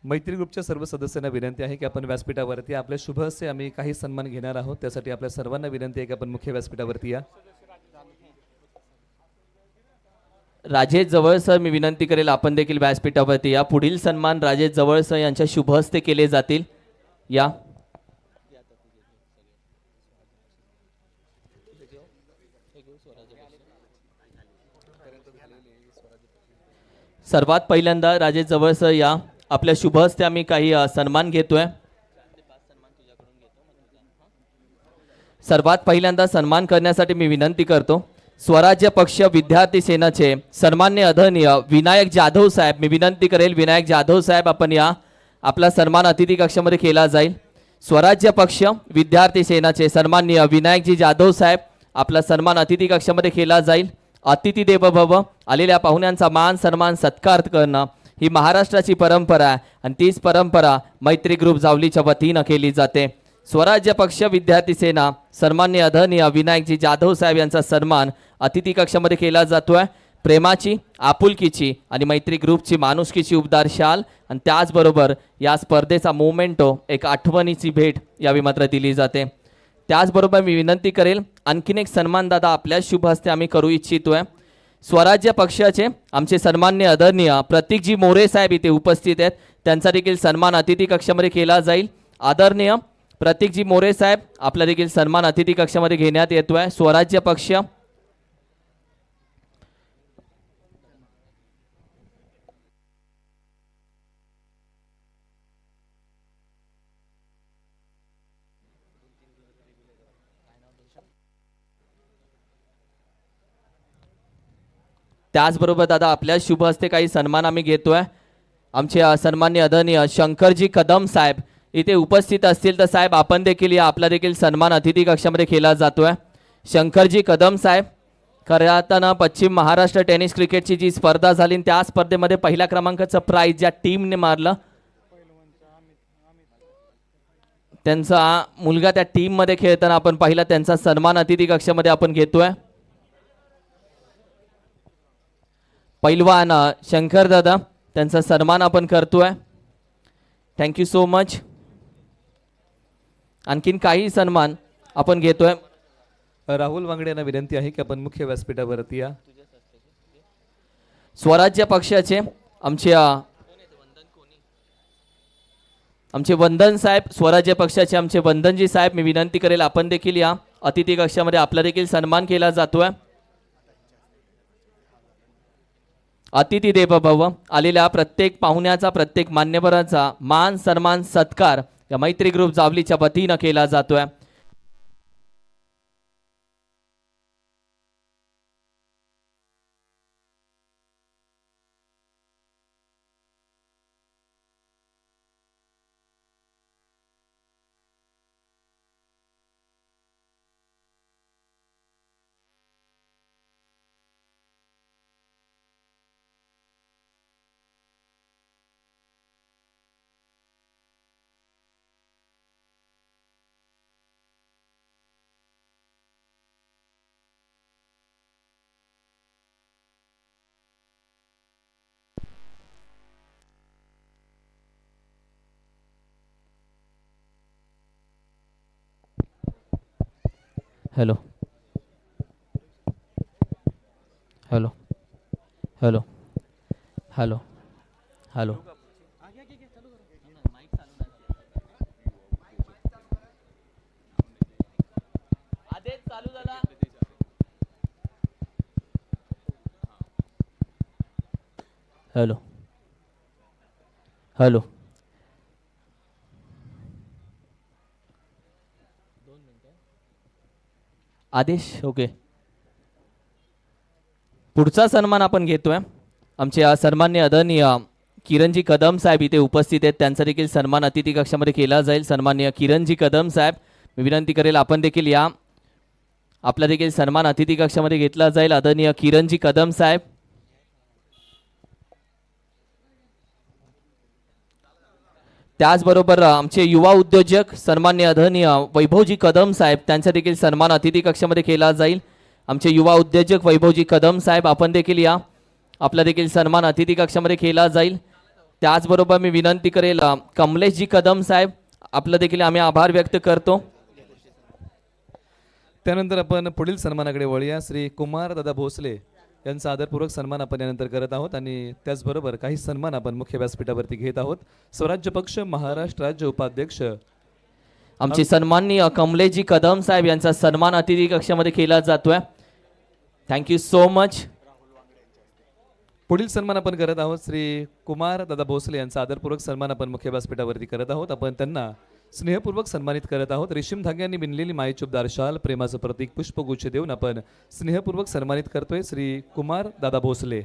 मैत्री ग्रुपच्या सर्व सदस्यांना विनंती आहे की आपण व्यासपीठावरती आपल्या शुभ हस्ते आम्ही काही सन्मान घेणार आहोत। त्यासाठी आपल्या सर्वांना विनंती आहे की आपण मुख्य व्यासपीठावरती या। राजेश जवळ सर, मी विनंती करेल आपण देखील व्यासपीठावरती या। पुढील सन्मान राजेश जवळ सर यांच्या शुभ हस्ते केले जातील। या सर्वात पहिल्यांदा राजेश जवळ सर या, आपल्या शुभ हस्ते आम्ही काही सन्मान घेतोय। सर्वात पहिल्यांदा सन्मान करण्यासाठी मी विनंती करतो स्वराज्य पक्ष विद्यार्थी सेनाचे सन्माननीय आदरणीय विनायक जाधव साहेब, मी विनंती करेल विनायक जाधव साहेब आपण या, आपला सन्मान अतिथी कक्षामध्ये केला जाईल। स्वराज्य पक्ष विद्यार्थी सेनाचे सन्माननीय विनायकजी जाधव साहेब, आपला सन्मान अतिथी कक्षामध्ये केला जाईल। अतिथी देव भव, आलेल्या पाहुण्यांचा मान सन्मान सत्कार करणं ही महाराष्ट्राची परंपरा आहे आणि तीच परंपरा मैत्री ग्रुप जावलीच्या वतीनं केली जाते। स्वराज्य पक्ष विद्यार्थी सेना सन्माननीय आदरणीय विनायकजी जाधव साहेब यांचा सन्मान अतिथी कक्षामध्ये केला जातोय। प्रेमाची, आपुलकीची आणि मैत्री ग्रुपची माणुसकीची उबदार शाल आणि त्याचबरोबर या स्पर्धेचा मोमेंटो, एक आठवणीची भेट यावी मात्र दिली जाते। त्याचबरोबर मी विनंती करेल आणखीन एक सन्मान दादा आपल्या शुभ हस्ते आम्ही करू इच्छितोय। स्वराज्य पक्षाचे आमचे सन्माननीय आदरणीय प्रतीकजी मोरे साहेब इथे उपस्थित आहेत, त्यांचा देखील सन्मान अतिथी कक्षामध्ये केला जाईल। आदरणीय प्रतीकजी मोरे साहेब, आपला देखील सन्मान अतिथी कक्षामध्ये घेण्यात येतोय। स्वराज्य पक्ष त्याचबरोबर दादा आपल्या शुभ हस्ते काही सन्मान आम्ही घेतोय। आमचे सन्माननीय आदरणीय शंकरजी कदम साहेब इथे उपस्थित असतील तर साहेब आपण देखील या, आपला देखील सन्मान अतिथी कक्षामध्ये केला जातोय। शंकरजी कदम साहेब, खऱ्या अर्थानं पश्चिम महाराष्ट्र टेनिस क्रिकेटची जी स्पर्धा झाली त्या स्पर्धेमध्ये पहिल्या क्रमांकाचं प्राइज ज्या टीमने मारलं त्यांचा मुलगा त्या टीम मध्ये खेळताना आपण पाहिला, त्यांचा सन्मान अतिथी कक्षामध्ये आपण घेतोय। पैलवान शंकर दादा, त्यांचा सन्मान आपण करतोय। Thank you so much. आणखीन काही सन्मान आपण घेतोय। राहुल वांगडे यांना विनंती आहे की आपण मुख्य व्यासपीठावरती या। स्वराज्य पक्षाचे आमचे वंदन साहेब, स्वराज्य पक्षाचे आमचे वंदनजी साहेब, मी विनंती करेल आपण देखील या, अतिथी कक्षामध्ये आपला देखील सन्मान केला जातोय। अतिथी देव भव, आलेल्या प्रत्येक पाहुण्याचा, प्रत्येक मान्यवराचा मान सन्मान सत्कार या मैत्री ग्रुप जावलीच्या वतीनं केला जातोय। Hello hello hello hello hello hello hello आदेश ओके। पुढचा सन्मान आपण घेतोय आमचे सन्माननीय आदरणीय किरणजी कदम साहेब इथे उपस्थित आहेत, त्यांचा देखील सन्मान अतिथी कक्षामध्ये केला जाईल। सन्माननीय किरणजी कदम साहेब, मी विनंती करेल आपण देखील या, आपला देखील सन्मान अतिथी कक्षामध्ये घेतला जाईल। आदरणीय किरणजी कदम साहेब, त्याचबरोबर आमचे युवा उद्योजक सन्माननीय आदरणीय वैभवजी कदम साहेब, त्यांचा देखील सन्मान अतिथी कक्षामध्ये केला जाईल। आमचे युवा उद्योजक वैभवजी कदम साहेब, आपण देखील या, आपला देखील सन्मान अतिथी कक्षामध्ये केला जाईल। त्याचबरोबर मी विनंती करेल कमलेशजी कदम साहेब आपलं देखील आम्ही आभार व्यक्त करतो. त्यानंतर आपण पुढील सन्मानाकडे वळूया. श्री कुमार दादा भोसले यांचा आदरपूर्वक सन्मान आपण यानंतर करत आहोत आणि त्याचबरोबर काही सन्मान आपण मुख्य व्यासपीठावरती घेत आहोत. स्वराज्य पक्ष महाराष्ट्र राज्य उपाध्यक्ष आमचे सन्माननीय कमलेशजी कदम साहेब यांचा सन्मान अतिथी कक्षामध्ये केला जातोय. Thank you so much. पुढील सन्मान आपण करत आहोत. श्री कुमार दादा भोसले यांचा आदरपूर्वक सन्मान आपण मुख्य व्यासपीठावरती करत आहोत. आपण त्यांना स्नेहपूर्वक सन्मानित करत आहोत. रेशीम धाग्यांनी विणलेली मायेचुबदार शाल प्रेमाचं प्रतीक पुष्पगुच्छ देऊन आपण स्नेहपूर्वक सन्मानित करतोय श्री कुमार दादा भोसले.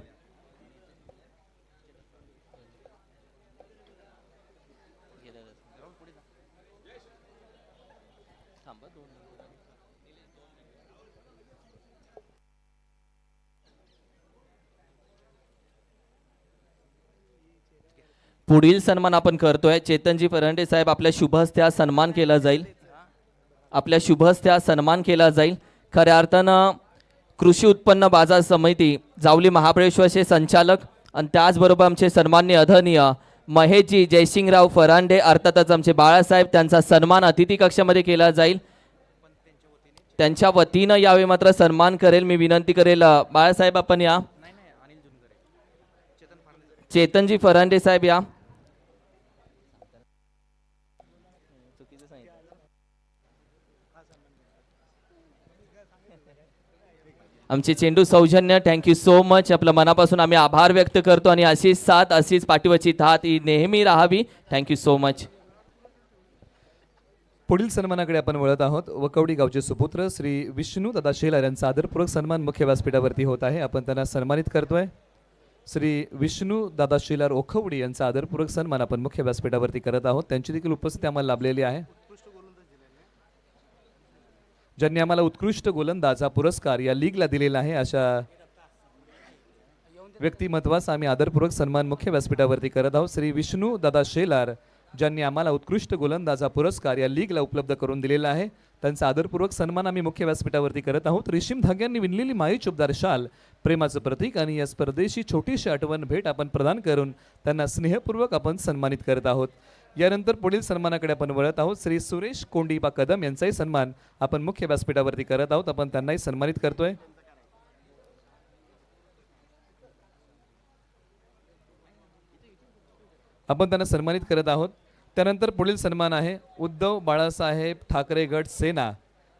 पुढील सन्मान आपण करतोय चेतनजी फरांडे साहेब आपल्या शुभ हस्ते हा सन्मान केला जाईल. आपल्या शुभ हस्ते हा सन्मान केला जाईल. खऱ्या अर्थानं कृषी उत्पन्न बाजार समिती जावली महाबळेश्वरचे संचालक आणि त्याचबरोबर आमचे सन्माननीय आदरणीय महेशजी जयसिंगराव फरांडे अर्थातच आमचे बाळासाहेब त्यांचा सन्मान अतिथी कक्षामध्ये केला जाईल. त्यांच्या वतीनं यावेळी मात्र सन्मान करेल मी विनंती करेल बाळासाहेब आपण या. चेतनजी फरांडे साहेब या. आमचे चेंडू सौजन्य थँक्यू सो मच. आपल्या मनापासून आम्ही आभार व्यक्त करतो आणि अशीच साथ अशीच पाठीवरची थात ही नेहमी राहावी. Thank you so much. पुढील सन्मानाकडे आपण वळत आहोत. वकवडी गावचे सुपुत्र श्री विष्णू दादा शेलार यांचा आदरपूर्वक सन्मान मुख्य व्यासपीठावरती होत आहे. आपण त्यांना सन्मानित करतोय. श्री विष्णू दादा शेलार ओखवडी यांचा आदरपूर्वक सन्मान आपण मुख्य व्यासपीठावरती करत आहोत. त्यांची देखील उपस्थिती आम्हाला लाभलेली आहे. ज्यांनी आम्हाला उत्कृष्ट गोलंदाज हा पुरस्कार या लीगला दिलेला आहे अशा व्यक्तिमत्वाचा आम्ही आदरपूर्वक सन्मान मुख्य व्यासपीठावरती करत आहोत. श्री विष्णू दादा शेलार ज्यांनी आम्हाला उत्कृष्ट गोलंदाज हा पुरस्कार या लीगला उपलब्ध करून दिलेला आहे त्यांचा आदरपूर्वक सन्मान आम्ही मुख्य व्यासपीठावरती करत आहोत. रेशीम धाग्यांनी विणलेली मायेचुबदार शाल प्रेमाचं प्रतीक आणि या स्पर्धेची छोटीशी आठवण भेट आपण प्रदान करून त्यांना स्नेहपूर्वक आपण सन्मानित करत आहोत. यानंतर पुढील सन्मानाकडे आपण वळत आहोत. श्री सुरेश कोंडीबा कदम यांचाही सन्मान आपण मुख्य व्यासपीठावरती करत आहोत. आपण त्यांनाही सन्मानित करतोय. आपण त्यांना सन्मानित करत आहोत. त्यानंतर पुढील सन्मान आहे उद्धव बाळासाहेब ठाकरे गट सेना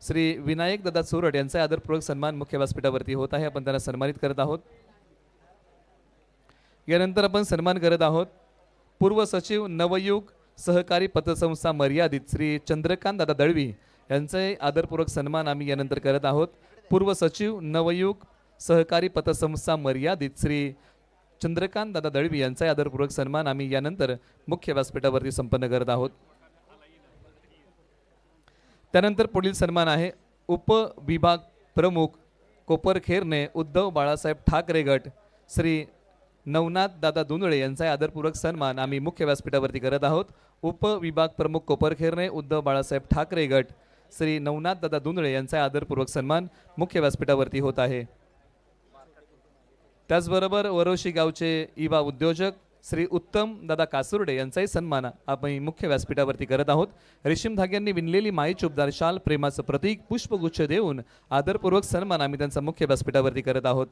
श्री विनायक दादा चोरट यांचा आदरपूर्वक सन्मान मुख्य व्यासपीठावरती होत आहे. आपण त्यांना सन्मानित करत आहोत. यानंतर आपण सन्मान करत आहोत पूर्व सचिव नवयुग सहकारी पतसंस्था मर्यादित श्री चंद्रकांत दादा दळवी यांचे आदरपूर्वक सन्मान आम्ही यानंतर करत आहोत. पूर्व सचिव नवयुग सहकारी पतसंस्था मर्यादित श्री चंद्रकांत दादा दळवी यांचा आदरपूर्वक सन्मान आम्ही यानंतर मुख्य व्यासपीठावरती संपन्न करत आहोत. त्यानंतर पुढील सन्मान आहे उपविभाग प्रमुख कोपरखेरणे उद्धव बाळासाहेब ठाकरे गट श्री नवनाथ दादा दुंदळे यांचा आदरपूर्वक सन्मान आम्ही मुख्य व्यासपीठावरती करत आहोत. उपविभाग प्रमुख कोपरखेरणे उद्धव बाळासाहेब ठाकरे गट श्री नवनाथ दादा दुंदळे यांचा आदरपूर्वक सन्मान मुख्य व्यासपीठावरती होत आहे. त्याचबरोबर वरोशी गावचे युवा उद्योजक श्री उत्तम दादा कासुर्डे यांचाही सन्मान आपण मुख्य व्यासपीठावरती करत आहोत. रेशीम धाग्यांनी विणलेली मायेचुबदार शाल प्रेमाचं प्रतीक पुष्पगुच्छ देऊन आदरपूर्वक सन्मान आम्ही त्यांचा मुख्य व्यासपीठावरती करत आहोत.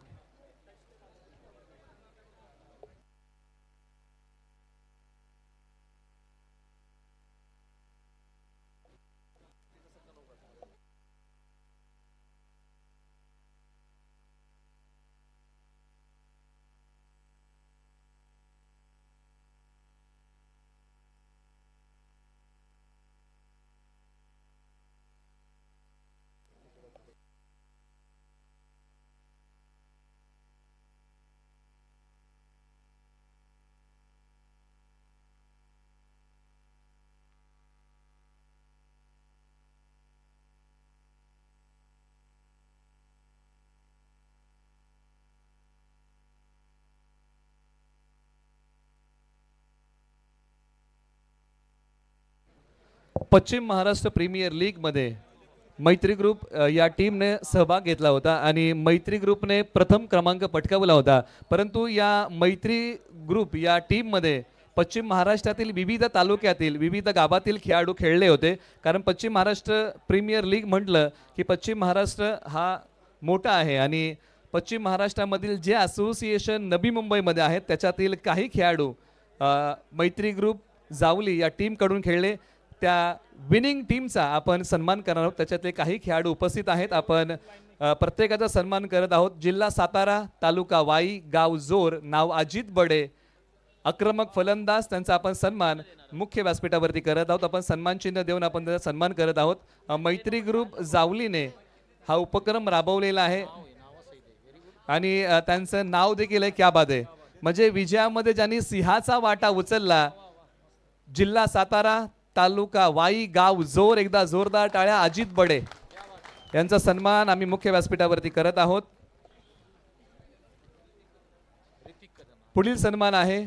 पश्चिम महाराष्ट्र प्रीमियर लीगमध्ये मैत्री ग्रुप या टीमने सहभाग घेतला होता आणि मैत्री ग्रुपने प्रथम क्रमांक पटकावला होता. परंतु या मैत्री ग्रुप या टीममध्ये पश्चिम महाराष्ट्रातील विविध तालुक्यातील विविध गावातील खेळाडू खेळले होते. कारण पश्चिम महाराष्ट्र प्रीमियर लीग म्हटलं की पश्चिम महाराष्ट्र हा मोठा आहे आणि पश्चिम महाराष्ट्रामधील जे असोसिएशन नवी मुंबईमध्ये आहेत त्याच्यातील काही खेळाडू मैत्री ग्रुप जावली या टीमकडून खेळले. त्या विनिंग टीमचा आपण सन्मान करणार आहोत. त्याच्यातले काही खेळाडू उपस्थित आहेत. आपण प्रत्येकाचा सन्मान करत आहोत. जिल्हा सातारा, तालुका वाई, गाव जोर, नाव अजित बडे, आक्रमक फलंदाज, त्यांचा आपण सन्मान मुख्य व्यासपीठावरती करत आहोत. आपण सन्मान चिन्ह देऊन आपण त्याचा सन्मान करत आहोत. मैत्री ग्रुप जावलीने हा उपक्रम राबवलेला आहे आणि त्यांचं नाव देखील आहे क्या बात आहे. म्हणजे विजयामध्ये ज्यांनी सिंहाचा वाटा उचलला, जिल्हा सातारा, तालुका वाई, गाव जोर, एकदा जोरदार टाळ्या अजित बडे यांचा सन्मान आम्ही मुख्य व्यासपीठावरती करत आहोत. पुढील सन्मान आहे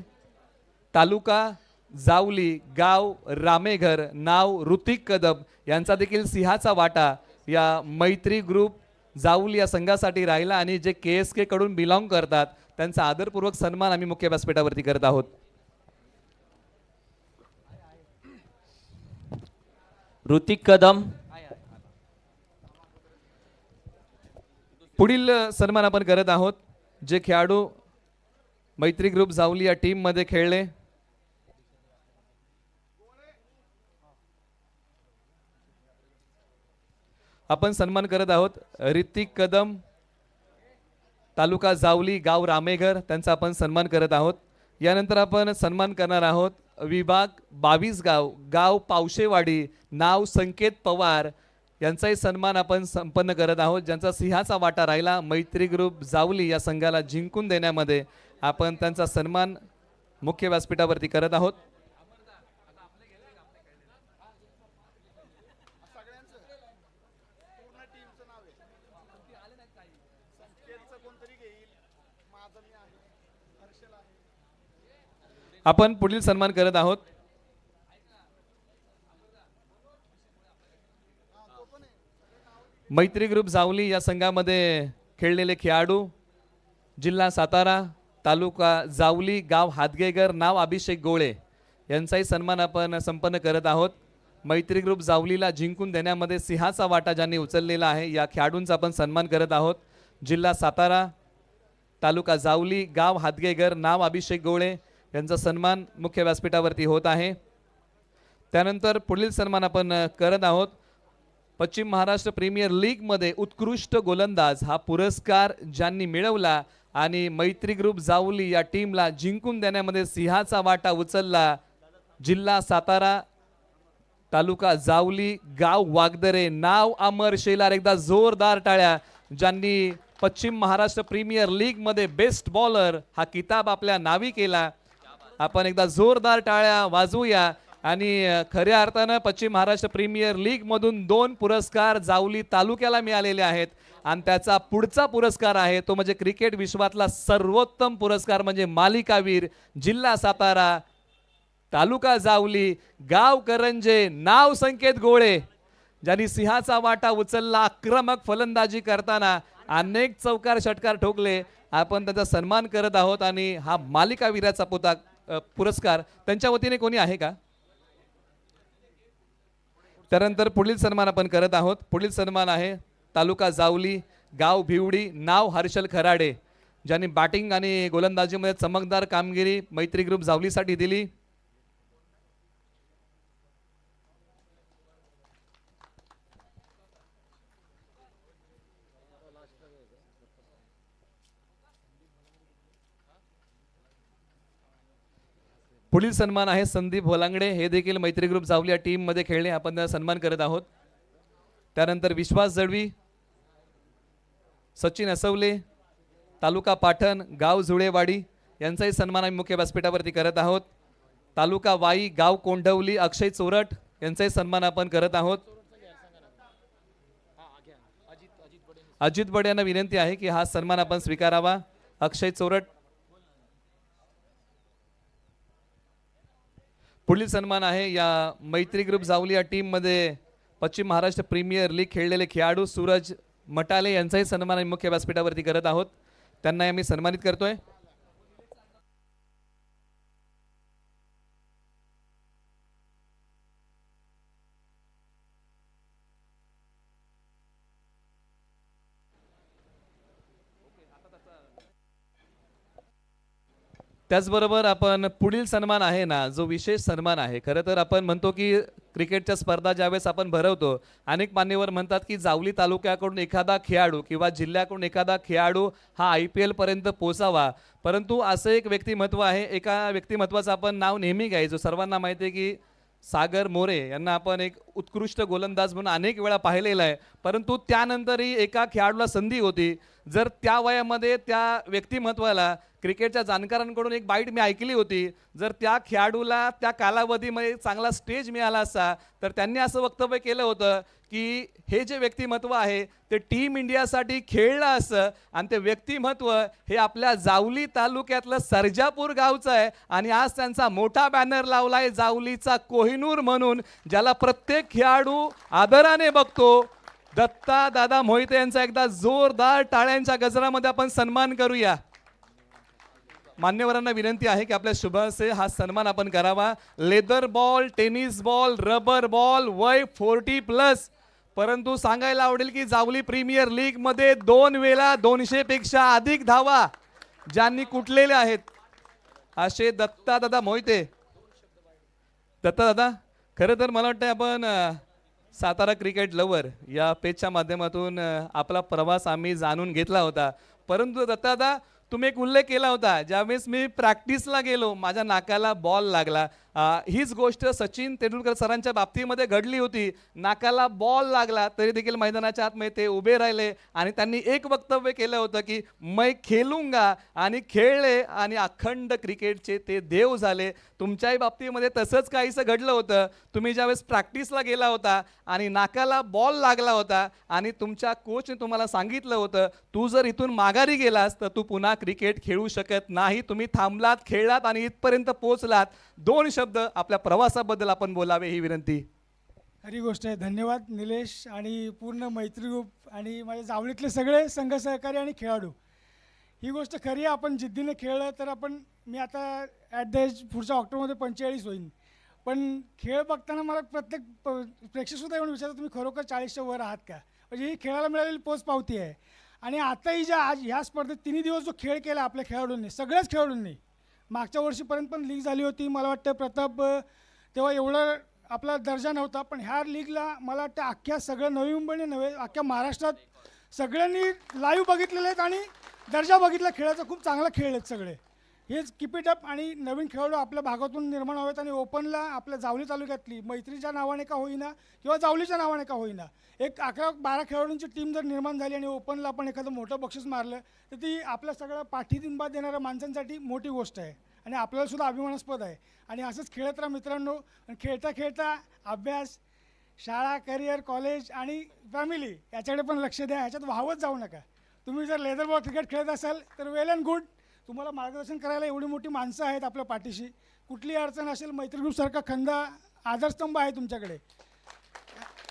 तालुका जावली, गाव रामेघर, नाव ऋतिक कदम यांचा देखील सिंहाचा वाटा या मैत्री ग्रुप जावली या संघासाठी राहिला आणि जे KSK कडून बिलॉंग करतात त्यांचा आदरपूर्वक सन्मान आम्ही मुख्य व्यासपीठावरती करत आहोत. ऋतिक कदम. पुढील सन्मान आपण करत आहोत जे खेळाडू मैत्री ग्रुप जावली या टीम मध्ये खेळले. आपण सन्मान करत आहोत ऋतिक कदम, तालुका जावली, गाव रामेघर, त्यांचा आपण सन्मान करत आहोत. यानंतर आपण सन्मान करणार आहोत विभाग 22 गाव पावशेवाडी, नाव संकेत पवार यांचाही सन्मान आपण संपन्न करत आहोत. ज्यांचा सिंहाचा वाटा राहिला मैत्री ग्रुप जावली या संघाला जिंकून देण्यामध्ये, आपण त्यांचा सन्मान मुख्य व्यासपीठावरती करत आहोत. आपण पुढील सन्मान करत आहोत मैत्री ग्रुप जावली या संघामध्ये खेळलेले खेळाडू, जिल्हा सातारा, तालुका जावली, गाव हातगेगर, नाव अभिषेक गोळे यांचाही सन्मान आपण संपन्न करत आहोत. मैत्री ग्रुप जावलीला जिंकून देण्यामध्ये सिंहाचा वाटा ज्यांनी उचललेला आहे या खेळाडूंचा आपण सन्मान करत आहोत. जिल्हा सातारा, तालुका जावली, गाव हातगेगर, नाव अभिषेक गोळे यांचा सन्मान मुख्य व्यासपीठावरती होत आहे. त्यानंतर पुढील सन्मान आपण करत आहोत पश्चिम महाराष्ट्र प्रीमियर लीग मध्ये उत्कृष्ट गोलंदाज हा पुरस्कार ज्यांनी मिळवला आणि मैत्री ग्रुप जावली या टीमला जिंकून देण्यामध्ये सिंहाचा वाटा उचलला, जिल्हा सातारा, तालुका जावली, गाव वागदरे, नाव अमर शेलार, एकदा जोरदार टाळ्या ज्यांनी पश्चिम महाराष्ट्र प्रीमियर लीग मध्ये बेस्ट बॉलर हा किताब आपल्या नावी केला. आपण एकदा जोरदार टाळ्या वाजवूया. आणि खऱ्या अर्थानं पश्चिम महाराष्ट्र प्रीमियर लीग मधून 2 पुरस्कार जावली तालुक्याला मिळालेले आहेत आणि त्याचा पुढचा पुरस्कार आहे तो म्हणजे क्रिकेट विश्वातला सर्वोत्तम पुरस्कार म्हणजे मालिकावीर, जिल्हा सातारा, तालुका जावली, गाव करंजे, नाव संकेत गोळे ज्यांनी सिंहाचा वाटा उचलला, आक्रमक फलंदाजी करताना अनेक चौकार षटकार ठोकले. आपण त्यांचा सन्मान करत आहोत आणि हा मालिकावीराचा पुरस्कार त्यांच्या वतीने कोणी आहे का? त्यानंतर पुढील सन्मान आपण करत आहोत. पुढील सन्मान आहे तालुका जावली, गाव भिवडी, नाव हर्षल खराडे ज्यांनी बॅटिंग आणि गोलंदाजीमध्ये चमकदार कामगिरी मैत्री ग्रुप जावलीसाठी दिली. पुढील सन्मान आहे संदीप होलांगडे, हे देखील मैत्री ग्रुप जावली या टीम मध्ये खेळले, आपण त्यांचा सन्मान करत आहोत. त्यानंतर विश्वास जळवी, सचिन असवले, तालुका पाटण, गाव झुळेवाडी यांचाही सन्मान आम्ही मुख्य व्यासपीठावरती करत आहोत. तालुका वाई, गाव कोंढवली, अक्षय चोरट यांचाही सन्मान आपण करत आहोत. अजित बडे यांना विनंती आहे की हा सन्मान आपण स्वीकारावा. अक्षय चोरट. पुढील सन्मान आहे या मैत्री ग्रुप जावली या टीम मध्ये पश्चिम महाराष्ट्र प्रीमियर लीग खेळलेले खेळाडू सूरज मटाले यांचाही सन्मान आम्ही मुख्य व्यासपीठावरती करत आहोत. त्यांना आम्ही सन्मानित करतोय. त्याचबरोबर आपण पुढील सन्मान आहे ना, जो विशेष सन्मान आहे, खरं तर आपण म्हणतो की क्रिकेटच्या स्पर्धा ज्यावेळेस आपण भरवतो, अनेक मान्यवर म्हणतात की जावली तालुक्याकडून एखादा खेळाडू किंवा जिल्ह्याकडून एखादा खेळाडू हा IPL पर्यंत पोचावा. परंतु असं एक व्यक्तिमत्व आहे, एका व्यक्तिमत्वाचं आपण नाव नेहमी घ्यायचो. सर्वांना माहिती आहे की सागर मोरे यांना आपण एक उत्कृष्ट गोलंदाज म्हणून अनेक वेळा पाहिलेलं आहे. परंतु त्यानंतरही एका खेळाडूला संधी होती. जर त्या वयामध्ये त्या व्यक्तिमत्वाला क्रिकेटच्या जाणकारांकडून एक बाईट मी ऐकली होती, जर त्या खेळाडूला त्या कालावधीमध्ये चांगला स्टेज मिळाला असता, तर त्यांनी असं वक्तव्य केलं होतं की हे जे व्यक्तिमत्व आहे ते टीम इंडियासाठी खेळलं असं, आणि ते व्यक्तिमत्व हे आपल्या जावली तालुक्यातलं सर्जापूर गावचं आहे. आणि आज त्यांचा मोठा बॅनर लावलाय जावलीचा कोहिनूर म्हणून, ज्याला प्रत्येक खेळाडू आदराने बघतो. दत्ता दादा मोहिते यांचा एकदा जोरदार टाळ्यांच्या गजरामध्ये आपण सन्मान करूया. मान्यवरांना विनंती आहे की आपल्या शुभ हस्ते हा सन्मान आपण करावा. Leather ball, tennis ball, rubber ball, वय 40+. परंतु सांगायला आवडेल की जावली प्रीमियर लीग मध्ये 2 वेळा 200 पेक्षा अधिक धावा ज्यांनी कुटलेल्या आहेत असे दत्ता दादा मोहिते. दत्ता दादा, खरं तर मला वाटतं आपण सातारा क्रिकेट लवर या पेजच्या माध्यमातून आपला प्रवास आम्ही जाणून घेतला होता. परंतु दत्ता दादा, तुम्ही एक उल्लेख केला होता, ज्यावेळेस मी प्रॅक्टिसला गेलो माझ्या नाकाला बॉल लागला. हीच गोष्ट सचिन तेंडुलकर सरांच्या बाबतीमध्ये घडली होती. नाकाला बॉल लागला तरी देखील मैदानाच्या आतमध्ये ते उभे राहिले आणि त्यांनी एक वक्तव्य केलं होतं की मैं खेलूंगा, आणि खेळले आणि अखंड क्रिकेटचे ते देव झाले. तुमच्याही बाबतीमध्ये तसंच काहीसं घडलं होतं. तुम्ही ज्यावेळेस प्रॅक्टिसला गेला होता आणि नाकाला बॉल लागला होता आणि तुमच्या कोचने तुम्हाला सांगितलं होतं तू जर इथून माघारी गेलास तर तू पुन्हा क्रिकेट खेळू शकत नाही. तुम्ही थांबलात, खेळलात आणि इथपर्यंत पोहोचलात. 2 शब्द आपल्या प्रवासाबद्दल आपण बोलावे ही विनंती. खरी गोष्ट आहे. धन्यवाद निलेश आणि पूर्ण मैत्री ग्रुप आणि माझ्या जावळीतले सगळे संघ सहकारी आणि खेळाडू. ही गोष्ट खरी आहे. आपण जिद्दीने खेळलं तर मी आता ॲट द एज पुढच्या ऑक्टोबरमध्ये 45 होईन. पण खेळ बघताना मला प्रत्येक प्रेक्षकसुद्धा येऊन विचारतात तुम्ही खरोखर 40च्या वर आहात का. म्हणजे ही खेळाला मिळालेली पोचपावती आहे. आणि आताही आज ह्या स्पर्धेत 3 दिवस जो खेळ केला आपल्या खेळाडूंनी, सगळ्याच खेळाडूंनी, मागच्या वर्षीपर्यंत पण लीग झाली होती. मला वाटतं प्रताप तेव्हा एवढा आपला दर्जा नव्हता, पण ह्या लीगला मला वाटतं अख्ख्या सगळं नवी मुंबईने नव्हे अख्ख्या महाराष्ट्रात सगळ्यांनी लाईव्ह बघितलेले आहेत आणि दर्जा बघितला खेळाचा. खूप चांगला खेळ आहेत सगळे. हेच कीप इट अप आणि नवीन खेळाडू आपल्या भागातून निर्माण व्हावेत आणि ओपनला आपल्या जावली तालुक्यातली मैत्रीच्या नावाने का होईना किंवा जावलीच्या नावाने का होईना एक 11-12 खेळाडूंची टीम जर निर्माण झाली आणि ओपनला आपण एखादं मोठं बक्षीस मारलं तर ती आपल्या सगळ्या पाठिंबा देणाऱ्या माणसांसाठी मोठी गोष्ट आहे आणि आपल्यालासुद्धा अभिमानास्पद आहे. आणि असंच खेळत राहा मित्रांनो. खेळता खेळता अभ्यास, शाळा, करिअर, कॉलेज आणि फॅमिली याच्याकडे पण लक्ष द्या. ह्याच्यात वाहवत जाऊ नका. तुम्ही जर लेदर बॉल क्रिकेट खेळत असाल तर वेल अँड गुड. तुम्हाला मार्गदर्शन करायला एवढी मोठी माणसं आहेत आपल्या पाठीशी. कुठली अडचण असेल मैत्री ग्रुपसारखा खंदा आधारस्तंभ आहे तुमच्याकडे.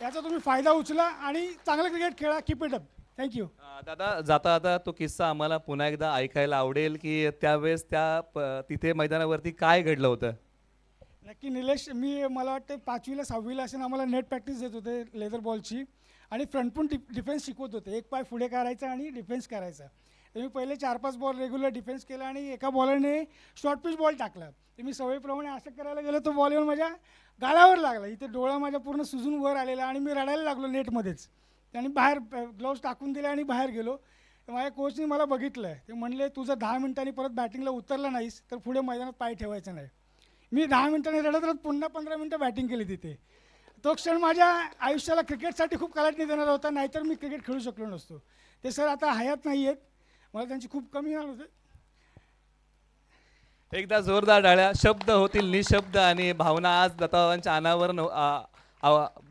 याचा तुम्ही फायदा उचला आणि चांगलं क्रिकेट खेळा. Keep it up. थँक्यू. दादा, जाता आता तो किस्सा आम्हाला पुन्हा एकदा ऐकायला आवडेल की त्यावेळेस तिथे मैदानावरती काय घडलं होतं. नक्की निलेश. मला वाटतं 5वीला 6वीला असेल आम्हाला नेट प्रॅक्टिस देत होते लेदर बॉलची आणि फ्रंटपून डिफेन्स शिकवत होते. एक पाय पुढे करायचा आणि डिफेन्स करायचा. तर मी पहिले 4-5 बॉल रेग्युलर डिफेन्स केला आणि एका बॉलरने शॉर्ट पिच बॉल टाकला. तर मी सवयीप्रमाणे असं करायला गेलो तो बॉल येऊन माझ्या गालावर लागला. इथे डोळा माझ्या पूर्ण सुजून वर आलेला आणि मी रडायला लागलो नेटमध्येच. त्यांनी बाहेर ग्लोव्स टाकून दिले आणि बाहेर गेलो. तर माझ्या कोचनी मला बघितलं. ते म्हणले तुझं 10 मिनिटांनी परत बॅटिंगला उतरला नाहीस तर पुढे मैदानात पाय ठेवायचा नाही. मी 10 मिनिटांनी रडत रडत पुन्हा 15 मिनिटं बॅटिंग केली तिथे. तो क्षण माझ्या आयुष्याला क्रिकेटसाठी खूप कलाटणी देणारा होता. नाहीतर मी क्रिकेट खेळू शकलो नसतो. ते सर आता हयात नाही आहेत. मला त्यांची खूप कमी झालं होतं. एकदा जोरदार टाळ्या. शब्द होतील निशब्द आणि भावना आज दत्तादादांच्या अनावर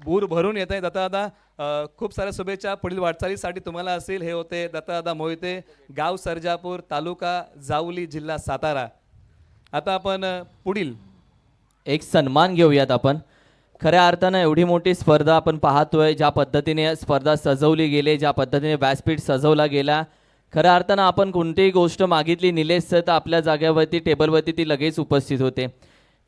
बूर भरून येत आहे. दत्तादादा, खूप साऱ्या शुभेच्छा पुढील वाटचालीसाठी तुम्हाला असेल. हे होते दत्तादादा मोहिते, गाव सर्जापूर, तालुका जावली, जिल्हा सातारा. आता आपण पुढील एक सन्मान घेऊयात आपण. खऱ्या अर्थानं एवढी मोठी स्पर्धा आपण पाहतोय, ज्या पद्धतीने स्पर्धा सजवली गेली, ज्या पद्धतीने व्यासपीठ सजवला गेला, खऱ्या अर्थानं आपण कोणतीही गोष्ट मागितली निलेश तर आपल्या जागेवरती टेबलवरती ती लगेच उपस्थित होते.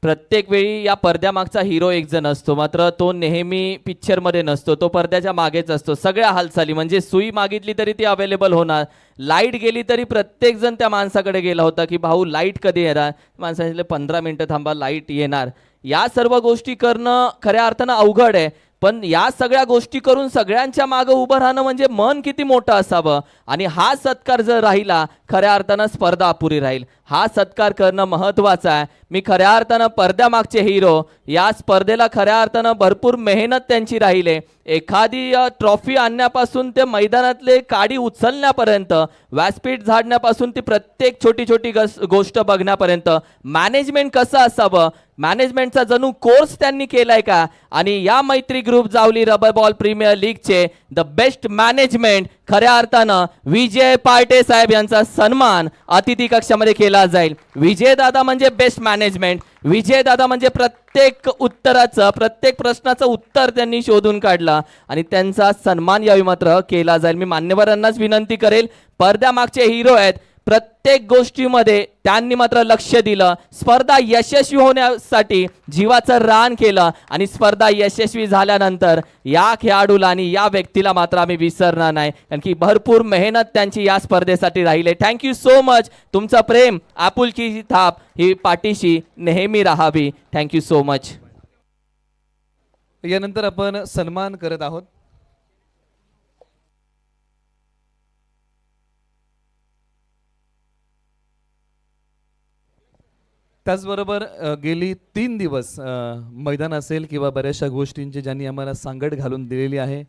प्रत्येक वेळी या पडद्यामागचा हिरो एक जण असतो, मात्र तो नेहमी पिक्चरमध्ये नसतो, तो पडद्याच्या मागेच असतो. सगळ्या हालचाली म्हणजे सुई मागितली तरी ती अवेलेबल होणार, लाईट गेली तरी प्रत्येक जण त्या माणसाकडे गेला होता की भाऊ लाईट कधी येणार. माणसाने सांगितलं 15 मिनिटं थांबा, लाईट येणार. या सर्व गोष्टी करणं खऱ्या अर्थानं अवघड आहे, पण या सगळ्या गोष्टी करून सगळ्यांच्या मागे उभं राहणं म्हणजे मन किती मोठं असावं. आणि हा सत्कार जर राहिला, खऱ्या अर्थानं स्पर्धा अपुरी राहील. हा सत्कार करणं महत्त्वाचं आहे. मी खऱ्या अर्थानं पडद्यामागचे हिरो, या स्पर्धेला खऱ्या अर्थानं भरपूर मेहनत त्यांची राहिली. एखादी ट्रॉफी आणण्यापासून ते मैदानातले काडी उचलण्यापर्यंत, व्यासपीठ झाडण्यापासून ती प्रत्येक छोटी छोटी गोष्ट बघण्यापर्यंत मॅनेजमेंट कसं असावं, मॅनेजमेंटचा जणू कोर्स त्यांनी केलाय का. आणि या Maitri group Javali rubber ball premier लीगचे द बेस्ट मॅनेजमेंट खऱ्या अर्थानं विजय पार्टे साहेब यांचा सन्मान अतिथी कक्षामध्ये केला जाईल. विजय दादा म्हणजे बेस्ट मॅनेजमेंट. विजय दादा म्हणजे प्रत्येक उत्तराचं, प्रत्येक प्रश्नाचं उत्तर त्यांनी शोधून काढलं आणि त्यांचा सन्मान यावेळी मात्र केला जाईल. मी मान्यवरांनाच विनंती करेल, पडद्यामागचे हिरो आहेत, प्रत्येक गोष्टीमध्ये त्यांनी मात्र लक्ष दिलं. स्पर्धा यशस्वी होण्यासाठी जीवाचं रान केलं आणि स्पर्धा यशस्वी झाल्यानंतर या खेळाडूला आणि या व्यक्तीला मात्र आम्ही विसरणार नाही, कारण की भरपूर मेहनत त्यांची या स्पर्धेसाठी राहिली. Thank you so much. तुमचं प्रेम, आपुलकीची थाप ही पाठीशी नेहमी राहावी. Thank you so much. यानंतर आपण सन्मान करत आहोत त्याचबरोबर गेली 3 दिवस मैदान असेल किंवा बऱ्याचशा गोष्टींची ज्यांनी आम्हाला सांगड घालून दिलेली आहे,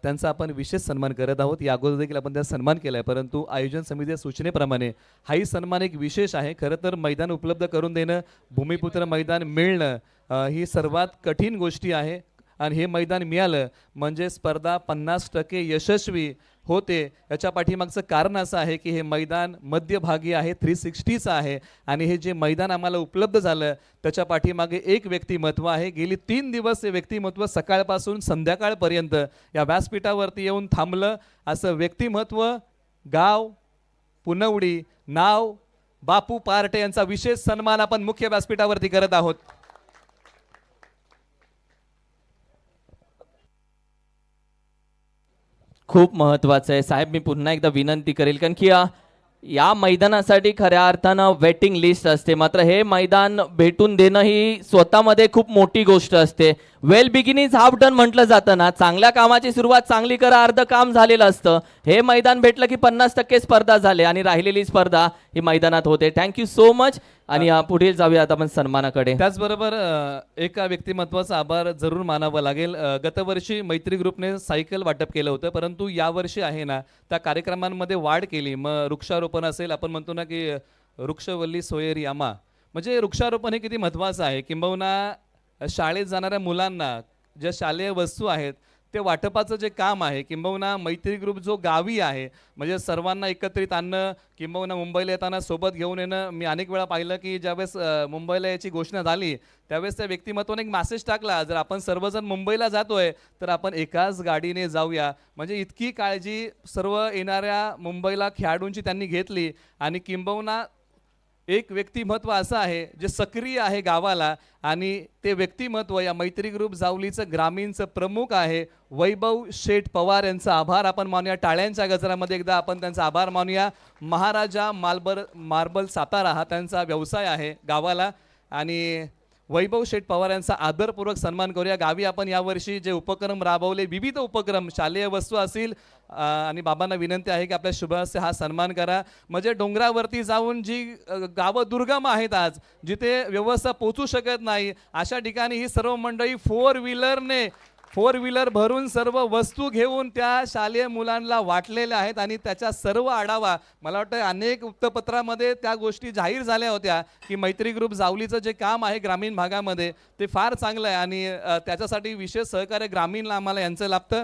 त्यांचा आपण विशेष सन्मान करत आहोत. या अगोदर देखील आपण त्यांचा सन्मान केला आहे, परंतु आयोजन समितीच्या सूचनेप्रमाणे हाही सन्मान एक विशेष आहे. खरं तर मैदान उपलब्ध करून देणं, भूमिपुत्र मैदान मिळणं ही सर्वात कठीण गोष्टी आहे. आणि हे मैदान मिळालं म्हणजे स्पर्धा 50% यशस्वी होते. याच्या पाठीमागचं कारण असं आहे की हे मैदान मध्यभागी आहे, 360चं आहे. आणि हे जे मैदान आम्हाला उपलब्ध झालं त्याच्या पाठीमागे एक व्यक्तिमत्व आहे. गेली 3 दिवस हे व्यक्तिमत्व सकाळपासून संध्याकाळपर्यंत या व्यासपीठावरती येऊन थांबलं. असं व्यक्तिमत्व, गाव पुनवडी, नाव बापू पार्टे यांचा विशेष सन्मान आपण मुख्य व्यासपीठावरती करत आहोत. खूप महत्त्वाचं आहे साहेब. मी पुन्हा एकदा विनंती करेल, कारण की या मैदानासाठी खऱ्या अर्थानं वेटिंग लिस्ट असते, मात्र हे मैदान भेटून देणं ही स्वतःमध्ये खूप मोठी गोष्ट असते. वेल बिगिन इज हाफ डन म्हटलं जातं ना, चांगल्या कामाची सुरुवात चांगली करा, अर्ध काम झालेलं असतं. हे मैदान भेटलं की 50% स्पर्धा झाले आणि राहिलेली स्पर्धा ही मैदानात होते. Thank you so much. आणि पुढे जाऊया आता आपण सन्मानाकडे. त्याचबरोबर एका व्यक्तिमत्वाचा आभार जरूर मानावं लागेल. गतवर्षी मैत्री ग्रुपने सायकल वाटप केलं होतं, परंतु यावर्षी आहे ना त्या कार्यक्रमांमध्ये वाढ केली. मग वृक्षारोपण असेल, आपण म्हणतो ना की वृक्षवल्ली सोयरी आमा, म्हणजे वृक्षारोपण हे किती महत्त्वाचं आहे. किंबहुना शाळेत जाणाऱ्या मुलांना ज्या शालेय वस्तू आहेत ते वाटपाचं जे काम आहे, किंबहुना मैत्री ग्रुप जो गावी आहे, म्हणजे सर्वांना एकत्रित आणणं, किंबहुना मुंबईला येताना सोबत घेऊन येणं. मी अनेक वेळा पाहिलं की ज्यावेळेस मुंबईला याची घोषणा झाली त्यावेळेस त्या व्यक्तिमत्वाने एक मेसेज टाकला, जर आपण सर्वजण मुंबईला जातोय तर आपण एकाच गाडीने जाऊया. म्हणजे इतकी काळजी सर्व येणाऱ्या मुंबईला खेळाडूंची त्यांनी घेतली. आणि किंबहुना एक व्यक्तिमत्व असं आहे जे सक्रिय आहे गावाला, आणि ते व्यक्तिमत्व या मैत्री ग्रुप जावलीचं ग्रामीणचं प्रमुख आहे वैभव शेठ पवार यांचा आभार आपण मानूया. टाळ्यांच्या गजरामध्ये एकदा आपण त्यांचा आभार मानूया. महाराजा मार्बल सातारा हा त्यांचा व्यवसाय आहे गावाला. आणि वैभव शेठ पवार यांचा आदरपूर्वक सन्मान करूया. गावी आपण यावर्षी जे उपक्रम राबवले, विविध उपक्रम, शालेय वस्तू असतील, आणि बाबांना विनंती आहे की आपल्या शुभ हस्ते हा सन्मान करा. म्हणजे डोंगरावरती जाऊन जी गावं दुर्गम आहेत आज, जिथे व्यवस्था पोचू शकत नाही, अशा ठिकाणी ही सर्व मंडळी 4 व्हीलर भरून सर्व वस्तू घेऊन त्या शालेय मुलांना वाटलेल्या आहेत. आणि त्याचा सर्व आढावा मला वाटतं अनेक वृत्तपत्रामध्ये त्या गोष्टी जाहीर झाल्या होत्या की मैत्री ग्रुप जावलीचं जे काम आहे ग्रामीण भागामध्ये ते फार चांगलं आहे. आणि त्याच्यासाठी विशेष सहकार्य ग्रामीणला आम्हाला यांचं लाभतं.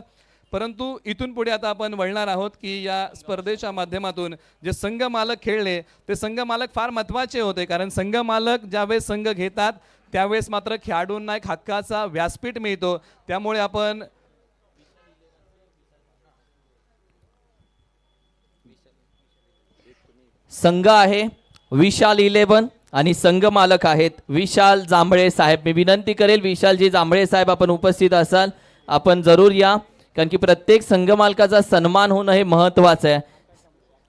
परंतु इथून पुढे आता आपण वळणार आहोत की या स्पर्धेच्या माध्यमातून जे संघ मालक खेळले ते संघ मालक फार महत्त्वाचे होते. कारण संघ मालक ज्यावेळेस संघ घेतात त्यावेळेस मात्र खेळाडूंना एक हक्काचा व्यासपीठ मिळतो. त्यामुळे आपण संघ आहे विशाल 11, आणि संघ मालक आहेत विशाल जांभळे साहेब. मी विनंती करेल विशालजी जांभळे साहेब आपण उपस्थित असाल आपण जरूर या, कारण की प्रत्येक संघ मालकाचा सन्मान होणं हे महत्त्वाचं आहे.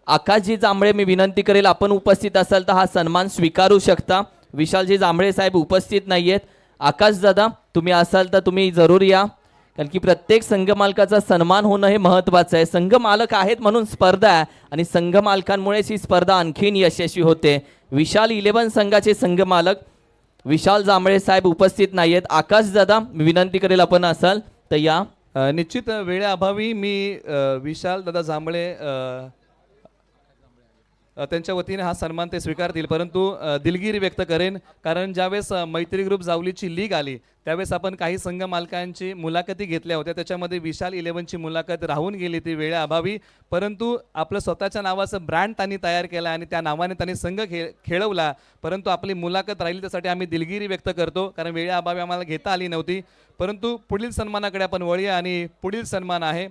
आकाशजी जांभळे मी विनंती करेल आपण उपस्थित असाल तर हा सन्मान स्वीकारू शकता. विशालजी जांभळे साहेब उपस्थित नाहीयेत. आकाश दादा तुम्ही असाल तर तुम्ही जरूर या, कारण की प्रत्येक संघ मालकाचा सन्मान होणं हे महत्त्वाचं आहे. संघ मालक आहेत म्हणून स्पर्धा आहे आणि संघ मालकांमुळेच ही स्पर्धा आणखीन यशस्वी होते. विशाल 11 संघाचे संघ मालक विशाल जांभळे साहेब उपस्थित नाहीयेत. आकाश दादा मी विनंती करेल आपण असाल तर या. निश्चित वेळेअभावी मी विशाल दादा जांभळे त्यांच्या वतीने हा सन्मान ते स्वीकारतील, परंतु दिलगिरी व्यक्त करेन, कारण ज्यावेळेस मैत्री ग्रुप जावलीची लीग आली त्यावेळेस आपण काही संघ मालकांची मुलाखती घेतल्या होत्या. त्याच्यामध्ये विशाल 11ची मुलाखत राहून गेली ती वेळेअभावी, परंतु आपलं स्वतःच्या नावाचं ब्रँड त्यांनी तयार केला आणि त्या नावाने त्यांनी संघ खेळवला, परंतु आपली मुलाखत राहिली त्यासाठी आम्ही दिलगिरी व्यक्त करतो, कारण वेळेअभावी आम्हाला घेता आली नव्हती. परंतु पुढील सन्मानाकडे आपण वळूया आणि पुढील सन्मान आहे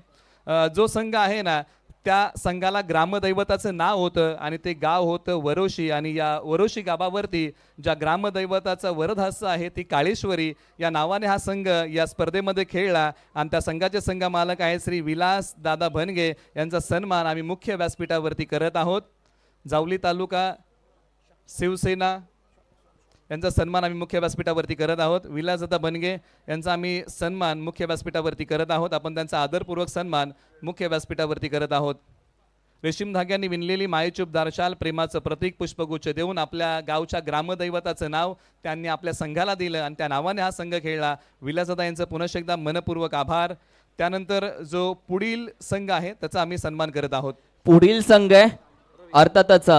जो संघ आहे ना त्या संघाला ग्रामदैवताचं नाव होतं आणि ते गाव होतं वरोशी, आणि या वरोशी गावावरती ज्या ग्रामदैवताचं वरदहस्त आहे ती काळेश्वरी या नावाने हा संघ या स्पर्धेमध्ये खेळला आणि त्या संघाचे संघ मालक आहे श्री विलास दादा भनगे यांचा सन्मान आम्ही मुख्य व्यासपीठावरती करत आहोत. जावली तालुका शिवसेना यांचा सन्मान आम्ही मुख्य व्यासपीठावरती करत आहोत. विलासदादा बनगे यांचा आम्ही सन्मान मुख्य व्यासपीठावरती करत आहोत. आपण त्यांचा आदरपूर्वक सन्मान मुख्य व्यासपीठावरती करत आहोत. रेशीम धाग्यांनी विणलेली मायेचूप दारशाल प्रेमाचं प्रतीक पुष्पगुच्छ देऊन आपल्या गावच्या ग्रामदैवताचं नाव त्यांनी आपल्या संघाला दिलं आणि त्या नावाने हा संघ खेळला. विलासदादा यांचं पुनश्च एकदा मनपूर्वक आभार. त्यानंतर जो पुढील संघ आहे त्याचा आम्ही सन्मान करत आहोत. पुढील संघ आहे अर्थातच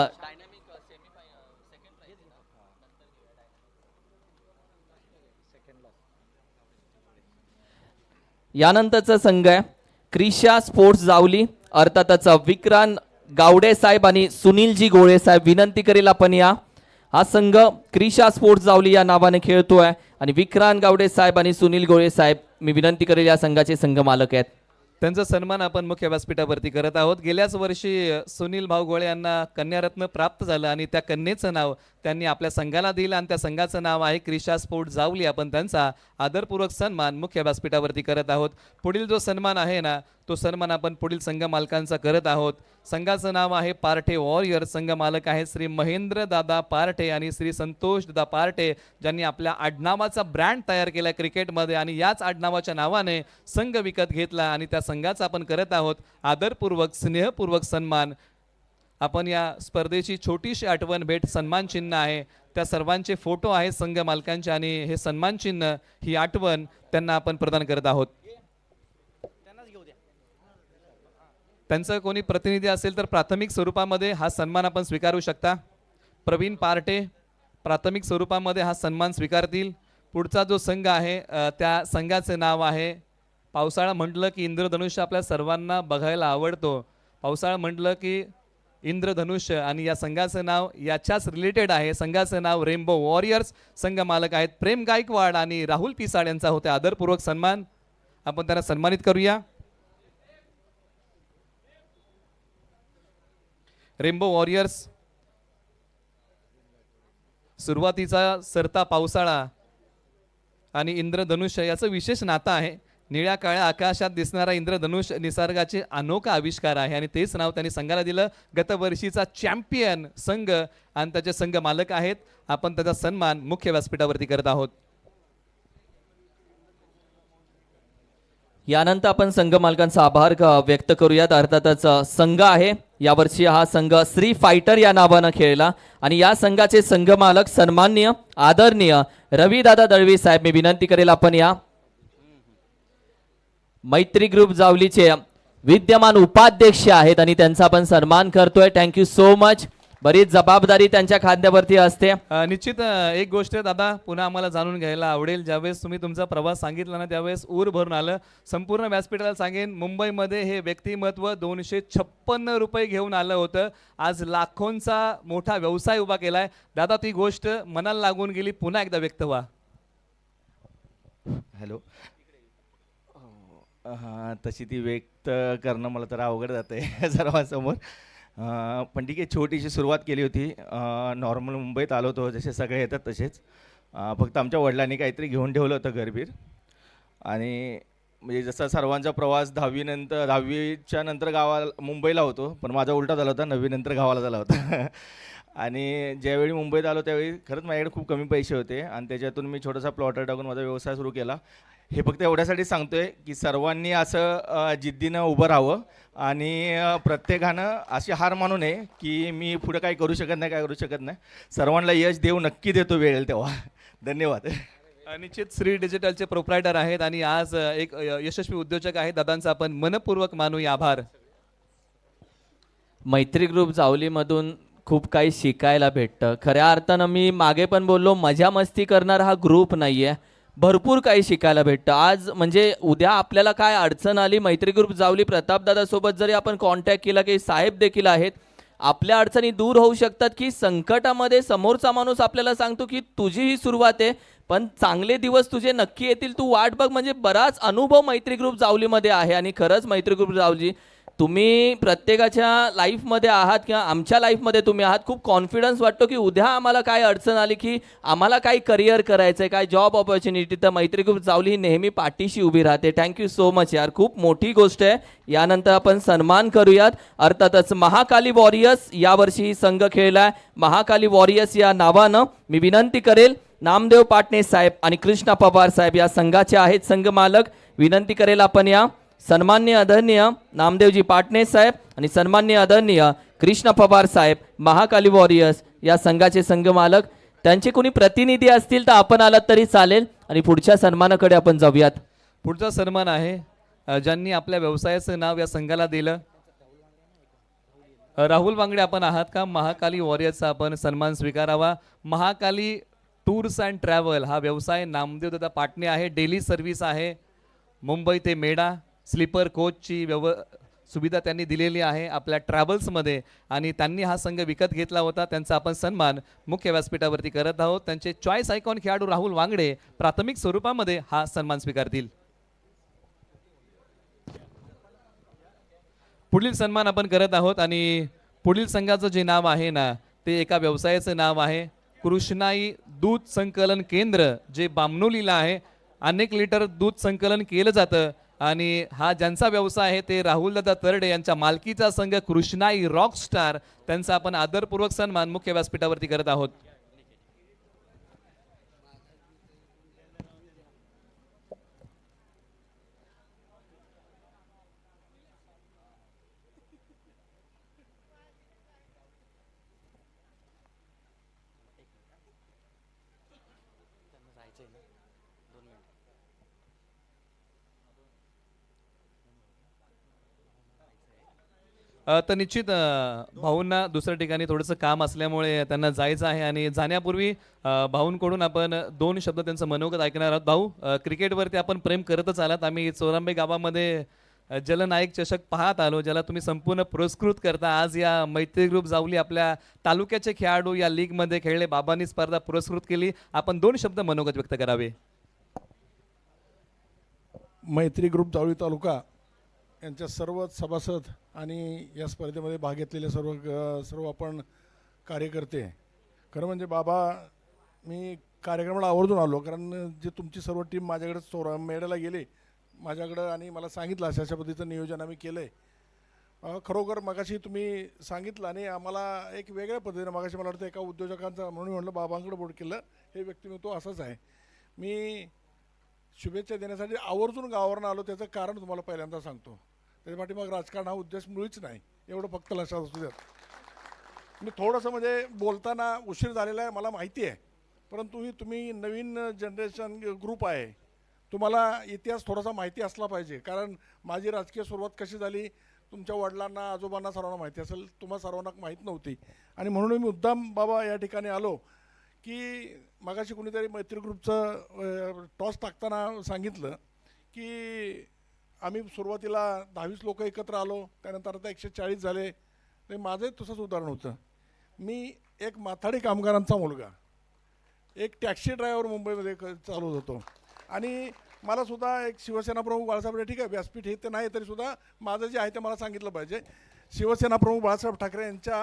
यानंतरचा संघ आहे क्रिशा स्पोर्ट्स जावली, अर्थातच विक्रांत गावडे साहेब आणि सुनीलजी गोळे साहेब. विनंती करेल आपण या. हा संघ क्रिशा स्पोर्ट्स जावली या नावाने खेळतोय आणि विक्रांत गावडे साहेब आणि सुनील गोळे साहेब मी विनंती करेल या संघाचे संघ मालक आहेत. त्यांचा सन्मान आपण मुख्य व्यासपीठावरती करत आहोत. गेल्याच वर्षी सुनील भाऊ गोळे यांना कन्यारत्न प्राप्त झालं आणि त्या कन्येचं नाव त्यांनी आपल्या संघाला दिलं आणि त्या संघाचं नाव आहे क्रिशा स्पोर्ट्स जावली. आपण त्यांचा आदरपूर्वक सन्मान मुख्य व्यासपीठावरती करत आहोत. पुढील जो सन्मान आहे ना तो सन्मान आपण पुढील संघ मालकांचा करत आहोत. संघाचं नाव आहे पार्टे वॉरियर. संघ मालक आहे श्री महेंद्र दादा पार्टे आणि श्री संतोष दादा पार्टे, ज्यांनी आपल्या आडनावाचा ब्रँड तयार केला क्रिकेटमध्ये आणि याच आडनावाच्या नावाने संघ विकत घेतला आणि त्या संघाचा आपण करत आहोत आदरपूर्वक स्नेहपूर्वक सन्मान. आपण या स्पर्धेची छोटीशी आठवण भेट सन्मान चिन्ह आहे, त्या सर्वांचे फोटो आहे संघ मालकांचे आणि हे सन्मान चिन्ह ही आठवण त्यांना आपण प्रदान करत आहोत. त्यांचं कोणी प्रतिनिधी असेल तर प्राथमिक स्वरूपामध्ये हा सन्मान आपण स्वीकारू शकता. प्रवीण पार्टे प्राथमिक स्वरूपामध्ये हा सन्मान स्वीकारतील. पुढचा जो संघ आहे त्या संघाचे नाव आहे पावसाळा. म्हटलं की इंद्रधनुष्य आपल्या सर्वांना बघायला आवडतो. पावसाळा म्हटलं की इंद्रधनुष्य आणि या संघाचं नाव याच्याच रिलेटेड आहे. संघाचं नाव रेनबो वॉरियर्स. संघ मालक आहेत प्रेम गायकवाड आणि राहुल पिसाड यांचा होता आदरपूर्वक सन्मान. आपण त्यांना सन्मानित करूया. रेनबो वॉरियर्स सुरुवातीचा सरता पावसाळा आणि इंद्रधनुष्य याचं विशेष नातं आहे. निळ्या काळ्या आकाशात दिसणारा इंद्रधनुष निसर्गाचे अनोखा आविष्कार आहे आणि तेच नाव त्यांनी संघाला दिलं. गतवर्षीचा चॅम्पियन संघ आणि त्याचे संघ मालक आहेत. आपण त्याचा सन्मान मुख्य व्यासपीठावरती करत आहोत. यानंतर आपण संघ मालकांचा आभार व्यक्त करूयात. अर्थातच संघ आहे यावर्षी हा संघ श्री फायटर या नावानं खेळला आणि या संघाचे संघ मालक सन्माननीय आदरणीय रविदादा दळवी साहेब. मी विनंती करेल आपण या. मैत्री ग्रुप जावलीचे विद्यमान उपाध्यक्ष आहेत आणि त्यांचा आपण सन्मान करतोय. Thank you so much. बरीच जबाबदारी त्यांच्या खांद्यावरती असते. निश्चित एक गोष्ट दादा पुन्हा आम्हाला जाणून घ्यायला आवडेल. ज्यावेळेस तुम्ही तुमचा प्रवास सांगितला ना त्यावेळेस ऊर भरून आलं. संपूर्ण व्यासपीठाला सांगेन मुंबईमध्ये हे व्यक्तिमत्व 256 रुपये घेऊन आलं होतं. आज लाखोंचा मोठा व्यवसाय उभा केलाय. दादा ती गोष्ट मनाला लागून गेली. पुन्हा एकदा व्यक्त व्हा. हॅलो. हां तशी ती व्यक्त करणं मला तर अवघड जातं आहे सर्वांसमोर. पण ठीक आहे, छोटीशी सुरुवात केली होती. नॉर्मल मुंबईत आलो होतो, जसे सगळे येतात तसेच. फक्त आमच्या वडिलांनी काहीतरी घेऊन ठेवलं होतं घरबीर. आणि म्हणजे जसा सर्वांचा प्रवास 10वीच्या नंतर गावाला मुंबईला होतो, पण माझा उलटा झाला होता, 9वी नंतर गावाला झाला होता. आणि ज्यावेळी मुंबईत आलो त्यावेळी खरंच माझ्याकडे खूप कमी पैसे होते आणि त्याच्यातून मी छोटासा प्लॉटर टाकून माझा व्यवसाय सुरू केला. हे फक्त एवढ्यासाठी सांगतोय की सर्वांनी असं जिद्दीनं उभं राहावं आणि प्रत्येकानं अशी हार मानू नये की मी पुढे काय करू शकत नाही, काय करू शकत नाही. सर्वांना यश देव नक्की देतो वेळ येईल तेव्हा. धन्यवाद. निश्चित श्री डिजिटलचे प्रोप्रायटर आहेत आणि आज एक यशस्वी उद्योजक आहेत. दादांचा आपण मनपूर्वक मानूया आभार. मैत्री ग्रुप जावलीमधून खूप काही शिकायला भेटतं. खऱ्या अर्थानं मी मागे पण बोललो, मजा मस्ती करणारा हा ग्रुप नाही आहे, भरपूर काही शिकायला भेटतं. आज म्हणजे उद्या आपल्याला काय अडचण आली, मैत्री ग्रुप जावली प्रतापदादासोबत जरी आपण कॉन्टॅक्ट केला, की साहेब देखील आहेत, आपल्या अडचणी दूर होऊ शकतात. की संकटामध्ये समोरचा माणूस आपल्याला सांगतो की तुझी ही सुरुवात आहे, पण चांगले दिवस तुझे नक्की येतील, तू वाट बघ. म्हणजे बराच अनुभव मैत्री ग्रुप जावलीमध्ये आहे. आणि खरंच मैत्री ग्रुप जावली तुम्ही प्रत्येकाच्या लाईफमध्ये आहात किंवा आमच्या लाईफमध्ये तुम्ही आहात. खूप कॉन्फिडन्स वाटतो की उद्या आम्हाला काय अडचण आली, की आम्हाला काय करिअर करायचं आहे, काय जॉब ऑपॉर्च्युनिटी, तर मैत्री ग्रुप जावली ही नेहमी पाठीशी उभी राहते. थँक्यू सो मच यार, खूप मोठी गोष्ट आहे. यानंतर आपण सन्मान करूयात. अर्थातच महाकाली वॉरियर्स यावर्षी संघ खेळलाय. महाकाली वॉरियर्स या नावानं मी विनंती करेल, नामदेव पाटणे साहेब आणि कृष्णा पवार साहेब या संघाचे आहेत संघ मालक. विनंती करेल आपण या सन्मान्य आदरणीय नामदेवजी पाटणे साहेब आणि सन्मान्य आदरणीय कृष्णा पवार साहेब, महाकाली वॉरियर्स या संघाचे संघ मालक, त्यांचे कोणी प्रतिनिधी असतील तर आपण आलात तरी चालेल. आणि पुढच्या सन्मानाकडे आपण जाऊयात. पुढचा सन्मान आहे ज्यांनी आपल्या व्यवसायाचं नाव या संघाला दिलं. राहुल वांगडे आपण आहात का? महाकाली वॉरियर्सचा आपण सन्मान स्वीकारावा. महाकाली टूर्स अँड ट्रॅव्हल हा व्यवसाय नामदेव दादा पाटणे आहे. डेली सर्व्हिस आहे. मुंबई ते मेडा स्लीपर कोचची सुविधा त्यांनी दिलेली आहे आपल्या ट्रॅव्हल्समध्ये आणि त्यांनी हा संघ विकत घेतला होता. त्यांचा आपण सन्मान मुख्य व्यासपीठावरती करत आहोत. त्यांचे चॉईस आयकॉन खेळाडू राहुल वांगडे प्राथमिक स्वरूपामध्ये हा सन्मान स्वीकारतील. पुढील सन्मान आपण करत आहोत आणि पुढील संघाचं जे नाव आहे ना, ते एका व्यवसायाचं नाव आहे कृष्णाई दूध संकलन केंद्र, जे बामनोलीला आहे. अनेक लिटर दूध संकलन केलं जातं आणि हा ज्यांचा व्यवसाय आहे ते राहुलदादा तरडे यांच्या मालकीचा संघ कृष्णाई रॉकस्टार. त्यांचा आपण आदरपूर्वक सन्मान मुख्य व्यासपीठावरती करत आहोत. तर निश्चित भाऊंना दुसऱ्या ठिकाणी थोडंसं काम असल्यामुळे त्यांना जायचं आहे आणि जाण्यापूर्वी भाऊंकडून आपण 2 शब्द त्यांचं मनोगत ऐकणार आहोत. भाऊ, क्रिकेटवरती आपण प्रेम करतच आलात. आम्ही चोरांबे गावामध्ये जलनायक चषक पाहत आलो, ज्याला तुम्ही संपूर्ण पुरस्कृत करता. आज या मैत्री ग्रुप जावली आपल्या तालुक्याचे खेळाडू या लीगमध्ये खेळले, बाबांनी स्पर्धा पुरस्कृत केली. आपण 2 शब्द मनोगत व्यक्त करावे. मैत्री ग्रुप जावळी तालुका यांच्या सर्व सभासद आणि या स्पर्धेमध्ये भाग घेतलेले सर्व आपण कार्यकर्ते. खरं म्हणजे बाबा, मी कार्यक्रमाला आवर्जून आलो, कारण जे तुमची सर्व टीम माझ्याकडे मेळ्याला गेली माझ्याकडं आणि मला सांगितलं अशा पद्धतीचं नियोजन आम्ही केलं आहे. खरोखर मगाशी तुम्ही सांगितलं आणि आम्हाला एक वेगळ्या पद्धतीने मगाशी मला वाटतं एका उद्योजकांचा म्हणून म्हटलं बाबांकडे बोट केलं. हे व्यक्तिमत्व असंच आहे. मी शुभेच्छा देण्यासाठी आवर्जून गावावरून आलो. त्याचं कारण तुम्हाला पहिल्यांदा सांगतो. त्याच्या पाठीमाग राजकारण हा उद्देश मुळीच नाही, एवढं फक्त लक्षात असू द्यात. मी थोडंसं म्हणजे बोलताना उशीर झालेला आहे मला माहिती आहे, परंतु तुम्ही नवीन जनरेशन ग्रुप आहे, तुम्हाला इतिहास थोडासा माहिती असला पाहिजे. कारण माझी राजकीय सुरुवात कशी झाली तुमच्या वडिलांना आजोबांना सर्वांना माहिती असेल, तुम्हाला सर्वांना माहीत नव्हती. आणि म्हणून मी मुद्दाम बाबा या ठिकाणी आलो की मगाशी कुणीतरी मैत्री ग्रुपचं टॉस टाकताना सांगितलं की आम्ही सुरुवातीला 10-20 लोक एकत्र आलो, त्यानंतर आता 140 झाले. ते माझंही तसंच उदाहरण होतं. मी एक माथाडी कामगारांचा मुलगा, एक टॅक्सी ड्रायव्हर मुंबईमध्ये चालवत होतो आणि मला सुद्धा एक शिवसेना प्रमुख बाळासाहेब, ठीक आहे व्यासपीठ हे ते नाही तरीसुद्धा माझं जे आहे ते मला सांगितलं पाहिजे. शिवसेना प्रमुख बाळासाहेब ठाकरे यांच्या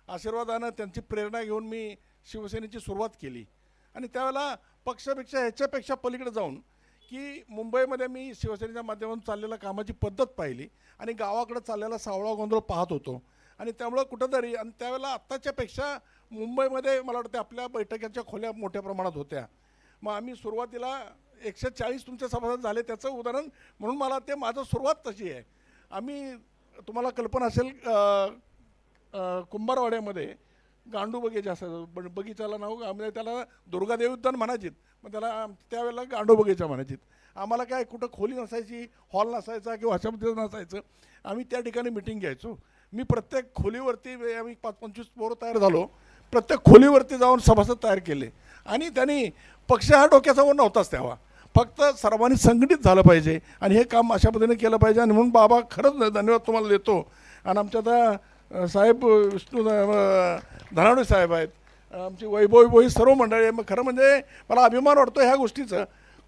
आशीर्वादानं त्यांची प्रेरणा घेऊन मी शिवसेनेची सुरुवात केली. आणि त्यावेळेला पक्षापेक्षा ह्याच्यापेक्षा पलीकडे जाऊन की मुंबईमध्ये मी शिवसेनेच्या माध्यमातून चाललेल्या कामाची पद्धत पाहिली आणि गावाकडे चाललेला सावळा गोंधळ पाहत होतो. आणि त्यामुळं कुठंतरी, आणि त्यावेळेला आत्ताच्यापेक्षा मुंबईमध्ये मला वाटतं आपल्या बैठकांच्या खोल्या मोठ्या प्रमाणात होत्या. मग आम्ही सुरुवातीला 140 तुमचे सभासद झाले, त्याचं उदाहरण म्हणून मला ते माझं सुरुवात तशी आहे. आम्ही, तुम्हाला कल्पना असेल, कुंभारवाड्यामध्ये गांडू बगीचा असायचा. बगीचाला नाव म्हणजे त्याला दुर्गादेवी उद्यान म्हणायचीत, मग त्याला त्यावेळेला गांडू बगीचा म्हणायचीत. आम्हाला काय कुठं खोली नसायची, हॉल नसायचा किंवा अशा पद्धतीचं नसायचं. आम्ही त्या ठिकाणी मिटिंग घ्यायचो. मी प्रत्येक खोलीवरती, आम्ही 5-25 पोरं तयार झालो, प्रत्येक खोलीवरती जाऊन सभासद तयार केले. आणि त्यांनी पक्ष हा डोक्यासमोर नव्हताच तेव्हा, फक्त सर्वांनी संघटित झालं पाहिजे आणि हे काम अशा पद्धतीने केलं पाहिजे. आणि म्हणून बाबा खरंच धन्यवाद तुम्हाला देतो. आणि आमच्या आता साहेब विष्णू धनावडे साहेब आहेत, आमची वैभवी सर्व मंडळी. मग खरं म्हणजे मला अभिमान वाटतो ह्या गोष्टीचं,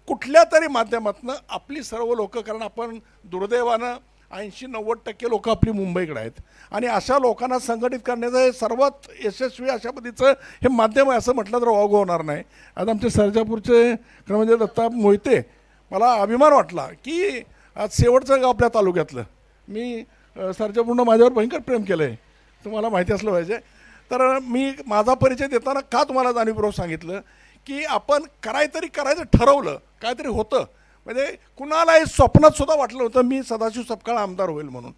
कुठल्या तरी माध्यमातून आपली सर्व लोकं, कारण आपण दुर्दैवानं 80-90% लोकं आपली मुंबईकडे आहेत आणि अशा लोकांना संघटित करण्याचं हे सर्वात यशस्वी अशा पद्धतीचं हे माध्यम आहे असं म्हटलं तर वावगं होणार नाही. आज आमचे सर्जापूरचे खरं म्हणजे दत्ता मोहिते, मला अभिमान वाटला की आज शेवटचं गाव आपल्या तालुक्यातलं. मी सर्जापूरनं माझ्यावर भयंकर प्रेम केलं आहे, तुम्हाला माहिती असलं पाहिजे. तर मी माझा परिचय देताना का तुम्हाला जाणीवपूर्वक सांगितलं की आपण करायचं ठरवलं, काहीतरी होतं. म्हणजे कुणालाही स्वप्नात सुद्धा वाटलं होतं मी सदाशिव सपकाळ आमदार होईल म्हणून,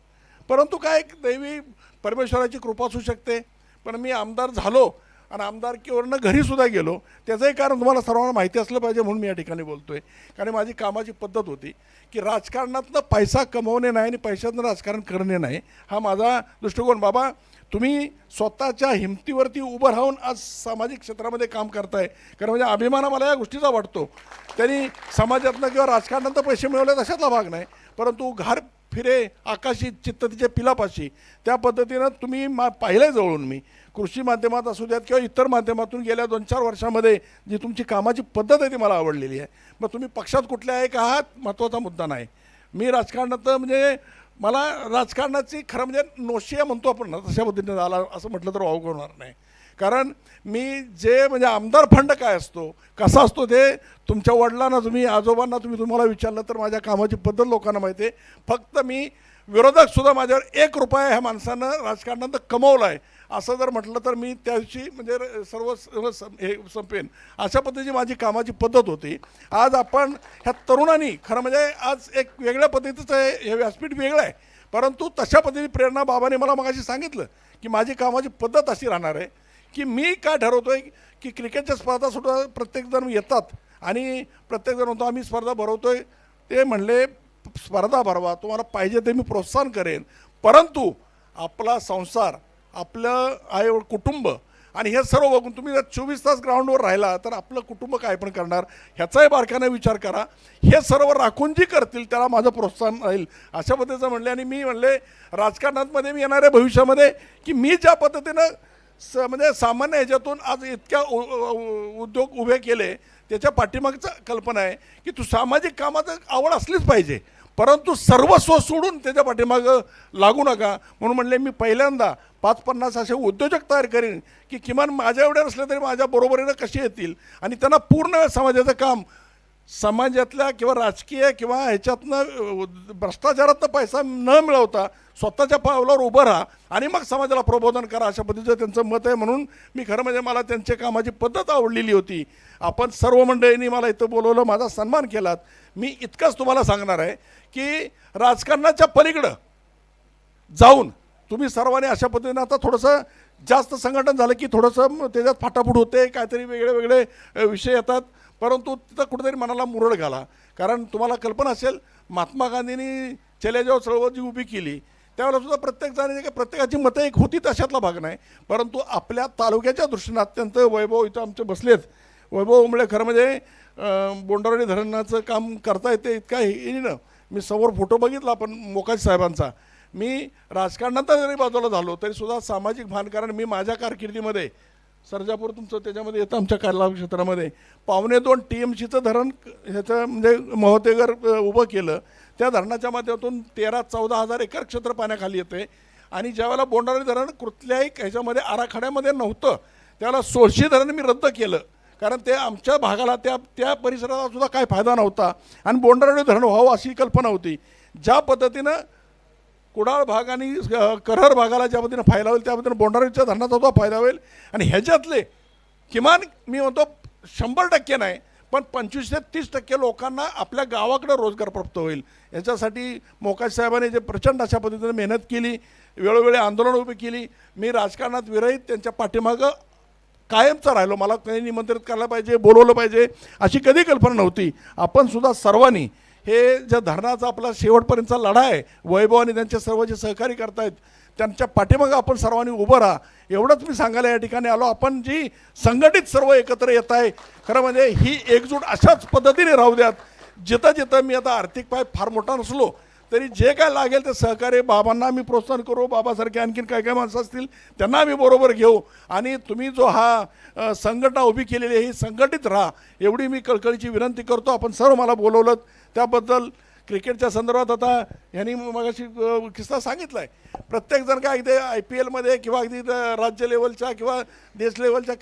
परंतु काय एक दैवी परमेश्वराची कृपा असू शकते. पण मी आमदार झालो आणि आमदारकीवरनं घरीसुद्धा गेलो. त्याचंही कारण तुम्हाला सर्वांना माहिती असलं पाहिजे म्हणून मी या ठिकाणी बोलतो आहे. कारण माझी कामाची पद्धत होती की राजकारणातनं पैसा कमवणे नाही आणि पैशातनं राजकारण करणे नाही, हा माझा दृष्टिकोन. बाबा तुम्ही स्वतःच्या हिमतीवरती उभं राहून आज सामाजिक क्षेत्रामध्ये काम करताय, कारण म्हणजे अभिमान मला या गोष्टीचा वाटतो. त्यांनी समाजातनं किंवा राजकारणातनं पैसे मिळवले तशातला भाग नाही, परंतु घर फिरे आकाशी चित्त तिच्या पिलापाशी, त्या पद्धतीनं तुम्ही पाहिलं जवळून. मी कृषी माध्यमात असू द्यात किंवा इतर माध्यमातून गेल्या 2-4 वर्षामध्ये जी तुमची कामाची पद्धत आहे ती मला आवडलेली आहे. मग तुम्ही पक्षात कुठल्या आहे का हा महत्त्वाचा मुद्दा नाही. मी राजकारणात म्हणजे मला राजकारणाची खरं म्हणजे नोशिया म्हणतो आपण ना, तशा पद्धतीने झाला असं म्हटलं तर वावगं होणार नाही. कारण मी जे म्हणजे आमदार फंड काय असतो, कसा असतो, ते तुमच्या वडिलांना, तुम्ही आजोबांना तुम्हाला विचारलं तर माझ्या कामाची पद्धत लोकांना माहिती आहे. फक्त मी विरोधकसुद्धा माझ्यावर 1 रुपया ह्या माणसानं राजकारणात कमवला आहे असं जर म्हटलं तर मी त्या दिवशी म्हणजे हे संपेन. अशा पद्धतीची माझी कामाची पद्धत होती. आज आपण ह्या तरुणांनी खरं म्हणजे आज एक वेगळ्या पद्धतीचं हे व्यासपीठ वेगळं आहे, परंतु तशा पद्धतीची प्रेरणा बाबांनी मला मगाशी सांगितलं की माझी कामाची पद्धत अशी राहणार आहे की मी काय ठरवतोय की क्रिकेटच्या स्पर्धासुद्धा प्रत्येकजण येतात आणि प्रत्येकजण म्हणतो आम्ही स्पर्धा भरवतोय. ते म्हणले स्पर्धा भरवा, तुम्हाला पाहिजे ते मी प्रोत्साहन करेन, परंतु आपला संसार, आपलं कुटुंब आणि हे सर्व बघून तुम्ही जर 24 तास ग्राउंडवर राहिला तर आपलं कुटुंब काय पण करणार ह्याचाही बारकाने विचार करा. हे सर्व राखून जी करतील त्याला माझं प्रोत्साहन राहील अशा पद्धतीचं म्हणले. आणि मी म्हणले राजकारणामध्ये मी येणाऱ्या भविष्यामध्ये की मी ज्या पद्धतीनं म्हणजे सामान्य ह्याच्यातून आज इतक्या उद्योग उभे केले त्याच्या पाठीमागचं कल्पना आहे की तू सामाजिक कामाचं आवड असलीच पाहिजे, परंतु सर्वस्व सोडून त्याच्या पाठीमागं लागू नका. म्हणून म्हणले मी पहिल्यांदा 5-50 असे उद्योजक तयार करीन की किमान माझ्या एवढ्या नसले तरी माझ्या बरोबरीनं कसे येतील आणि त्यांना पूर्ण समाजाचं काम, समाजातल्या किंवा राजकीय किंवा ह्याच्यातनं भ्रष्टाचारातनं पैसा न मिळवता स्वतःच्या पावलावर उभं राहा आणि मग समाजाला प्रबोधन करा, अशा पद्धतीचं त्यांचं मत आहे. म्हणून मी खरं म्हणजे मला त्यांच्या कामाची पद्धत आवडलेली होती. आपण सर्व मंडळींनी मला इथं बोलवलं, माझा सन्मान केलात. मी इतकंच तुम्हाला सांगणार आहे की राजकारणाच्या पलीकडं जाऊन तुम्ही सर्वांनी अशा पद्धतीनं आता थोडंसं जास्त संघटन झालं की थोडंसं त्याच्यात फाटाफूट होते, काहीतरी वेगळे वेगळे विषय येतात, परंतु तिथं कुठेतरी मनाला मुरड घाला. कारण तुम्हाला कल्पना असेल महात्मा गांधींनी चले जाओ चळवळ जी उभी केली त्यावेळेला सुद्धा प्रत्येकाची मतं एक होती तशातला भाग नाही, परंतु आपल्या तालुक्याच्या दृष्टीनं अत्यंत वैभव इथं आमचे बसलेत, वैभव उमळे खरं म्हणजे बोंडारवाडी धरणाचं काम करता येते इतका हिनं. मी समोर फोटो बघितला आपण मोकाजी साहेबांचा. मी राजकारणात जरी बाजूला झालो तरीसुद्धा सामाजिक भान, कारण मी माझ्या कारकिर्दीमध्ये सर्जापूर तुमचं त्याच्यामध्ये येतं आमच्या कार्ला क्षेत्रामध्ये 2.25 TMCचं धरण ह्याचं म्हणजे महोतेगर उभं केलं. त्या धरणाच्या माध्यमातून 13-14 हजार एकर क्षेत्र पाण्याखाली येते आणि ज्यावेळेला बोंडारळी धरण कुठल्याही ह्याच्यामध्ये आराखड्यामध्ये नव्हतं त्यावेळेला सोळशी धरण मी रद्द केलं, कारण ते आमच्या भागाला त्या परिसराला सुद्धा काय फायदा नव्हता आणि बोंडारळी धरण व्हावं अशी कल्पना होती. ज्या पद्धतीनं कुडाळ भाग आणि करहर भागाला ज्या पद्धतीनं फायदा होईल त्या पद्धतीनं बोंडारळीच्या धरणाचा सुद्धा फायदा होईल. आणि ह्याच्यातले किमान मी म्हणतो 100% नाही पण 25 ते 30% लोकांना आपल्या गावाकडे रोजगार प्राप्त होईल. याच्यासाठी मोकाश साहेबांनी जे प्रचंड अशा पद्धतीने मेहनत केली, वेळोवेळी आंदोलन उभी केली. मी राजकारणात विरहित त्यांच्या पाठीमागं कायमचा राहिलो. मला काही निमंत्रित करायला पाहिजे, बोलवलं पाहिजे अशी कधी कल्पना नव्हती. आपण सुद्धा सर्वांनी हे ज्या धरणाचा आपला शेवटपर्यंतचा लढा आहे, वैभव आणि त्यांचे सर्व जे सहकारी करतायत त्यांच्या पाठीमागं आपण सर्वांनी उभं राहा एवढंच मी सांगायला या ठिकाणी आलो. आपण जी संघटित सर्व एकत्र येत आहे, खरं म्हणजे ही एकजूट अशाच पद्धतीने राहू द्यात. जिथं जिथं मी आता आर्थिक पाय फार मोठा नसलो तरी जे काय लागेल ते सहकार्य बाबांना आम्ही प्रोत्साहन करू. बाबासारखे आणखीन काय काय माणसं असतील त्यांना आम्ही बरोबर घेऊ आणि तुम्ही जो हा संघटना उभी केलेली आहे ही संघटित राहा एवढी मी कळकळीची विनंती करतो. आपण सर्व मला बोलवलं त्याबद्दल. क्रिकेटच्या संदर्भात आता यांनी मगाशी किस्सा सांगितला आहे. प्रत्येकजण काय अगदी IPLमध्ये किंवा अगदी राज्य लेवलच्या किंवा देश लेवलच्या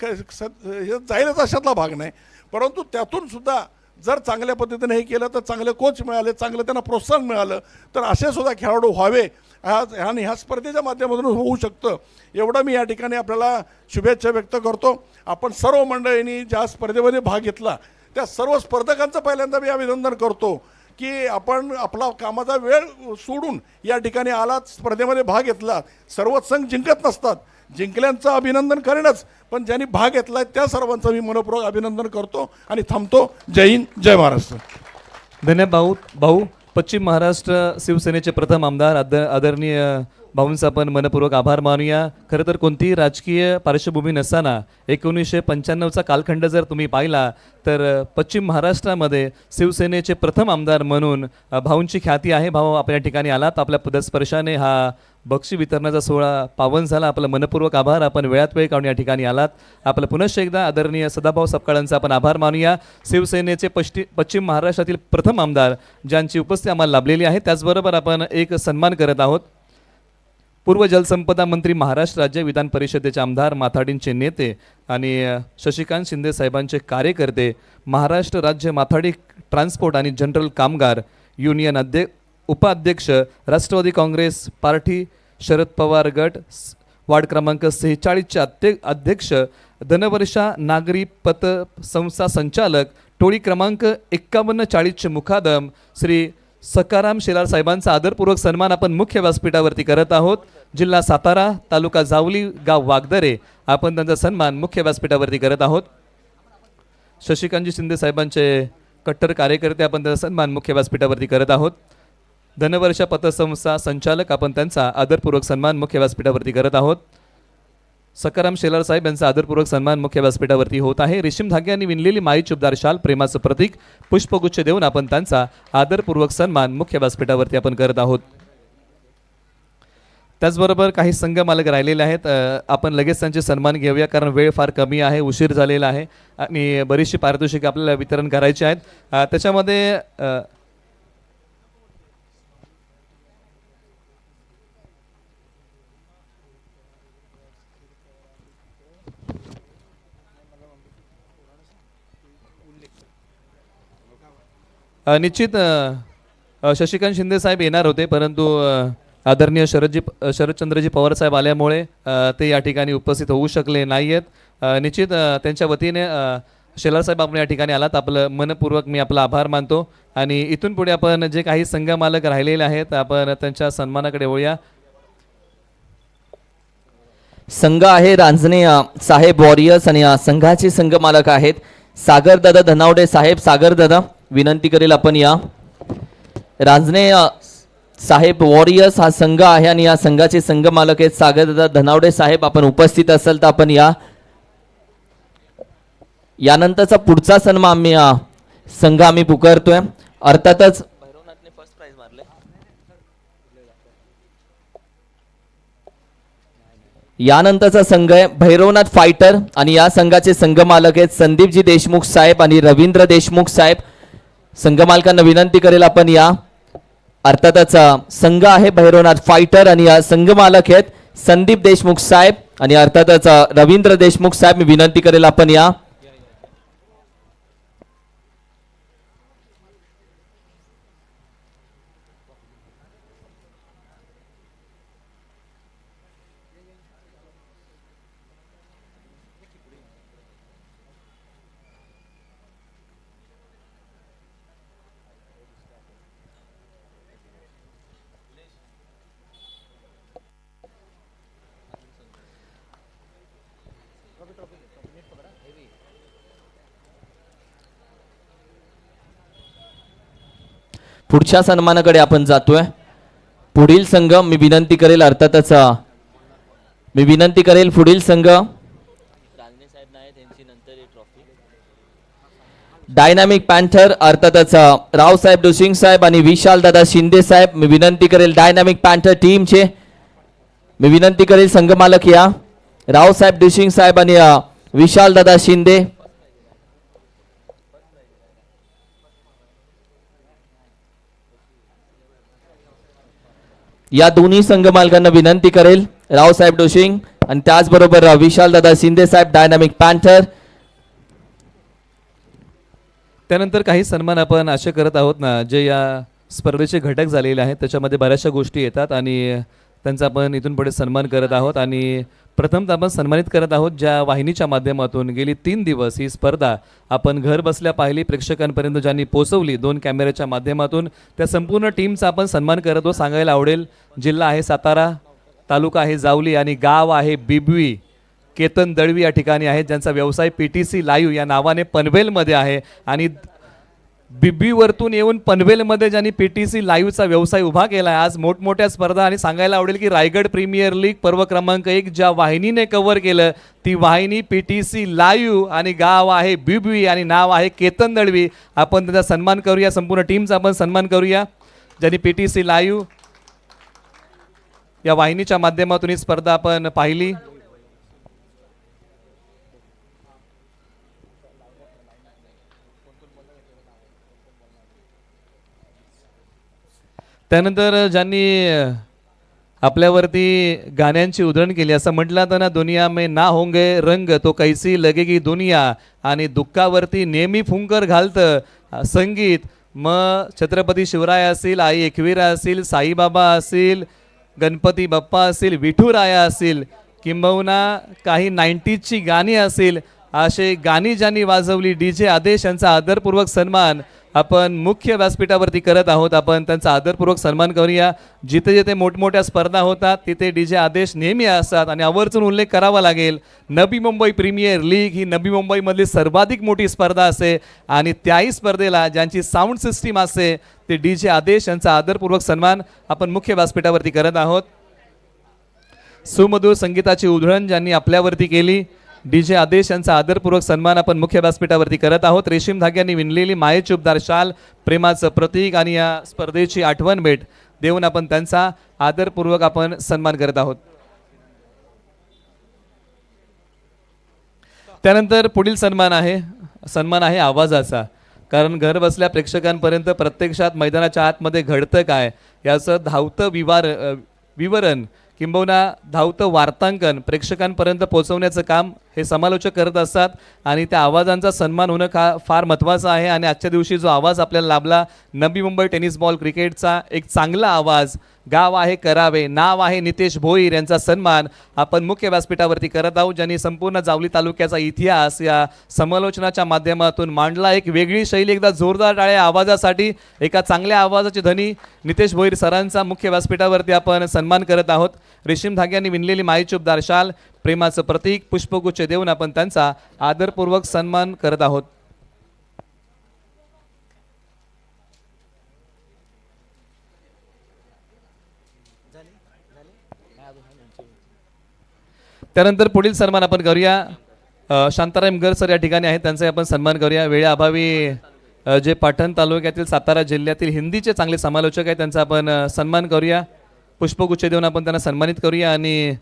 जाईलच अशातला भाग नाही, परंतु त्यातून सुद्धा जर चांगल्या पद्धतीने हे केलं तर चांगले कोच मिळाले, चांगलं त्यांना प्रोत्साहन मिळालं तर असे सुद्धा खेळाडू व्हावे आणि ह्या स्पर्धेच्या माध्यमातून होऊ शकतं एवढं मी या ठिकाणी आपल्याला शुभेच्छा व्यक्त करतो. आपण सर्व मंडळींनी ज्या स्पर्धेमध्ये भाग घेतला त्या सर्व स्पर्धकांचं पहिल्यांदा मी अभिनंदन करतो की आपण आपला कामाचा वेळ सोडून या ठिकाणी आलात, स्पर्धेमध्ये भाग घेतला. सर्वच संघ जिंकत नसतात, जिंकल्यांचं अभिनंदन करेनच, पण ज्यांनी भाग घेतला त्या सर्वांचं मी मनपूर्वक अभिनंदन करतो आणि थांबतो. जय हिंद, जय महाराष्ट्र. धन्यवाद भाऊ. पश्चिम महाराष्ट्र शिवसेनेचे प्रथम आमदार आदरणीय भाऊंचा आपण मनपूर्वक आभार मानूया. खरं तर कोणतीही राजकीय पार्श्वभूमी नसताना 1995चा कालखंड जर तुम्ही पाहिला तर पश्चिम महाराष्ट्रामध्ये शिवसेनेचे प्रथम आमदार म्हणून भाऊंची ख्याती आहे. भाऊ आपल्या ठिकाणी आलात, आपल्या पदस्पर्शाने हा बक्षी वितरणाचा सोहळा पावन झाला. आपलं मनपूर्वक आभार. आपण वेळात वेळ काढून या ठिकाणी आलात. आपलं पुनश्च एकदा आदरणीय सदाभाऊ सपकाळांचा आपण आभार मानूया. शिवसेनेचे पश्चिम महाराष्ट्रातील प्रथम आमदार ज्यांची उपस्थिती आम्हाला लाभलेली आहे. त्याचबरोबर आपण एक सन्मान करत आहोत. पूर्व जलसंपदा मंत्री, महाराष्ट्र राज्य विधान परिषदेचे आमदार, माथाडींचे नेते आणि शशिकांत शिंदे साहेबांचे कार्यकर्ते, महाराष्ट्र राज्य माथाडी ट्रान्सपोर्ट आणि जनरल कामगार युनियन उपाध्यक्ष, राष्ट्रवादी काँग्रेस पार्टी, शरद पवार गट, वार्ड क्रमांक 46चे अध्यक्ष, धनवर्षा नागरी पतसंस्था संचालक, टोळी क्रमांक 5140चे मुखादम श्री सकाराम शेलार साहेबांचा आदरपूर्वक सन्मान आपण मुख्य व्यासपीठावरती करत आहोत. जिल्हा सातारा, तालुका जावली, गाव वागदरे, आपण त्यांचा सन्मान मुख्य व्यासपीठावरती करत आहोत. शशिकांतजी शिंदे साहेबांचे कट्टर कार्यकर्ते, आपण त्यांचा सन्मान मुख्य व्यासपीठावरती करत आहोत. धनवर्षा पतसंस्था संचालक, आपण त्यांचा आदरपूर्वक सन्मान मुख्य व्यासपीठावरती करत आहोत. सकाराम शेलार साहेब यांचा आदरपूर्वक सन्मान मुख्य व्यासपीठावरती होत आहे. रेशीम धाग्यांनी विणलेली माई चुबदार शाल, प्रेमाचं प्रतीक, पुष्पगुच्छ देऊन आपण त्यांचा आदरपूर्वक सन्मान मुख्य व्यासपीठावरती आपण करत आहोत. त्याचबरोबर काही संघ मालक राहिलेले आहेत. आपण लगेच त्यांचे सन्मान घेऊया कारण वेळ फार कमी आहे, उशीर झालेला आहे आणि बरीचशी पारितोषिके आपल्याला वितरण करायची आहेत. त्याच्यामध्ये निश्चित शशिकांत शिंदे साहेब येणार होते, परंतु आदरणीय शरदचंद्रजी पवार साहेब आल्यामुळे ते या ठिकाणी उपस्थित होऊ शकले नाही आहेत. निश्चित त्यांच्या वतीने शेलार साहेब आपण या ठिकाणी आलात, आपलं मनपूर्वक मी आपला आभार मानतो. आणि इथून पुढे आपण जे काही संघ मालक राहिलेले आहेत आपण त्यांच्या सन्मानाकडे वळूया. संघ आहे रांजणे साहेब वॉरियर्स आणि संघाचे संघ मालक आहेत सागरदादा धनावडे साहेब. सागरदादा विनंती करेल आपण या. रांजणे साहेब वॉरियर्स हा संघ आहे आणि या संघाचे संघ मालक आहेत सागरदादा धनावडे साहेब. आपण उपस्थित असाल तर आपण या. यानंतरचा पुढचा सन्मान आम्ही संघ आम्ही पुकारतोय. अर्थातच यानंतरचा संघ आहे भैरवनाथ फायटर आणि या संघाचे संघ मालक आहेत संदीपजी देशमुख साहेब आणि रवींद्र देशमुख साहेब. संघ मालकांना विनंती करेल आपण या. अर्थातच संघ आहे भैरवनाथ फायटर आणि संघ मालक आहेत संदीप देशमुख साहेब आणि अर्थातच रवींद्र देशमुख साहेब. मी विनंती करेल आपण या. पुढच्या सन्मानाकडे आपण जातोय. पुढील संघ मी विनंती करेल अर्थातच मी विनंती करेल पुढील संघ डायनामिक पॅन्थर अर्थातच रावसाहेब डुसिंग साहेब आणि विशाल दादा शिंदे साहेब. मी विनंती करेल डायनामिक पॅन्थर टीमचे मी विनंती करेल संघ मालक या रावसाहेब डुसिंग साहेब आणि विशाल दादा शिंदे. या दोन्ही संघ मालकांना विनंती करेल रावसाहेब डोशिंग आणि त्याचबरोबर विशाल दादा शिंदे साहेब डायनामिक पॅन्थर. त्यानंतर काही सन्मान आपण असे करत आहोत ना जे या स्पर्धेचे घटक झालेले आहेत त्याच्यामध्ये बऱ्याचशा गोष्टी येतात आणि त्यांचा आपण इथून पुढे सन्मान करत आहोत. आणि प्रथमतः आपण सन्मानित करत आहोत ज्या वाहिनीच्या माध्यमातून गेली 3 दिवस ही स्पर्धा आपण घर बसल्या पाहिली, प्रेक्षकांपर्यंत ज्यांनी पोहोचवली 2 कॅमेऱ्याच्या माध्यमातून, त्या संपूर्ण टीमचा आपण सन्मान करत आहोत. सांगायला आवडेल जिल्हा आहे सातारा, तालुका आहे जावली आणि गाव आहे बिबवी. केतन दळवी या ठिकाणी आहेत ज्यांचा व्यवसाय PTC लाईव्ह या नावाने पनवेलमध्ये आहे. आणि बिब्बीवरतून येऊन पनवेलमध्ये ज्यांनी PTC लाईव्हचा व्यवसाय उभा केला आहे. आज मोठमोठ्या स्पर्धा आणि सांगायला आवडेल की रायगड प्रीमियर लीग पर्व क्रमांक 1 ज्या वाहिनीने कव्हर केलं ती वाहिनी PTC लाईव्ह आणि गाव आहे बिब्बी आणि नाव आहे केतन दळवी. आपण त्यांचा सन्मान करूया, संपूर्ण टीमचा आपण सन्मान करूया ज्यांनी PTC लाईव्ह या वाहिनीच्या माध्यमातून ही स्पर्धा आपण पाहिली. त्यानंतर ज्यांनी आपल्यावरती गाण्यांची उधळण केली, असं म्हटलं तर ना दुनिया में ना होंगे रंग तो कैसी लगेगी दुनिया, आणि दुःखावरती नेहमी फुंकर घालतं संगीत. मग छत्रपती शिवराय असतील, आई एकवीरा असतील, साईबाबा असतील, गणपती बाप्पा असतील, विठुराया असतील, किंबहुना काही 90sची गाणी असतील, असे गाणी ज्यांनी वाजवली DJ आदेश यांचा आदरपूर्वक सन्मान आपण मुख्य व्यासपीठावरती करत आहोत. आपण त्यांचा आदरपूर्वक सन्मान करूया. जिथे जिथे मोठमोठ्या स्पर्धा होतात तिथे DJ आदेश नेहमी असतात. आणि आवर्जून उल्लेख करावा लागेल, नवी मुंबई प्रीमियर लीग ही नवी मुंबईमधली सर्वाधिक मोठी स्पर्धा असते आणि त्याही स्पर्धेला ज्यांची साऊंड सिस्टीम असते ते DJ आदेश यांचा आदरपूर्वक सन्मान आपण मुख्य व्यासपीठावरती करत आहोत. सुमधुर संगीताची उधळण ज्यांनी आपल्यावरती केली DJ आदेश यांचा आदरपूर्वक सन्मान आपण मुख्य व्यासपीठावरती करत आहोत. रेशीम धाग्यांनी विणलेली मायेची उबदार शाल प्रेमाचं प्रतीक आणि या स्पर्धेची आठवण भेट देऊन आपण त्यांचा आदरपूर्वक आपण सन्मान करत आहोत. त्यानंतर पुढील सन्मान आहे आवाजाचा. कारण घर बसल्या प्रेक्षकांपर्यंत प्रत्यक्षात मैदानाच्या आतमध्ये घडतं काय याचं धावतं विवरण किंबहुना धावतं वार्तांकन प्रेक्षकांपर्यंत पोहोचवण्याचं काम हे समालोचक करत असतात. आणि त्या आवाजांचा सन्मान होणं फार महत्त्वाचं आहे. आणि आजच्या दिवशी जो आवाज आपल्याला लाभला, नवी मुंबई टेनिस बॉल क्रिकेटचा एक चांगला आवाज, गाव आहे करावे, नाव आहे नितेश भोईर यांचा सन्मान आपण मुख्य व्यासपीठावरती करत आहोत. ज्यांनी संपूर्ण जावली तालुक्याचा इतिहास या समालोचनाच्या माध्यमातून मांडला. एक वेगळी शैली, एकदा जोरदार टाळ्या आवाजासाठी, एका चांगल्या आवाजाचे धनी नितेश भोईर सरांचा मुख्य व्यासपीठावरती आपण सन्मान करत आहोत. रेशीम धाग्यांनी विणलेली मायेची उबदार शाल प्रेमाचं प्रतीक पुष्पगुच्छ देऊन आपण त्यांचा आदरपूर्वक सन्मान करत आहोत. त्यानंतर पुढील सन्मान आपण करूया. शांताराम गर सर या ठिकाणी आहेत, त्यांचा आपण सन्मान करूया. वेळेअभावी जे पाटण तालुक्यातील सातारा जिल्ह्यातील हिंदीचे चांगले समालोचक आहेत त्यांचा आपण सन्मान करूया. पुष्पगुच्छ देऊन आपण त्यांना सन्मानित करूया. आणि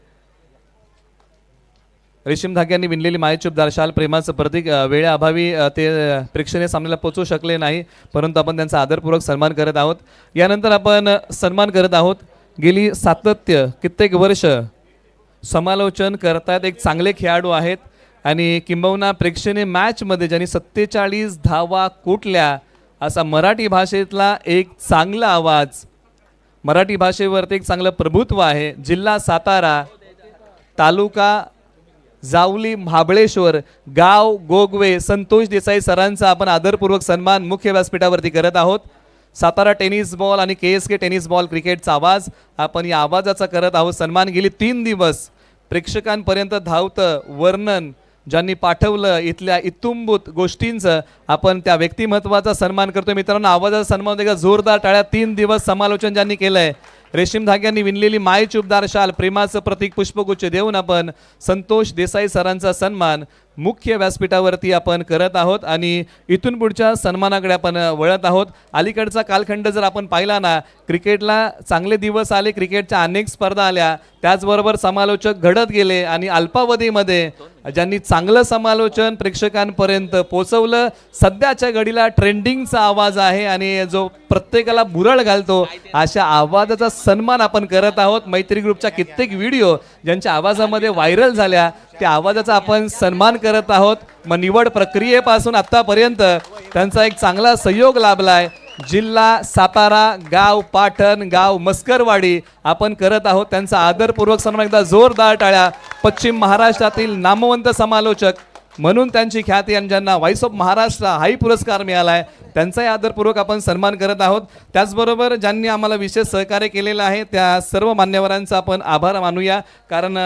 रेशीम धाग्यांनी विणलेली मायेचुपदार शाल प्रेमाचं प्रतीक वेळेअभावी ते प्रेक्षणीय सामन्याला पोचू शकले नाही, परंतु आपण त्यांचा आदरपूर्वक सन्मान करत आहोत. यानंतर आपण सन्मान करत आहोत गेली सातत्य कित्येक वर्ष समालोचन करतायत एक चांगले खेळाडू आहेत आणि किंबहुना प्रेक्षणीय मॅचमध्ये ज्यांनी 47 धावा कोटल्या असा मराठी भाषेतला एक चांगला आवाज, मराठी भाषेवरती एक चांगलं प्रभुत्व आहे. जिल्हा सातारा, तालुका जावली महाबळेश्वर, गाव गोगवे, संतोष देसाई सरांचा आपण आदरपूर्वक सन्मान मुख्य व्यासपीठावरती करत आहोत. सातारा टेनिस बॉल आणि KSK टेनिस बॉल क्रिकेटचा आवाज, आपण या आवाजाचा करत आहोत सन्मान. गेली 3 दिवस प्रेक्षकांपर्यंत धावतं वर्णन ज्यांनी पाठवलं इथल्या इत्तुंबूत गोष्टींचं, आपण त्या व्यक्तिमत्वाचा सन्मान करतोय. मित्रांनो, आवाजाचा सन्मान देगा जोरदार टाळ्या. 3 दिवस समालोचन ज्यांनी केलंय, रेशीम धाग्यांनी विणलेली मायेचुपदार शाल प्रेमाचं प्रतीक पुष्पगुच्छ देऊन आपण संतोष देसाई सरांचा सन्मान मुख्य व्यासपीठावरती आपण करत आहोत आणि इथून पुढच्या सन्मानाकडे आपण वळत आहोत. अलीकडचा कालखंड जर आपण पाहिला ना, क्रिकेटला चांगले दिवस आले, क्रिकेटच्या अनेक स्पर्धा आल्या, त्याचबरोबर समालोचक घडत गेले आणि अल्पावधीमध्ये ज्यांनी चांगलं समालोचन प्रेक्षकांपर्यंत पोचवलं, सध्याच्या घडीला ट्रेंडिंगचा आवाज आहे आणि जो प्रत्येकाला भुरळ घालतो, अशा आवाजाचा सन्मान आपण करत आहोत. मैत्री ग्रुपच्या कित्येक व्हिडिओ ज्यांच्या आवाजामध्ये व्हायरल झाल्या, त्या आवाजाचा आपण सन्मान करत आहोत. मग निवड प्रक्रियेपासून आतापर्यंत त्यांचा एक चांगला सहयोग लाभलाय. जिल्हा सातारा, गाव पाटण, गाव मस्करवाडी आपण करत आहोत त्यांचा आदरपूर्वक सन्मान. एकदा जोरदार टाळ्या. पश्चिम महाराष्ट्रातील नामवंत समालोचक म्हणून त्यांची ख्याती आणि ज्यांना व्हॉइस ऑफ महाराष्ट्र हाही पुरस्कार मिळालाय, त्यांचाही आदरपूर्वक आपण सन्मान करत आहोत. त्याचबरोबर ज्यांनी आम्हाला विशेष सहकार्य केलेलं आहे त्या सर्व मान्यवरांचा आपण आभार मानूया. कारण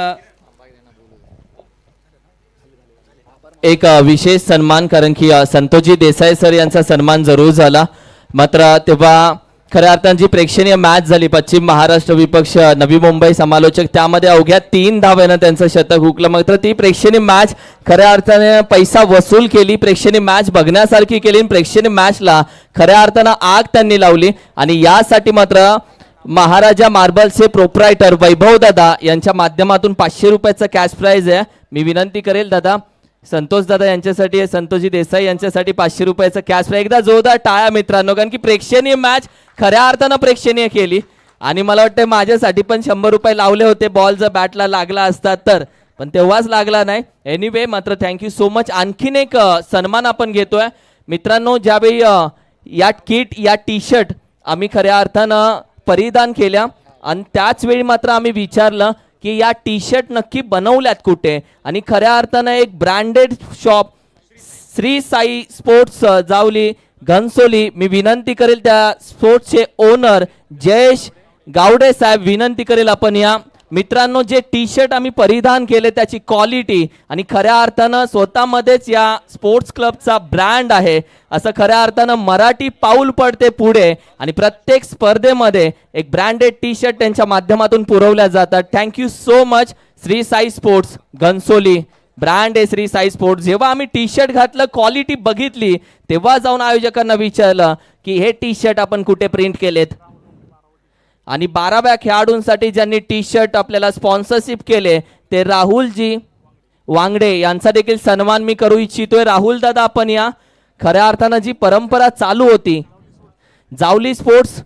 एक विशेष सन्मान, कारण की संतोषजी देसाई सर यांचा सन्मान जरूर झाला. मात्र तेव्हा खऱ्या अर्थाने जी प्रेक्षणीय मॅच झाली पश्चिम महाराष्ट्र विपक्ष नवी मुंबई समालोचक, त्यामध्ये अवघ्या 3 धावेनं त्यांचं शतक हुकलं. मात्र ती प्रेक्षणीय मॅच खऱ्या अर्थाने पैसा वसूल केली, प्रेक्षणीय मॅच बघण्यासारखी केली. प्रेक्षणीय मॅचला खऱ्या अर्थानं आग त्यांनी लावली आणि यासाठी मात्र महाराजा मार्बल्सचे प्रोप्रायटर वैभव दादा यांच्या माध्यमातून 500 रुपयाचा कॅश प्राइज आहे. मी विनंती करेल दादा, संतोष दादा यांच्यासाठी, संतोषजी देसाई यांच्यासाठी 500 रुपयाचा कॅश प्राइज. एकदा जोरदार टाळ्या मित्रांनो, कारण की प्रेक्षणीय मॅच खऱ्या अर्थानं प्रेक्षणीय केली आणि मला वाटतं माझ्यासाठी पण 100 रुपये लावले होते, बॉल जर बॅटला लागला असता तर, पण तेव्हाच लागला नाही. एनिवे, मात्र थँक्यू सो मच. आणखीन एक सन्मान आपण घेतोय मित्रांनो. ज्यावेळी या किट, या टी शर्ट आम्ही खऱ्या अर्थानं परिधान केल्या आणि त्याच वेळी मात्र आम्ही विचारलं की या टी शर्ट नक्की बनवल्यात कुठे, आणि खऱ्या अर्थानं एक branded shop Shri Sai sports Javali Ghansoli, मी विनंती करेल त्या स्पोर्ट्सचे ओनर जयेश गावडे साहेब, विनंती करेल आपण या मित्रांनो जे टी शर्ट आम्ही परिधान केले त्याची क्वालिटी आणि खऱ्या अर्थानं स्वतःमध्येच या स्पोर्ट्स क्लबचा ब्रँड आहे, असं खऱ्या अर्थानं मराठी पाऊल पडते पुढे आणि प्रत्येक स्पर्धेमध्ये एक ब्रँडेड टी शर्ट त्यांच्या माध्यमातून पुरवल्या जातात. Thank you so much Shri Sai sports Ghansoli, brand आहे श्री साई स्पोर्ट्स. जेव्हा आम्ही टी शर्ट घातलं, क्वालिटी बघितली, तेव्हा जाऊन आयोजकांना विचारलं की हे टी शर्ट आपण कुठे प्रिंट केलेत, आणि 12व्या खेळाडूंसाठी ज्यांनी टी शर्ट आपल्याला स्पॉन्सरशिप केले ते राहुलजी वांगडे यांचा देखील सन्मान मी करू इच्छितोय. राहुल दादा आपण या. खऱ्या अर्थानं जी परंपरा चालू होती जावली स्पोर्ट्स,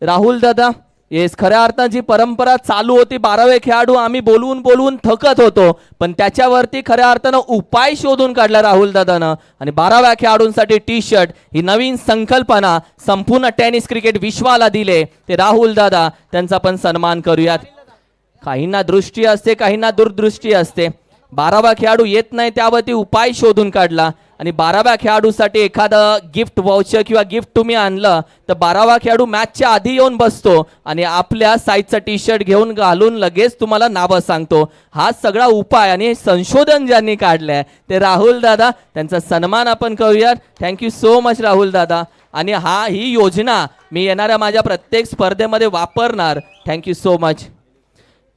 राहुल दादा येस, खऱ्या अर्थानं जी परंपरा चालू होती, 12वे खेळाडू आम्ही बोलवून बोलवून थकत होतो, पण त्याच्यावरती खऱ्या अर्थानं उपाय शोधून काढला राहुल दादानं आणि 12व्या खेळाडूंसाठी टी शर्ट ही नवीन संकल्पना संपूर्ण टेनिस क्रिकेट विश्वाला दिले ते राहुल दादा, त्यांचा पण सन्मान करूयात. काहींना दृष्टी असते, काहींना दूरदृष्टी असते. 12वा खेळाडू येत नाही त्यावरती उपाय शोधून काढला आणि 12व्या खेळाडूसाठी एखादं गिफ्ट वाउचर किंवा गिफ्ट तुम्ही आणलं तर 12वा खेळाडू मॅचच्या आधी येऊन बसतो आणि आपल्या साईजचा टी शर्ट घेऊन घालून लगेच तुम्हाला नावं सांगतो. हा सगळा उपाय आणि संशोधन ज्यांनी काढलंय ते राहुल दादा, त्यांचा सन्मान आपण करूयात. थँक्यू सो मच राहुल दादा. आणि ही योजना मी येणाऱ्या माझ्या प्रत्येक स्पर्धेमध्ये वापरणार. Thank you so much.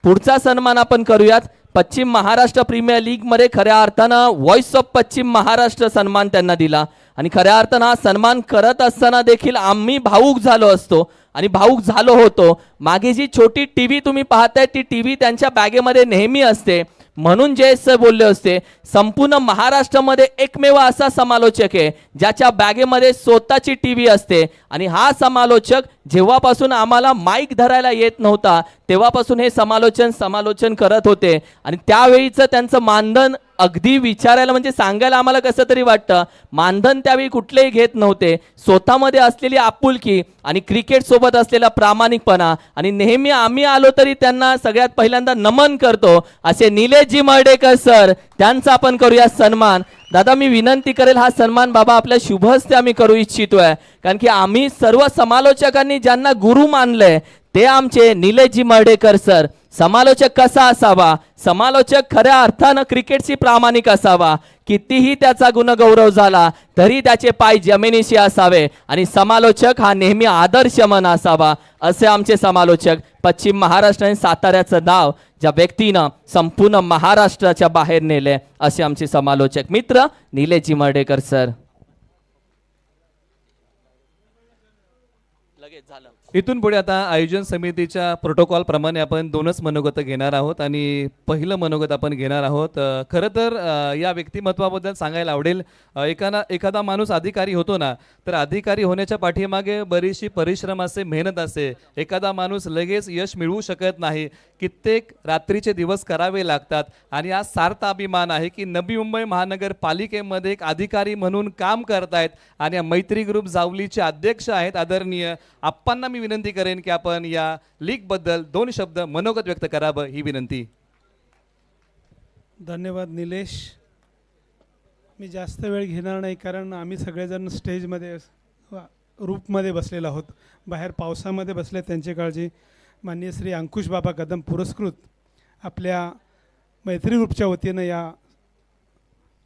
पुढचा सन्मान आपण करूयात. पश्चिम महाराष्ट्र प्रीमियर लीग मध्ये खऱ्या अर्थानं व्हॉइस ऑफ पश्चिम महाराष्ट्र सन्मान त्यांना दिला आणि खऱ्या अर्थानं हा सन्मान करत असताना देखील आम्ही भावूक झालो असतो आणि भावूक झालो होतो. मागे जी छोटी टीव्ही तुम्ही पाहताय ती टीव्ही त्यांच्या बॅगेमध्ये नेहमी असते, म्हणून जयेश सर बोलले असते, संपूर्ण महाराष्ट्रामध्ये एकमेव असा समालोचक आहे ज्याच्या बॅगेमध्ये स्वतःची टीव्ही असते, आणि हा समालोचक जेव्हापासून आम्हाला माईक धरायला येत नव्हता तेव्हापासून हे समालोचन करत होते. आणि त्यावेळीचं त्यांचं मानधन अगदी विचारायला म्हणजे सांगायला आम्हाला कसं तरी वाटतं. मानधन त्यावेळी कुठलेही घेत नव्हते. स्वतःमध्ये असलेली आपुलकी आणि क्रिकेट सोबत असलेला प्रामाणिकपणा, आणि नेहमी आम्ही आलो तरी त्यांना सगळ्यात पहिल्यांदा नमन करतो असे निलेशजी मर्डेकर सर, त्यांचा आपण करूया सन्मान. दादा मी विनंती करेल, हा सन्मान बाबा आपल्या शुभ हस्ते आम्ही करू इच्छितोय, कारण की आम्ही सर्व समालोचकांनी ज्यांना गुरु मानले ते आमचे निलेशजी मर्डेकर सर. समालोचक कसा असावा? समालोचक खऱ्या अर्थानं क्रिकेटशी प्रामाणिक असावा. कितीही त्याचा गुणगौरव झाला तरी त्याचे पाय जमिनीशी असावे, आणि समालोचक हा नेहमी आदर्शमन असावा. असे आमचे समालोचक. पश्चिम महाराष्ट्र आणि साताऱ्याचं नाव ज्या व्यक्तीनं संपूर्ण महाराष्ट्राच्या बाहेर नेले असे आमचे समालोचक मित्र निलेशजी मर्डेकर सर. लगेच झालं. इथून पुढे आता आयोजन समितीच्या प्रोटोकॉल प्रमाणे आपण 2च मनोगत घेणार आहोत, आणि पहिलं मनोगत आपण घेणार आहोत. खरं तर या व्यक्तिमत्वाबद्दल सांगायला आवडेल, एखादा माणूस अधिकारी होतो ना, तर अधिकारी होण्याच्या पाठीमागे बरीचशी परिश्रम असे, मेहनत असे. एखादा माणूस लगेच यश मिळवू शकत नाही, कित्येक रात्रीचे दिवस करावे लागतात. आणि आज सार्थ अभिमान आहे की नवी मुंबई महानगरपालिकेमध्ये एक अधिकारी म्हणून काम करतायत, आणि मैत्री ग्रुप जावलीचे अध्यक्ष आहेत आदरणीय आप्पांना मी विनंती करेन की आपण या लीग बद्दल 2 शब्द मनोगत व्यक्त करावं, ही विनंती. धन्यवाद निलेश. मी जास्त वेळ घेणार नाही, कारण आम्ही सगळेजण स्टेजमध्ये रूपमध्ये बसलेलो आहोत. बाहेर पावसामध्ये बसले, त्यांची काळजी. माननीय श्री अंकुश बाबा कदम पुरस्कृत आपल्या मैत्री ग्रुपच्या वतीनं या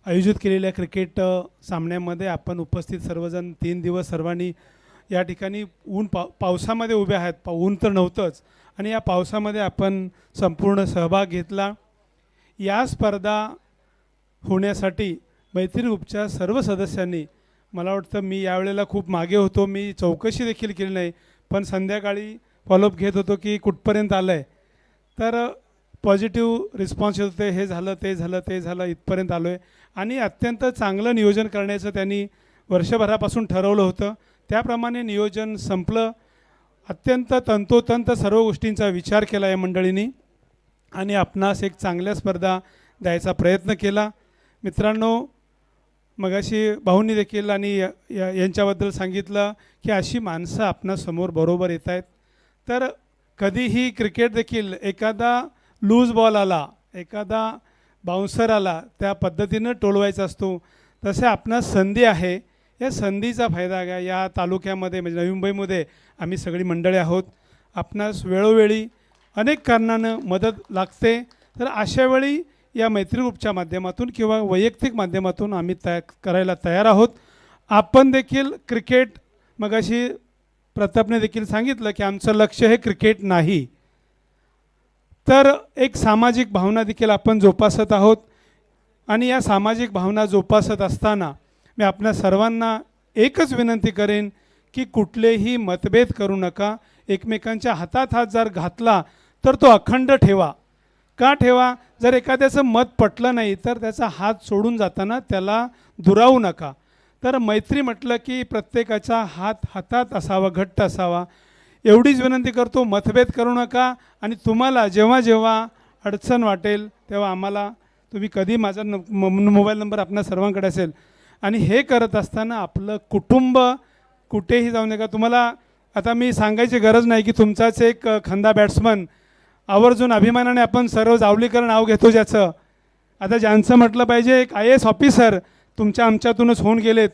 आयोजित केलेल्या क्रिकेट सामन्यामध्ये आपण उपस्थित सर्वजण 3 दिवस सर्वांनी या ठिकाणी पावसामध्ये उभे आहेत. ऊन तर नव्हतंच, आणि या पावसामध्ये आपण संपूर्ण सहभाग घेतला. या स्पर्धा होण्यासाठी मैत्री ग्रुपच्या सर्व सदस्यांनी, मला वाटतं मी यावेळेला खूप मागे होतो, मी चौकशी देखील केली नाही, पण संध्याकाळी फॉलोअप घेत होतो की कुठपर्यंत आलं आहे. तर पॉझिटिव्ह रिस्पॉन्स येत होते, हे झालं ते झालं ते झालं, इथपर्यंत आलो आहे. आणि अत्यंत चांगलं नियोजन करण्याचं त्यांनी वर्षभरापासून ठरवलं होतं. त्याप्रमाणे नियोजन संपलं. अत्यंत तंतोतंत सर्व गोष्टींचा विचार केला या मंडळींनी, आणि आपणास एक चांगल्या स्पर्धा द्यायचा प्रयत्न केला. मित्रांनो, मगाशी भाऊंनी देखील आणि यांच्याबद्दल सांगितलं की अशी माणसं आपणासमोर बरोबर येत आहेत. तर कधीही क्रिकेट देखील एखादा लूज बॉल आला, एखादा बाउन्सर आला, त्या पद्धतीनं टोलवायचा असतो. तसे आपणास संधी आहे, या संधीचा फायदा घ्या. या तालुक्यामध्ये म्हणजे नवी मुंबईमध्ये आम्ही सगळी मंडळी आहोत. आपणास वेळोवेळी अनेक कारणानं मदत लागते, तर अशा वेळी या मैत्री ग्रुपच्या माध्यमातून किंवा वैयक्तिक माध्यमातून आम्ही करायला तयार आहोत. आपण देखील क्रिकेट, मगाशी प्रतापने देखील सांगितलं की आमचं लक्ष हे क्रिकेट नाही, तर एक सामाजिक भावना देखील आपण जोपासत आहोत. आणि या सामाजिक भावना जोपासत असताना मी आपल्या सर्वांना एकच विनंती करेन की कुठलेही मतभेद करू नका. एकमेकांच्या हातात हात जर घातला तर तो अखंड ठेवा. का ठेवा? जर एखाद्याचं मत पटलं नाही तर त्याचा हात सोडून जाताना त्याला दुरावू नका. तर मैत्री म्हटलं की प्रत्येकाचा हात हातात असावा, घट्ट असावा. एवढीच विनंती करतो. मतभेद करू नका. आणि तुम्हाला जेव्हा जेव्हा अडचण वाटेल तेव्हा आम्हाला तुम्ही कधी माझा मोबाईल नंबर आपल्या सर्वांकडे असेल. आणि हे करत असताना आपलं कुटुंब कुठेही जाऊ नका. तुम्हाला आता मी सांगायची गरज नाही की तुमचाच एक खंदा बॅट्समन आवर्जून अभिमानाने आपण सर्व जावलीकर नाव घेतो ज्याचं. आता ज्यांचं म्हटलं पाहिजे एक IAS ऑफिसर तुमच्या आमच्यातूनच होऊन गेलेत.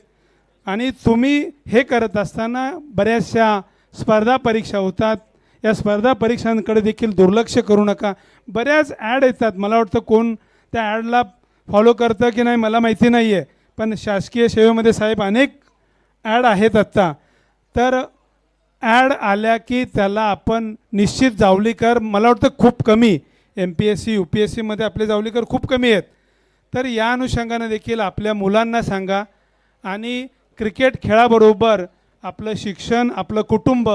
आणि तुम्ही हे करत असताना बऱ्याचशा स्पर्धा परीक्षा होतात. या स्पर्धा परीक्षांकडे देखील दुर्लक्ष करू नका. बऱ्याच ॲड येतात. मला वाटतं कोण त्या ॲडला फॉलो करतं की नाही मला माहिती नाही आहे, पण शासकीय सेवेमध्ये साहेब अनेक ॲड आहेत आत्ता. तर ॲड आल्या की त्याला आपण निश्चित जावलीकर, मला वाटतं खूप कमी, MPSC UPSCमध्ये आपले जावलीकर खूप कमी आहेत. तर या अनुषंगाने देखील आपल्या मुलांना सांगा. आणि क्रिकेट खेळाबरोबर आपलं शिक्षण, आपलं कुटुंब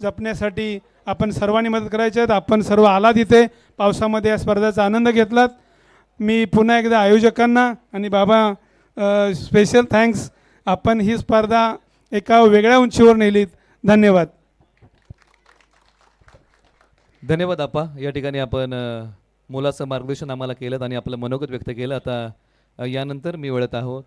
जपण्यासाठी आपण सर्वांनी मदत करायची आहेत. आपण सर्व आलात इथे, पावसामध्ये या स्पर्धेचा आनंद घेतलात. मी पुन्हा एकदा आयोजकांना आणि बाबा स्पेशल थँक्स. आपण ही स्पर्धा एका वेगळ्या उंचीवर नेलीत. धन्यवाद. धन्यवाद आपा. या ठिकाणी आपण मोलाचं मार्गदर्शन आम्हाला केलं आणि आपलं मनोगत व्यक्त केलं. आता यानंतर मी वळत आहोत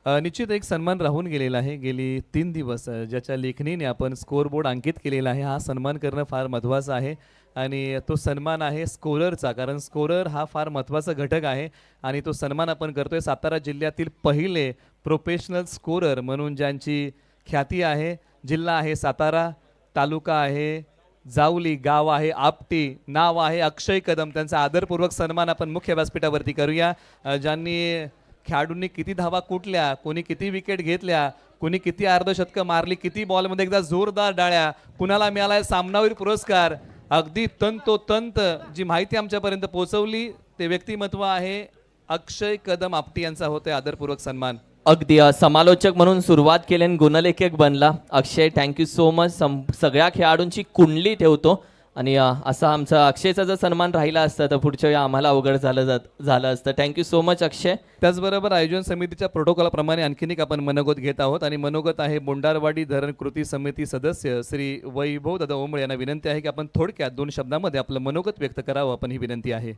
निश्चित एक सन्मान राहून गेलेला आहे. गेली 3 दिवस ज्याच्या लेखणीने आपण स्कोअरबोर्ड अंकित केलेला आहे, हा सन्मान करणं फार महत्त्वाचं आहे. आणि तो सन्मान आहे स्कोररचा, कारण स्कोरर हा फार महत्त्वाचा घटक आहे. आणि तो सन्मान आपण करतोय सातारा जिल्ह्यातील पहिले प्रोफेशनल स्कोरर म्हणून ज्यांची ख्याती आहे. जिल्हा आहे सातारा, तालुका आहे जावली, गाव आहे आपटी, नाव आहे अक्षय कदम. त्यांचा आदरपूर्वक सन्मान आपण मुख्य व्यासपीठावरती करूया. ज्यांनी खेळाडूंनी किती धावा कुठल्या, कोणी किती विकेट घेतल्या, कोणी किती अर्धशतकं मारली, किती बॉलमध्ये एकदा जोरदार डाळ्या, कुणाला मिळाला सामनावीर पुरस्कार, अगदी तंतोतंत जी माहिती आमच्यापर्यंत पोहोचवली ते व्यक्तिमत्व आहे अक्षय कदम आपटी यांचा होते आदरपूर्वक सन्मान. अगदी समालोचक म्हणून सुरुवात केली आणि गुणलेखक बनला. अक्षय, थँक्यू सो मच. सगळ्या खेळाडूंची कुंडली ठेवतो आणि असा आमचा अक्षयचा जर सन्मान राहिला असता तर पुढच्या वेळी आम्हाला अवघड झालं असतं. थँक्यू सो मच अक्षय. त्याचबरोबर आयोजन समितीच्या प्रोटोकॉलप्रमाणे आणखीन एक आपण मनोगत घेत आहोत आणि मनोगत आहे बोंडारवाडी धरण कृती समिती सदस्य श्री वैभव दादा ओंबळे यांना विनंती आहे की आपण थोडक्यात 2 शब्दामध्ये आपलं मनोगत व्यक्त करावं. आपण ही विनंती आहे.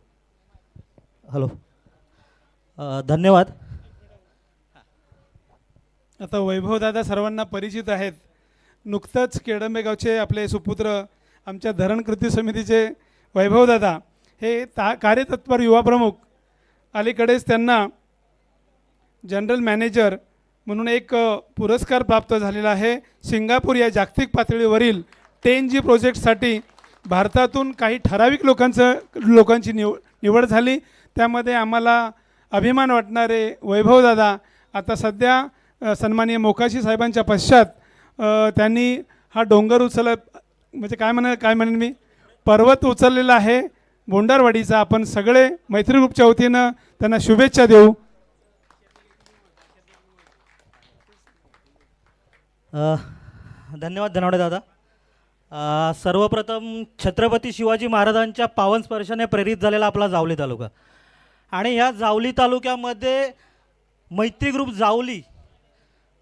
हॅलो, धन्यवाद. आता वैभवदादा सर्वांना परिचित आहेत. नुकतंच केडंबे गावचे आपले सुपुत्र आमच्या धरण कृती समितीचे वैभवदादा हे कार्यतत्पर युवा प्रमुख. अलीकडेच त्यांना जनरल मॅनेजर म्हणून एक पुरस्कार प्राप्त झालेला आहे. सिंगापूर या जागतिक पातळीवरील 10G प्रोजेक्टसाठी भारतातून काही ठराविक लोकांची निवड झाली. त्यामध्ये आम्हाला अभिमान वाटणारे वैभवदादा आता सध्या सन्माननीय मोकाशी साहेबांच्या पश्चात त्यांनी हा डोंगर म्हणजे काय म्हणेन मी, पर्वत उचललेला आहे बोंडारवाडीचा. आपण सगळे मैत्री ग्रुपच्या वतीनं त्यांना शुभेच्छा देऊ. धन्यवाद धनावडे दादा. सर्वप्रथम छत्रपती शिवाजी महाराजांच्या पावन स्पर्शाने प्रेरित झालेला आपला जावली तालुका आणि ह्या जावली तालुक्यामध्ये मैत्री ग्रुप जावली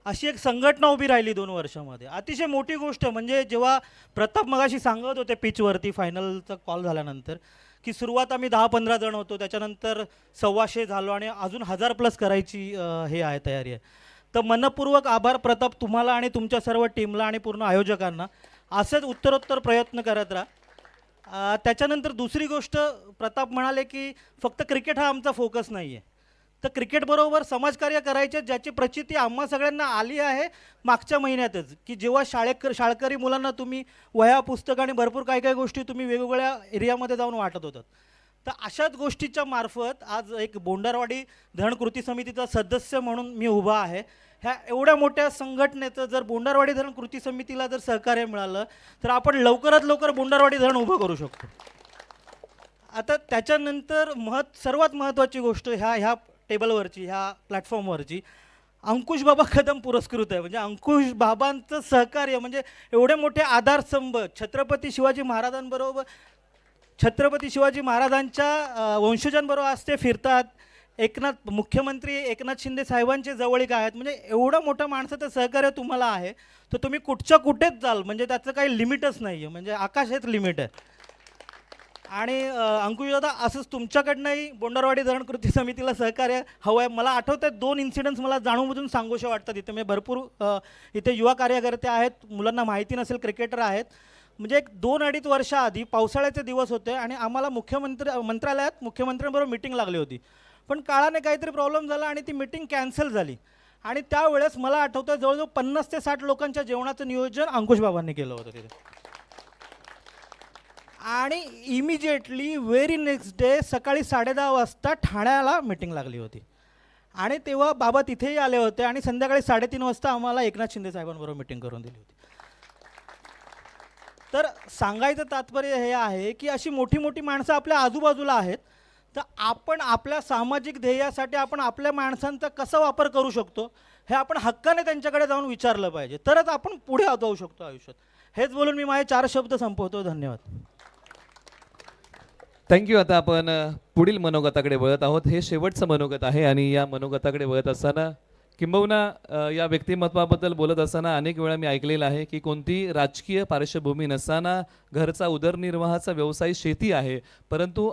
अशी एक संघटना उभी राहिली 2 वर्षामध्ये. अतिशय मोठी गोष्ट म्हणजे जेव्हा प्रताप मगाशी सांगत होते पिचवरती फायनलचा कॉल झाल्यानंतर की सुरुवात आम्ही 10-15 जण होतो, त्याच्यानंतर 1,200 झालो आणि अजून 1000+ करायची हे आहे तयारी आहे. तर मनपूर्वक आभार प्रताप तुम्हाला आणि तुमच्या सर्व टीमला आणि पूर्ण आयोजकांना. असंच उत्तरोत्तर प्रयत्न करत राहा. त्याच्यानंतर दुसरी गोष्ट प्रताप म्हणाले की फक्त क्रिकेट हा आमचा फोकस नाही आहे, तर क्रिकेटबरोबर समाजकार्य करायचे ज्याची प्रचिती आम्हा सगळ्यांना आली आहे मागच्या महिन्यातच, की जेव्हा शाळकरी मुलांना तुम्ही वह्या पुस्तकं आणि भरपूर काही गोष्टी तुम्ही वेगवेगळ्या एरियामध्ये जाऊन वाटत होतात. तर अशाच गोष्टीच्या मार्फत आज एक बोंडारवाडी धरण कृती समितीचा सदस्य म्हणून मी उभा आहे. ह्या एवढ्या मोठ्या संघटनेचं जर बोंडारवाडी धरण कृती समितीला जर सहकार्य मिळालं तर आपण लवकरात लवकर बोंडारवाडी धरण उभं करू शकतो. आता त्याच्यानंतर सर्वात महत्त्वाची गोष्ट ह्या टेबलवरची, ह्या प्लॅटफॉर्मवरची, अंकुश बाबा कदम पुरस्कृत आहे. म्हणजे अंकुश बाबांचं सहकार्य म्हणजे एवढे मोठे आधारस्तंभ छत्रपती शिवाजी महाराजांबरोबर, छत्रपती शिवाजी महाराजांच्या वंशजांबरोबर आज ते फिरतात. मुख्यमंत्री एकनाथ शिंदे साहेबांचे जवळीक आहेत. म्हणजे एवढं मोठं माणसाचं सहकार्य तुम्हाला आहे तर तुम्ही कुठेच जाल, म्हणजे त्याचं काही लिमिटच नाही आहे, म्हणजे आकाश हेच लिमिट आहे. आणि अंकुश दादा असंच तुमच्याकडनंही बोंडारवाडी धरण कृती समितीला सहकार्य हवं आहे. मला आठवतं आहे 2 इन्सिडेंट्स मला जाणूनबुजून सांगूशे वाटतात. इथे मी भरपूर इथे युवा कार्यकर्ते आहेत, मुलांना माहिती नसेल क्रिकेटर आहेत. म्हणजे एक 2-2.5 वर्षाआधी पावसाळ्याचे दिवस होते आणि आम्हाला मंत्रालयात मुख्यमंत्र्यांबरोबर मीटिंग लागली होती, पण काळाने काहीतरी प्रॉब्लेम झाला आणि ती मीटिंग कॅन्सल झाली. आणि त्यावेळेस मला आठवतं जवळजवळ 50 ते 60 लोकांच्या जेवणाचं नियोजन अंकुश बाबांनी केलं होतं तिथे. आणि इमिजिएटली व्हेरी नेक्स्ट डे सकाळी 10:30 वाजता ठाण्याला मीटिंग लागली होती आणि तेव्हा बाबा तिथेही आले होते आणि संध्याकाळी 3:30 वाजता आम्हाला एकनाथ शिंदे साहेबांबरोबर मीटिंग करून दिली होती. तर सांगायचं तात्पर्य हे आहे की अशी मोठी मोठी माणसं आपल्या आजूबाजूला आहेत, तर आपण आपल्या सामाजिक ध्येयासाठी आपण आपल्या माणसांचा कसा वापर करू शकतो हे आपण हक्काने त्यांच्याकडे जाऊन विचारलं पाहिजे, तरच आपण पुढे जाऊ शकतो आयुष्यात. हेच बोलून मी माझे 4 शब्द संपवतो. धन्यवाद. थँक्यू. आता आपण पुढील मनोगताकडे वळत आहोत. हे शेवटचं मनोगत आहे आणि या मनोगताकडे वळत असताना किंबहुना या व्यक्तिमत्वाबद्दल बोलत असताना अनेक वेळा मी ऐकलेलं आहे की कोणती राजकीय पार्श्वभूमी नसताना घरचा उदरनिर्वाहाचा व्यवसाय शेती आहे, परंतु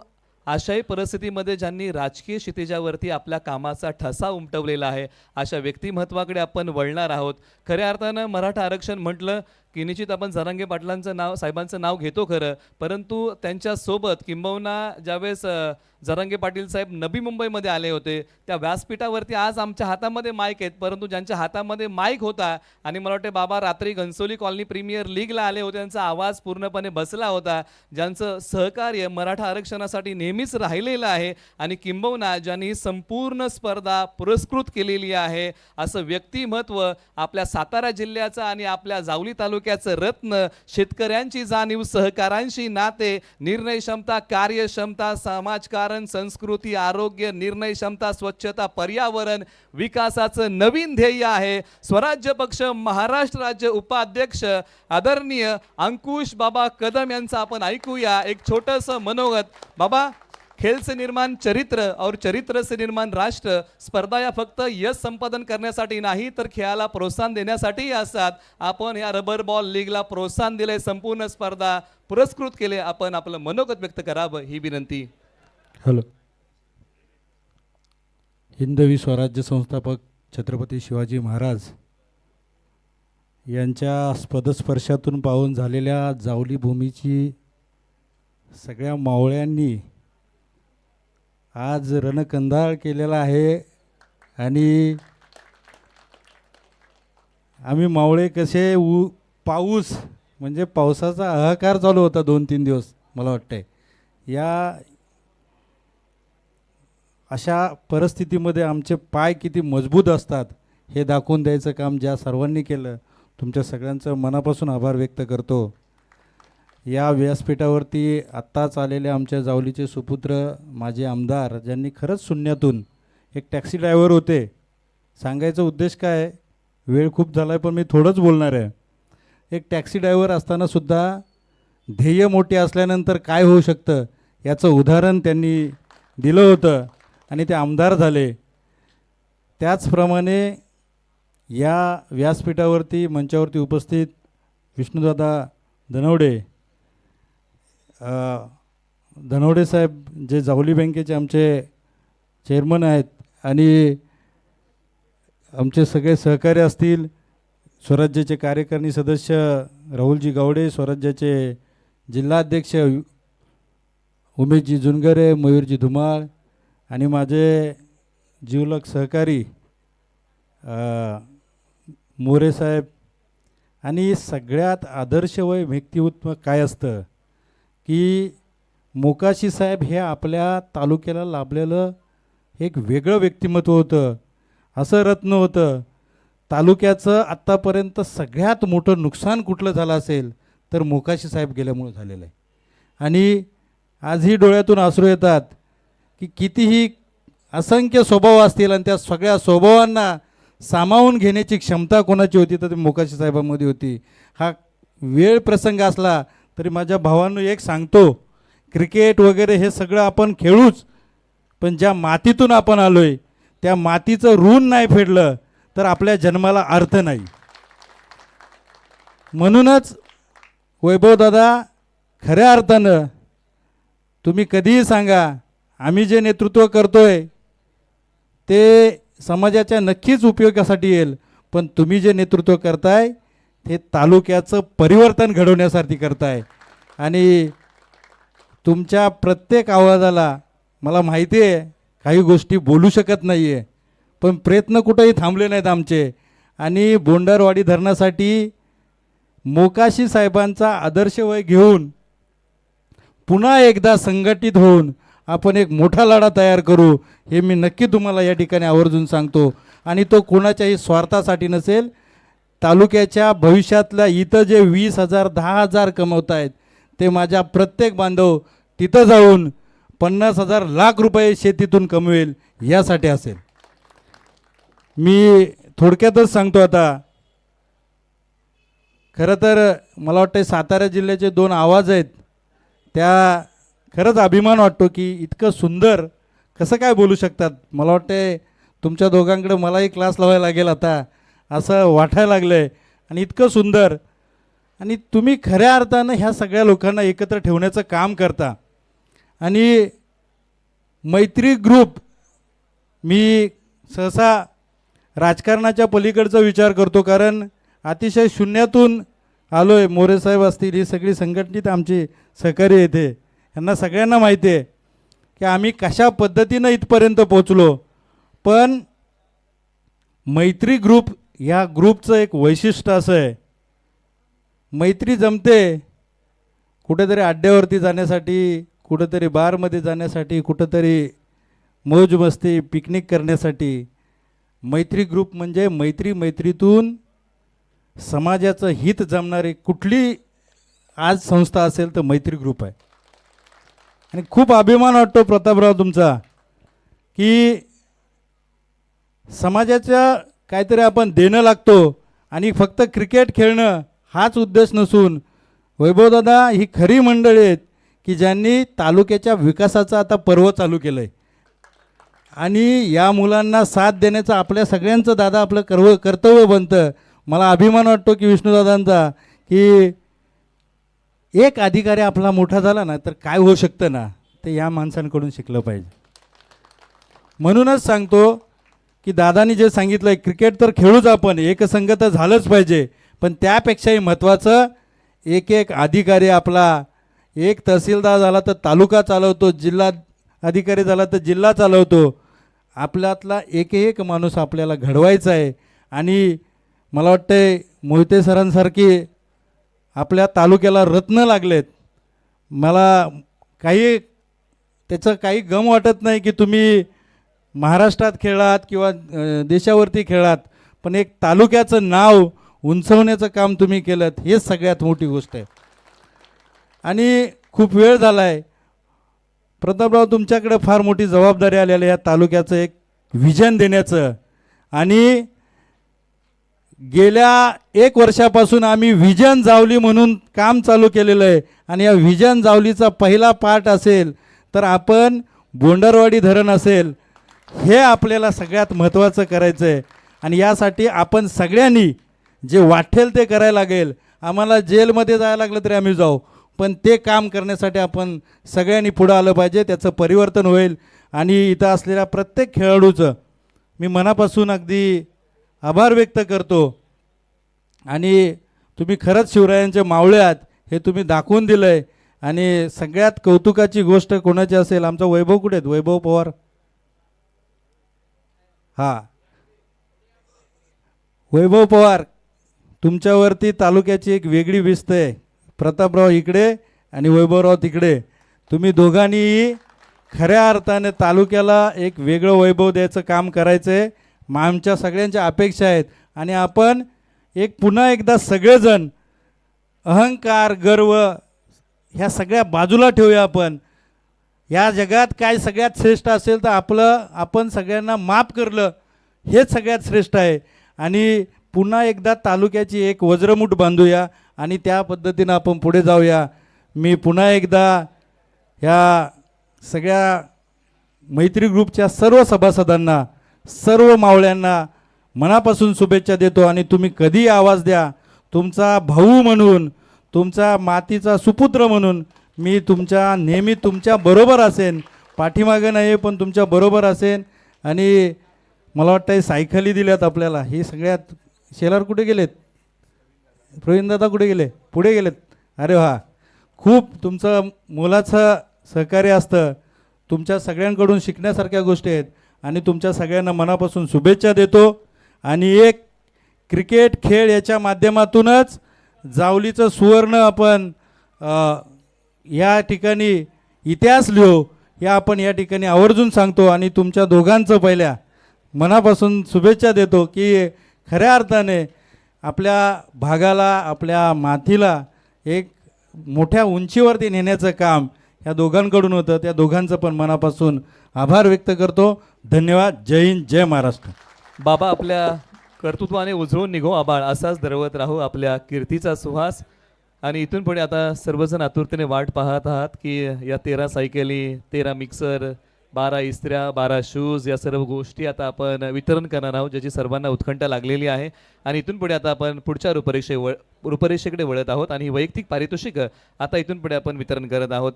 अशाही परिस्थितीमध्ये ज्यांनी राजकीय क्षितिजावरती आपल्या कामाचा ठसा उमटवलेला आहे अशा व्यक्तिमत्वाकडे आपण वळणार आहोत. खऱ्या अर्थानं मराठा आरक्षण म्हटलं की निश्चित आपण जरांगे पाटलांचं नाव, साहेबांचं नाव घेतो खरं, परंतु त्यांच्यासोबत किंबहुना ज्यावेळेस जरांगे पाटील साहेब नवी मुंबईमध्ये आले होते त्या व्यासपीठावरती आज आमच्या हातामध्ये माईक आहेत, परंतु ज्यांच्या हातामध्ये माईक होता आणि मला वाटते बाबा रात्री घनसोली कॉलनी प्रीमियर लीगला आले होते, त्यांचा आवाज पूर्णपणे बसला होता, ज्यांचं सहकार्य मराठा आरक्षणासाठी नेहमीच राहिलेलं आहे आणि किंबहुना ज्यांनी संपूर्ण स्पर्धा पुरस्कृत केलेली आहे असं व्यक्तिमत्व आपल्या सातारा जिल्ह्याचं आणि आपल्या जावली तालुक्याचं रत्न, शेतकऱ्यांची जाणीव, सहकारांशी नाते, निर्णय क्षमता, कार्यक्षमता, समाजकारण, संस्कृती, आरोग्य, निर्णय क्षमता, स्वच्छता, पर्यावरण, विकासाचं नवीन ध्येय आहे. स्वराज्य पक्ष महाराष्ट्र राज्य उपाध्यक्ष आदरणीय अंकुश बाबा कदम यांचं आपण ऐकूया एक छोटंसं मनोगत. बाबा, खेल से निर्माण चरित्र और चरित्र से निर्माण राष्ट्र. स्पर्धा या फक्त यश संपादन करण्यासाठी नाही तर खेळाला प्रोत्साहन देण्यासाठीही असतात. आपण या रबर बॉल लीगला प्रोत्साहन दिले, संपूर्ण स्पर्धा पुरस्कृत केले. आपण आपलं मनोगत व्यक्त करावं ही विनंती. हॅलो. हिंदवी स्वराज्य संस्थापक छत्रपती शिवाजी महाराज यांच्या पदस्पर्शातून पावन झालेल्या जावली भूमीची सगळ्या मावळ्यांनी आज रणकंदाळ केलेला आहे. आणि आम्ही मावळे कसे पाऊस म्हणजे पावसाचा हाहाकार चालू होता 2-3 दिवस मला वाटतंय. या अशा परिस्थितीमध्ये आमचे पाय किती मजबूत असतात हे दाखवून द्यायचं काम ज्या सर्वांनी केलं, तुमच्या सगळ्यांचं मनापासून आभार व्यक्त करतो. या व्यासपीठावरती आत्ताच आलेले आमच्या जावलीचे सुपुत्र माझे आमदार, ज्यांनी खरंच शून्यातून, एक टॅक्सी ड्रायव्हर होते. सांगायचा उद्देश काय आहे, वेळ खूप झाला आहे पण मी थोडंच बोलणार आहे. एक टॅक्सी ड्रायव्हर असतानासुद्धा ध्येय मोठे असल्यानंतर काय होऊ शकतं याचं उदाहरण त्यांनी दिलं होतं आणि ते आमदार झाले. त्याचप्रमाणे या व्यासपीठावरती मंचावरती उपस्थित विष्णुदादा धनवडे साहेब जे जावली बँकेचे आमचे चेअरमन आहेत आणि आमचे सगळे सहकारी असतील, स्वराज्याचे कार्यकारिणी सदस्य राहुलजी गावडे, स्वराज्याचे जिल्हाध्यक्ष उमेशजी जुनगरे, मयूरजी धुमाळ आणि माझे जीवलग सहकारी मोरे साहेब. आणि सगळ्यात आदर्शवय व्यक्तिमत्व काय असतं की मोकाशी साहेब हे आपल्या तालुक्याला लाभलेलं एक वेगळं व्यक्तिमत्व होतं. असं रत्न होतं. तालुक्याचं आत्तापर्यंत सगळ्यात मोठं नुकसान कुठलं झालं असेल तर मोकाशी साहेब गेल्यामुळे झालेलं आहे. आणि आजही डोळ्यातून अश्रू येतात की कितीही असंख्य स्वभाव असतील आणि त्या सगळ्या स्वभावांना सामावून घेण्याची क्षमता कोणाची होती तर ती मोकाशी साहेबांमध्ये होती. हा वेळ प्रसंग असला तरी माझ्या भावांनो एक सांगतो, क्रिकेट वगैरे हे सगळं आपण खेळूच, पण ज्या मातीतून आपण आलो आहे त्या मातीचं ऋण नाही फेडलं तर आपल्या जन्माला अर्थ नाही. म्हणूनच वैभवदादा, खऱ्या अर्थानं तुम्ही कधीही सांगा, आम्ही जे नेतृत्व करतोय ते समाजाच्या नक्कीच उपयोगासाठी येईल, पण तुम्ही जे नेतृत्व करताय ते तालुक्याचं परिवर्तन घडवण्यासाठी करताय. आणि तुमच्या प्रत्येक आवाजाला मला माहिती आहे काही गोष्टी बोलू शकत नाही आहे, पण प्रयत्न कुठेही थांबले नाहीत आमचे. आणि बोंडारवाडी धरणासाठी मोकाशी साहेबांचा आदर्शवय घेऊन पुन्हा एकदा संघटित होऊन आपण एक मोठा लढा तयार करू हे मी नक्की तुम्हाला या ठिकाणी आवर्जून सांगतो. आणि तो कोणाच्याही स्वार्थासाठी नसेल. तालुक्याच्या भविष्यातल्या इथं जे 20,000 10,000 कमवत आहेत ते माझ्या प्रत्येक बांधव तिथं जाऊन 50,000 लाख रुपये शेतीतून कमवेल यासाठी असेल. मी थोडक्यातच सांगतो. आता खरं तर मला वाटतं सातारा जिल्ह्याचे 2 आवाज आहेत, त्या खरंच अभिमान वाटतो की इतकं सुंदर कसं काय बोलू शकतात. मला वाटते तुमच्या दोघांकडे मलाही क्लास लावायला लागेल आता, असं वाटायला लागलं आहे. आणि इतकं सुंदर, आणि तुम्ही खऱ्या अर्थानं ह्या सगळ्या लोकांना एकत्र ठेवण्याचं काम करता. आणि मैत्री ग्रुप, मी सहसा राजकारणाच्या पलीकडचा विचार करतो, कारण अतिशय शून्यातून आलो आहे. मोरेसाहेब असतील, ही सगळी संघटनित आमची सहकारी येते, यांना सगळ्यांना माहिती आहे की आम्ही कशा पद्धतीनं इथपर्यंत पोचलो. पण मैत्री ग्रुप, ह्या ग्रुपचं एक वैशिष्ट्य असं आहे, मैत्री जमते कुठेतरी अड्ड्यावरती जाण्यासाठी, कुठेतरी बारमध्ये जाण्यासाठी, कुठेतरी मौज मस्ती पिकनिक करण्यासाठी. मैत्री ग्रुप म्हणजे मैत्रीतून समाजाचं हित जमणारी कुठली आज संस्था असेल तर मैत्री ग्रुप आहे. आणि खूप अभिमान वाटतो प्रतापराव तुमचा की समाजाच्या काहीतरी आपण देणं लागतो, आणि फक्त क्रिकेट खेळणं हाच उद्देश नसून वैभवदादा ही खरी मंडळी आहेत की ज्यांनी तालुक्याच्या विकासाचा आता पर्व चालू केलं आहे. आणि या मुलांना साथ देण्याचं आपल्या सगळ्यांचं दादा आपलं कर्तव्य बनतं. मला अभिमान वाटतो की विष्णूदादांचा की एक अधिकारी आपला मोठा झाला ना तर काय होऊ शकतं ना, ते या माणसांकडून शिकलं पाहिजे. म्हणूनच सांगतो की दादानी जे सांगितलं आहे, क्रिकेट तर खेळूच आपण, एकसंघ तर झालंच पाहिजे, पण त्यापेक्षाही महत्त्वाचं एक एक अधिकारी आपला, एक तहसीलदार झाला तर तालुका चालवतो, जिल्हा अधिकारी झाला तर जिल्हा चालवतो. आपल्यातला एक माणूस आपल्याला घडवायचा आहे. आणि मला वाटतं मोहिते सरांसारखी आपल्या तालुक्याला रत्न लागलेत. मला त्याचं काही गम वाटत नाही की तुम्ही महाराष्ट्रात खेळात किंवा देशावरती खेळात, पण एक तालुक्याचं नाव उंचवण्याचं काम तुम्ही केलं, हेच सगळ्यात मोठी गोष्ट आहे. आणि खूप वेळ झाला आहे प्रतापराव, तुमच्याकडे फार मोठी जबाबदारी आलेली आहे या तालुक्याचं एक व्हिजन देण्याचं. आणि गेल्या 1 वर्षापासून आम्ही व्हिजन जावली म्हणून काम चालू केलेलं आहे. आणि या व्हिजन जावलीचा पहिला पार्ट असेल तर आपण बोंडरवाडी धरण असेल, हे आपल्याला सगळ्यात महत्त्वाचं करायचं आहे. आणि यासाठी आपण सगळ्यांनी जे वाटेल ते करायला लागेल. आम्हाला जेलमध्ये जायला लागलं तरी आम्ही जाऊ, पण ते काम करण्यासाठी आपण सगळ्यांनी पुढं आलं पाहिजे. त्याचं परिवर्तन होईल. आणि इथं असलेल्या प्रत्येक खेळाडूचं मी मनापासून अगदी आभार व्यक्त करतो. आणि तुम्ही खरंच शिवरायांचे मावळे आहात हे तुम्ही दाखवून दिलं आहे. आणि सगळ्यात कौतुकाची गोष्ट कोणाची असेल, आमचा वैभव कुठे आहेत, वैभव पवार, हां वैभव पवार, तुमच्यावरती तालुक्याची एक वेगळी भिस्त आहे. प्रतापराव इकडे आणि वैभवराव तिकडे, तुम्ही दोघांनीही खऱ्या अर्थाने तालुक्याला एक वेगळं वैभव द्यायचं काम करायचं आहे. आमच्या सगळ्यांच्या अपेक्षा आहेत. आणि आपण पुन्हा एकदा सगळेजण अहंकार, गर्व ह्या सगळ्या बाजूला ठेवूया. आपण या जगात काय सगळ्यात श्रेष्ठ असेल तर आपण सगळ्यांना माफ करलं हेच सगळ्यात श्रेष्ठ आहे. आणि पुन्हा एकदा तालुक्याची एक वज्रमूठ बांधूया आणि त्या पद्धतीनं आपण पुढे जाऊया. मी पुन्हा एकदा ह्या सगळ्या मैत्री ग्रुपच्या सर्व सभासदांना, सर्व मावळ्यांना मनापासून शुभेच्छा देतो. आणि तुम्ही कधी आवाज द्या, तुमचा भाऊ म्हणून, तुमचा मातीचा सुपुत्र म्हणून मी नेहमी तुमच्या बरोबर असेन. पाठीमागं नाही पण तुमच्या बरोबर असेन. आणि मला वाटतं सायकली दिल्यात आपल्याला, ही सगळ्यात शेलार कुठे गेलेत, प्रवीणदादा कुठे गेले, पुढे गेलेत. अरे वा, खूप तुमचं मोलाचं सहकार्य असतं. तुमच्या सगळ्यांकडून शिकण्यासारख्या गोष्टी आहेत. आणि तुमच्या सगळ्यांना मनापासून शुभेच्छा देतो. आणि एक क्रिकेट खेळ याच्या माध्यमातूनच जावलीचं सुवर्ण आपण या ठिकाणी इतिहास लिहू, या आपण या ठिकाणी आवर्जून सांगतो. आणि तुमच्या दोघांचं पहिल्या मनापासून शुभेच्छा देतो की खऱ्या अर्थाने आपल्या भागाला, आपल्या मातीला एक मोठ्या उंचीवरती नेण्याचं काम ह्या दोघांकडून होतं. त्या दोघांचं पण मनापासून आभार व्यक्त करतो. धन्यवाद. जय हिंद, जय महाराष्ट्र. बाबा, आपल्या कर्तृत्वाने उजळून निघो आबाळ, असाच दरवत राहू आपल्या कीर्तीचा सुहास. आणि इथून पुढे आता सर्वजण आतुरतेने वाट पाहत आहात की या 13 सायकली, 13 मिक्सर, 12 इस्त्र्या, 12 शूज या सर्व गोष्टी आता आपण वितरण करणार आहोत, ज्याची सर्वांना उत्कंठा लागलेली आहे. आणि इथून पुढे आता आपण पुढच्या रूपरेषेकडे वळत आहोत आणि वैयक्तिक पारितोषिक आता इथून पुढे आपण वितरण करत आहोत.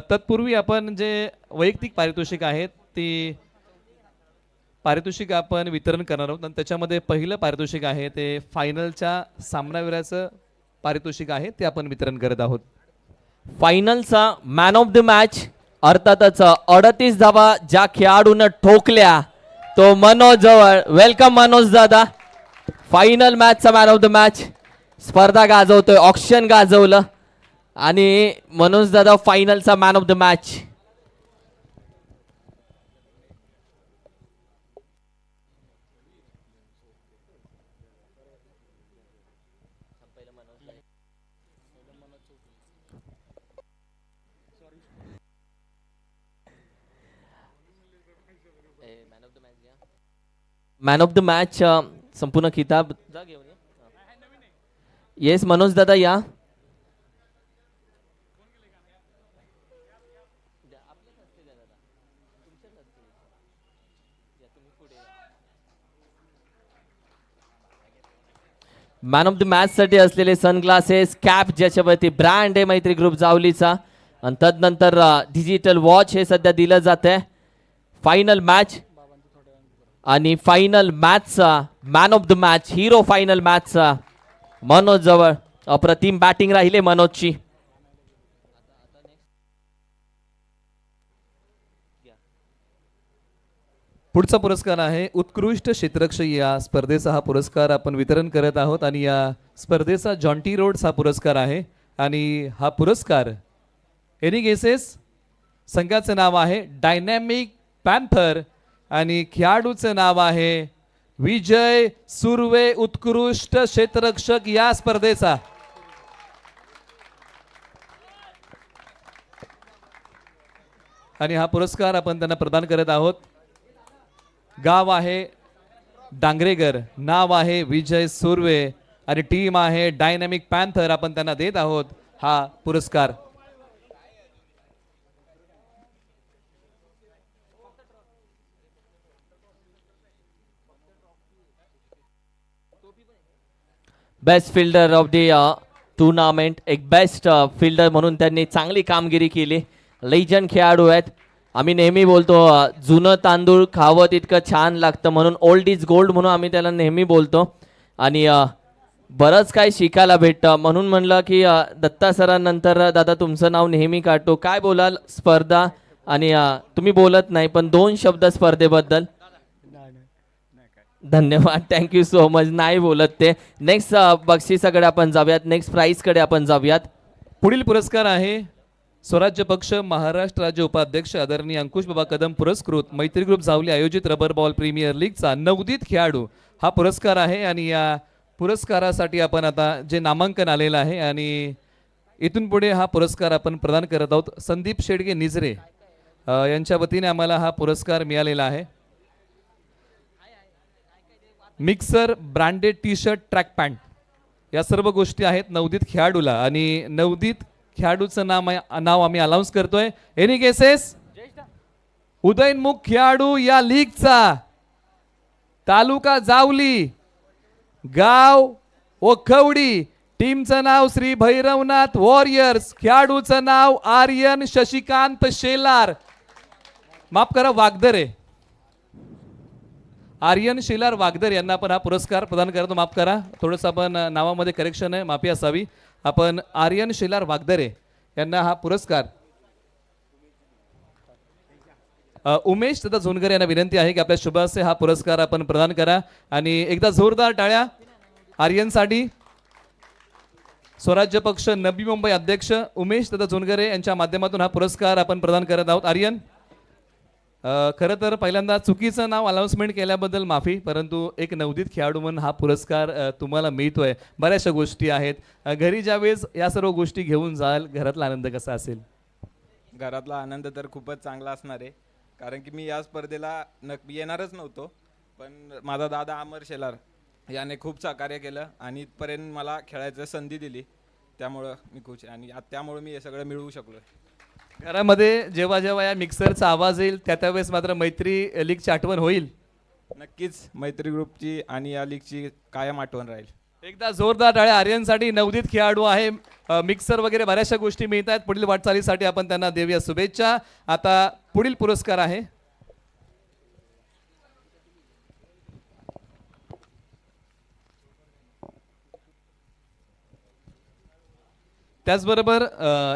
तत्पूर्वी आपण जे वैयक्तिक पारितोषिक आहेत ती पारितोषिक आपण वितरण करणार आहोत आणि त्याच्यामध्ये पहिलं पारितोषिक आहे ते फायनलच्या सामनावीराचं पारितोषिक आहे ते आपण वितरण करत आहोत. फायनलचा मॅन ऑफ द मॅच अर्थातच 38 धावा ज्या खेळाडूनं ठोकल्या तो मनोज जवळ. वेलकम मनोज दादा. फायनल मॅचचा मॅन ऑफ द मॅच स्पर्धा गाजवतोय, ऑक्शन गाजवलं आणि मनोज दादा फायनलचा man of the match. Man of the match संपूर्ण किताब येस मनोज दादा या. मॅन ऑफ द मॅच साठी असलेले सनग्लासेस, कॅप ज्याच्यावरती ब्रँड आहे मैत्री ग्रुप जावलीचा आणि तदनंतर डिजिटल वॉच हे सध्या दिलं जात आहे. फायनल मॅच आणि फायनल मॅचचा man of the match, hero final मॅचचा मनोज जवळ. अप्रतिम बॅटिंग राहिले मनोजची. पुढचा पुरस्कार आहे उत्कृष्ट क्षेत्ररक्षक. या स्पर्धेचा हा पुरस्कार आपण वितरण करत आहोत आणि या स्पर्धेचा जॉन्टी रोड्स हा पुरस्कार आहे आणि हा पुरस्कार एनी गेसेस संघाचं नाव आहे डायनॅमिक पॅन्थर आणि खेळाडूचं नाव आहे विजय सुर्वे. उत्कृष्ट क्षेत्ररक्षक या स्पर्धेचा. आणि हा पुरस्कार आपण त्यांना प्रदान करत आहोत. गाव आहे डांगरेगर, नाव आहे विजय सुर्वे आणि टीम आहे डायनॅमिक पॅन्थर. आपण त्यांना देत आहोत हा पुरस्कार. Best fielder of the tournament, एक बेस्ट फिल्डर म्हणून त्यांनी चांगली कामगिरी केली. लेजंड खेळाडू आहेत. आम्ही नेहमी बोलतो जुनं तांदूळ खावं तितकं छान लागतं, म्हणून ओल्ड इज गोल्ड म्हणून आम्ही त्याला नेहमी बोलतो आणि बरंच काय शिकायला भेटतं. म्हणून म्हणलं की दत्ता सरांनंतर दादा तुमचं नाव नेहमी काढतो. काय बोलाल स्पर्धा आणि तुम्ही बोलत नाही पण 2 शब्द स्पर्धेबद्दल. धन्यवाद, थँक्यू सो मच. नाही बोलत ते. नेक्स्ट बक्षिसाकडे आपण जाऊयात, नेक्स्ट प्राईजकडे आपण जाऊयात. पुढील पुरस्कार आहे स्वराज्य पक्ष महाराष्ट्र राज्य उपाध्यक्ष आदरणीय अंकुश बाबा कदम पुरस्कृत मैत्री ग्रुप जावली आयोजित रबर बॉल प्रीमियर लीगचा नवोदित खेळाडू हा पुरस्कार आहे. आणि या पुरस्कारासाठी आपण आता जे नामांकन आलेलं आहे आणि इथून पुढे हा पुरस्कार आपण प्रदान करत आहोत. संदीप शेडगे निजरे यांच्या वतीने आम्हाला हा पुरस्कार मिळालेला आहे. Mixer, branded T shirt, track pant या सर्व गोष्टी आहेत नवोदित खेळाडूला. आणि नवोदित खेळाडूचं नाव आम्ही अनाऊन्स करतोय. एनी केसेस उदयनमुख खेळाडू या लीगचा, तालुका जावली, गाव ओखवडी, टीमचं नाव श्री भैरवनाथ वॉरियर्स, खेळाडूचं नाव आर्यन शशिकांत शेलार, माफ करा वागदरे, आर्यन शेलार वागदर यांना आपण हा पुरस्कार प्रदान करतो. माफ करा, थोडंसं आपण नावामध्ये करेक्शन आहे, माफी असावी. आपण आर्यन शेलार वागदरे यांना हा पुरस्कार. उमेश दादा झोनकर यांना विनंती आहे की आपल्या शुभ हस्ते हा पुरस्कार आपण प्रदान करा आणि एकदा जोरदार टाळ्या आर्यनसाठी. स्वराज्य पक्ष नवी मुंबई अध्यक्ष उमेश दादा झोनगरे यांच्या माध्यमातून हा पुरस्कार आपण प्रदान करत आहोत. आर्यन, खरं तर पहिल्यांदा चुकीचं नाव अनाउन्समेंट केल्याबद्दल माफी, परंतु एक नवोदित खेळाडू म्हणून हा पुरस्कार तुम्हाला मिळतोय. बऱ्याचशा गोष्टी आहेत. घरी ज्यावेळेस या सर्व गोष्टी घेऊन जाल, घरातला आनंद कसा असेल? घरातला आनंद तर खूपच चांगला असणार आहे, कारण की मी या स्पर्धेला येणारच नव्हतो, पण माझा दादा अमर शेलार याने खूप सहकार्य केलं आणि इथपर्यंत मला खेळायची संधी दिली. त्यामुळं मी खुश आहे आणि त्यामुळे मी हे सगळं मिळवू शकलो. घरामध्ये जेव्हा जेव्हा या मिक्सरचा आवाज येईल त्यावेळेस मात्र मैत्री लीगची आठवण होईल. नक्कीच मैत्री ग्रुपची आणि या लीगची कायम आठवण राहील. एकदा जोरदार टाळ्या आर्यनसाठी. नवोदित खेळाडू आहे, मिक्सर वगैरे बऱ्याचशा गोष्टी मिळत आहेत. पुढील वाटचालीसाठी आपण त्यांना देऊया शुभेच्छा. आता पुढील पुरस्कार आहे त्याचबरोबर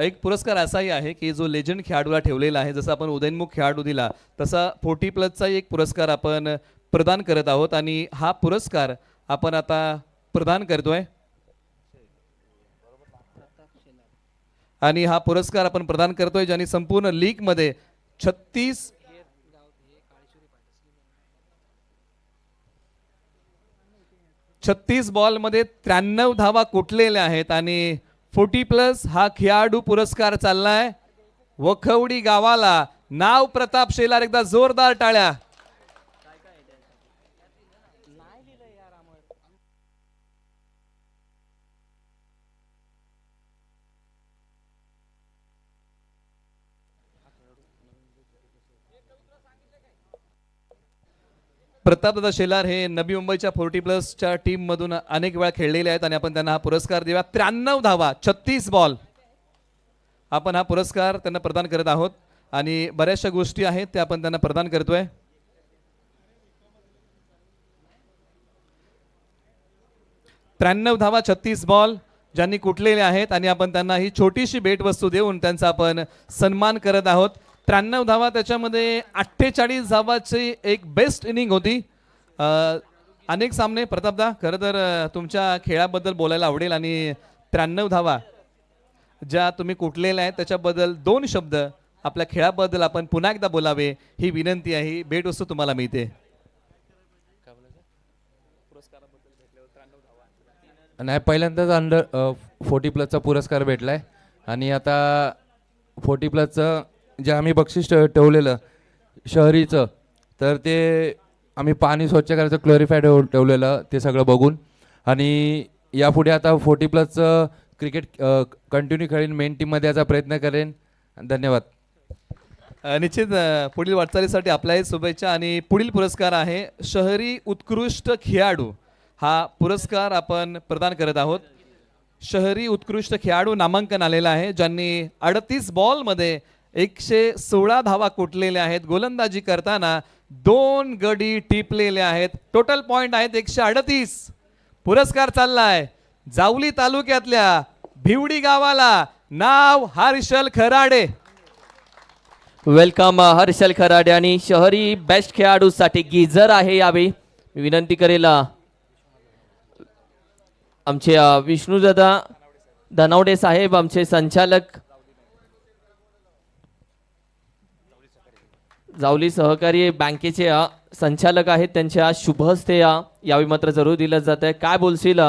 एक पुरस्कार असाही आहे की जो लेजंड खेळाडूला ठेवलेला आहे. जसं आपण उदयनमुख खेळाडू दिला तसा 40+ एक पुरस्कार आपण प्रदान करत आहोत आणि हा पुरस्कार आपण आता प्रदान करतोय. आणि हा पुरस्कार आपण प्रदान करतोय ज्यांनी संपूर्ण लीगमध्ये 36 बॉलमध्ये 93 धावा कुटलेल्या आहेत आणि 40+ हा खेळाडू पुरस्कार चाललाय वखवडी गावाला. नाव प्रताप शेलार. एकदा जोरदार टाळ्या. प्रतापदादा शेलार हे नवी मुंबईच्या 40+च्या टीममधून अनेक वेळा खेळलेले आहेत आणि आपण त्यांना हा पुरस्कार देऊया. 93 धावा 36 बॉल आपण हा पुरस्कार त्यांना प्रदान करत आहोत आणि बऱ्याचशा गोष्टी आहेत त्या आपण त्यांना प्रदान करतोय. त्र्याण्णव धावा 36 बॉल ज्यांनी कुटलेले आहेत आणि आपण त्यांना ही छोटीशी भेटवस्तू देऊन त्यांचा आपण सन्मान करत आहोत. 93 धावा त्याच्यामध्ये 48 धावाची एक बेस्ट इनिंग होती. अनेक सामने प्रतापदा खरं तर तुमच्या खेळाबद्दल बोलायला आवडेल आणि 93 धावा ज्या तुम्ही कुटलेल्या आहेत त्याच्याबद्दल 2 शब्द आपल्या खेळाबद्दल आपण पुन्हा एकदा बोलावे ही विनंती आहे. ही भेटवस्तू तुम्हाला मिळते. नाही, पहिल्यांदाच अंडर 40+चा पुरस्कार भेटला आहे आणि आता 40+चं जे आम्ही बक्षीस ठेवलेलं शहरीचं तर ते आम्ही पाणी स्वच्छ करायचं क्लोरिफाय ठेवलेलं ते सगळं बघून आणि यापुढे आता 40+चं क्रिकेट कंटिन्यू खेळीन, मेन टीममध्ये याचा प्रयत्न करेन. धन्यवाद. निश्चित पुढील वाटचालीसाठी आपल्याही शुभेच्छा. आणि पुढील पुरस्कार आहे शहरी उत्कृष्ट खेळाडू. हा पुरस्कार आपण प्रदान करत आहोत. शहरी उत्कृष्ट खेळाडू नामांकन आलेलं आहे ज्यांनी 38 बॉलमध्ये 116 धावा कुटलेल्या आहेत. गोलंदाजी करताना 2 गडी टिपलेले आहेत. टोटल पॉइंट आहेत 138. पुरस्कार चाललाय जावली तालुक्यातल्या भिवडी गावाला. नाव हर्षल खराडे. वेलकम हर्षल खराडे. आणि शहरी बेस्ट खेळाडूसाठी गिझर आहे यावेळी. मी विनंती करेल आमचे विष्णूदादा धनावडे साहेब, आमचे संचालक जावली सहकारी बँकेचे संचालक आहेत, त्यांच्या शुभ हस्ते यावेळी मात्र जरूर दिलं जात आहे. काय बोलशील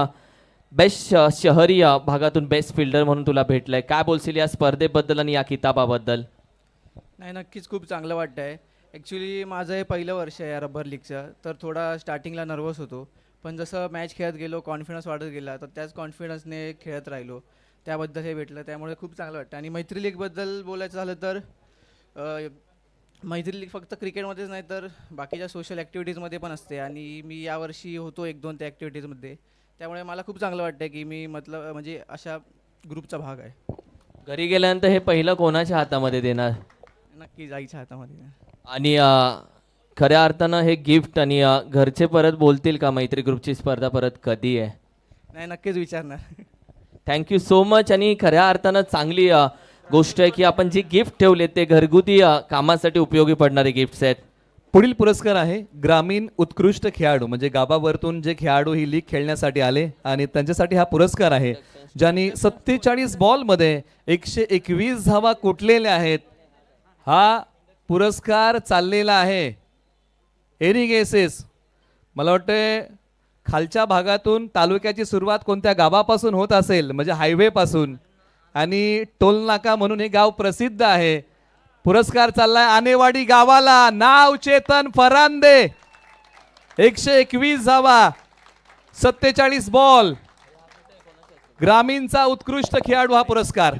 बेस्ट शहरी भागातून बेस्ट फिल्डर म्हणून तुला भेटलंय, काय बोलशील या स्पर्धेबद्दल आणि या किताबाबद्दल? नाही, नक्कीच खूप चांगलं वाटतं आहे. ॲक्च्युली माझं हे पहिलं वर्ष आहे या रबर लीगचं, तर थोडा स्टार्टिंगला नर्वस होतो, पण जसं मॅच खेळत गेलो कॉन्फिडन्स वाढत गेला, तर त्याच कॉन्फिडन्सने खेळत राहिलो, त्याबद्दल हे भेटलं, त्यामुळे खूप चांगलं वाटतं. आणि मैत्री लीगबद्दल बोलायचं झालं तर मैत्री लीग फक्त क्रिकेटमध्येच नाही तर बाकीच्या सोशल ॲक्टिव्हिटीजमध्ये पण असते आणि मी यावर्षी होतो 1-2 त्या ॲक्टिव्हिटीजमध्ये, त्यामुळे मला खूप चांगलं वाटतं की मी म्हणजे अशा ग्रुपचा भाग आहे. घरी गेल्यानंतर हे पहिलं कोणाच्या हातामध्ये देणार? नक्कीच आईच्या हातामध्ये. आणि खऱ्या अर्थानं हे गिफ्ट आणि घरचे परत बोलतील का मैत्री ग्रुपची स्पर्धा परत कधी आहे? नाही, नक्कीच विचारणार. Thank you so much. आणि खऱ्या अर्थानं चांगली गोष्ट आहे की आपण जे गिफ्ट ठेवले ते घरगुती कामासाठी उपयोगी पडणारे गिफ्ट्स आहेत. पुढील पुरस्कार आहे ग्रामीण उत्कृष्ट खेळाडू, म्हणजे गावावरतून जे खेळाडू ही लीग खेळण्यासाठी आले आणि त्यांच्यासाठी हा पुरस्कार आहे, ज्यांनी 47 बॉलमध्ये 121 धावा कुटलेल्या आहेत. हा पुरस्कार चाललेला आहे एनी केसेस. मला वाटतं खालच्या भागातून तालुक्याची सुरुवात कोणत्या गावापासून होत असेल, म्हणजे हायवेपासून, आणि टोलनाका म्हणून हे गाव प्रसिद्ध आहे. पुरस्कार चाललाय आनेवाडी गावाला. नाव चेतन फरांदे. 121 धावा 47 बॉल. ग्रामीणचा उत्कृष्ट खेळाडू हा पुरस्कार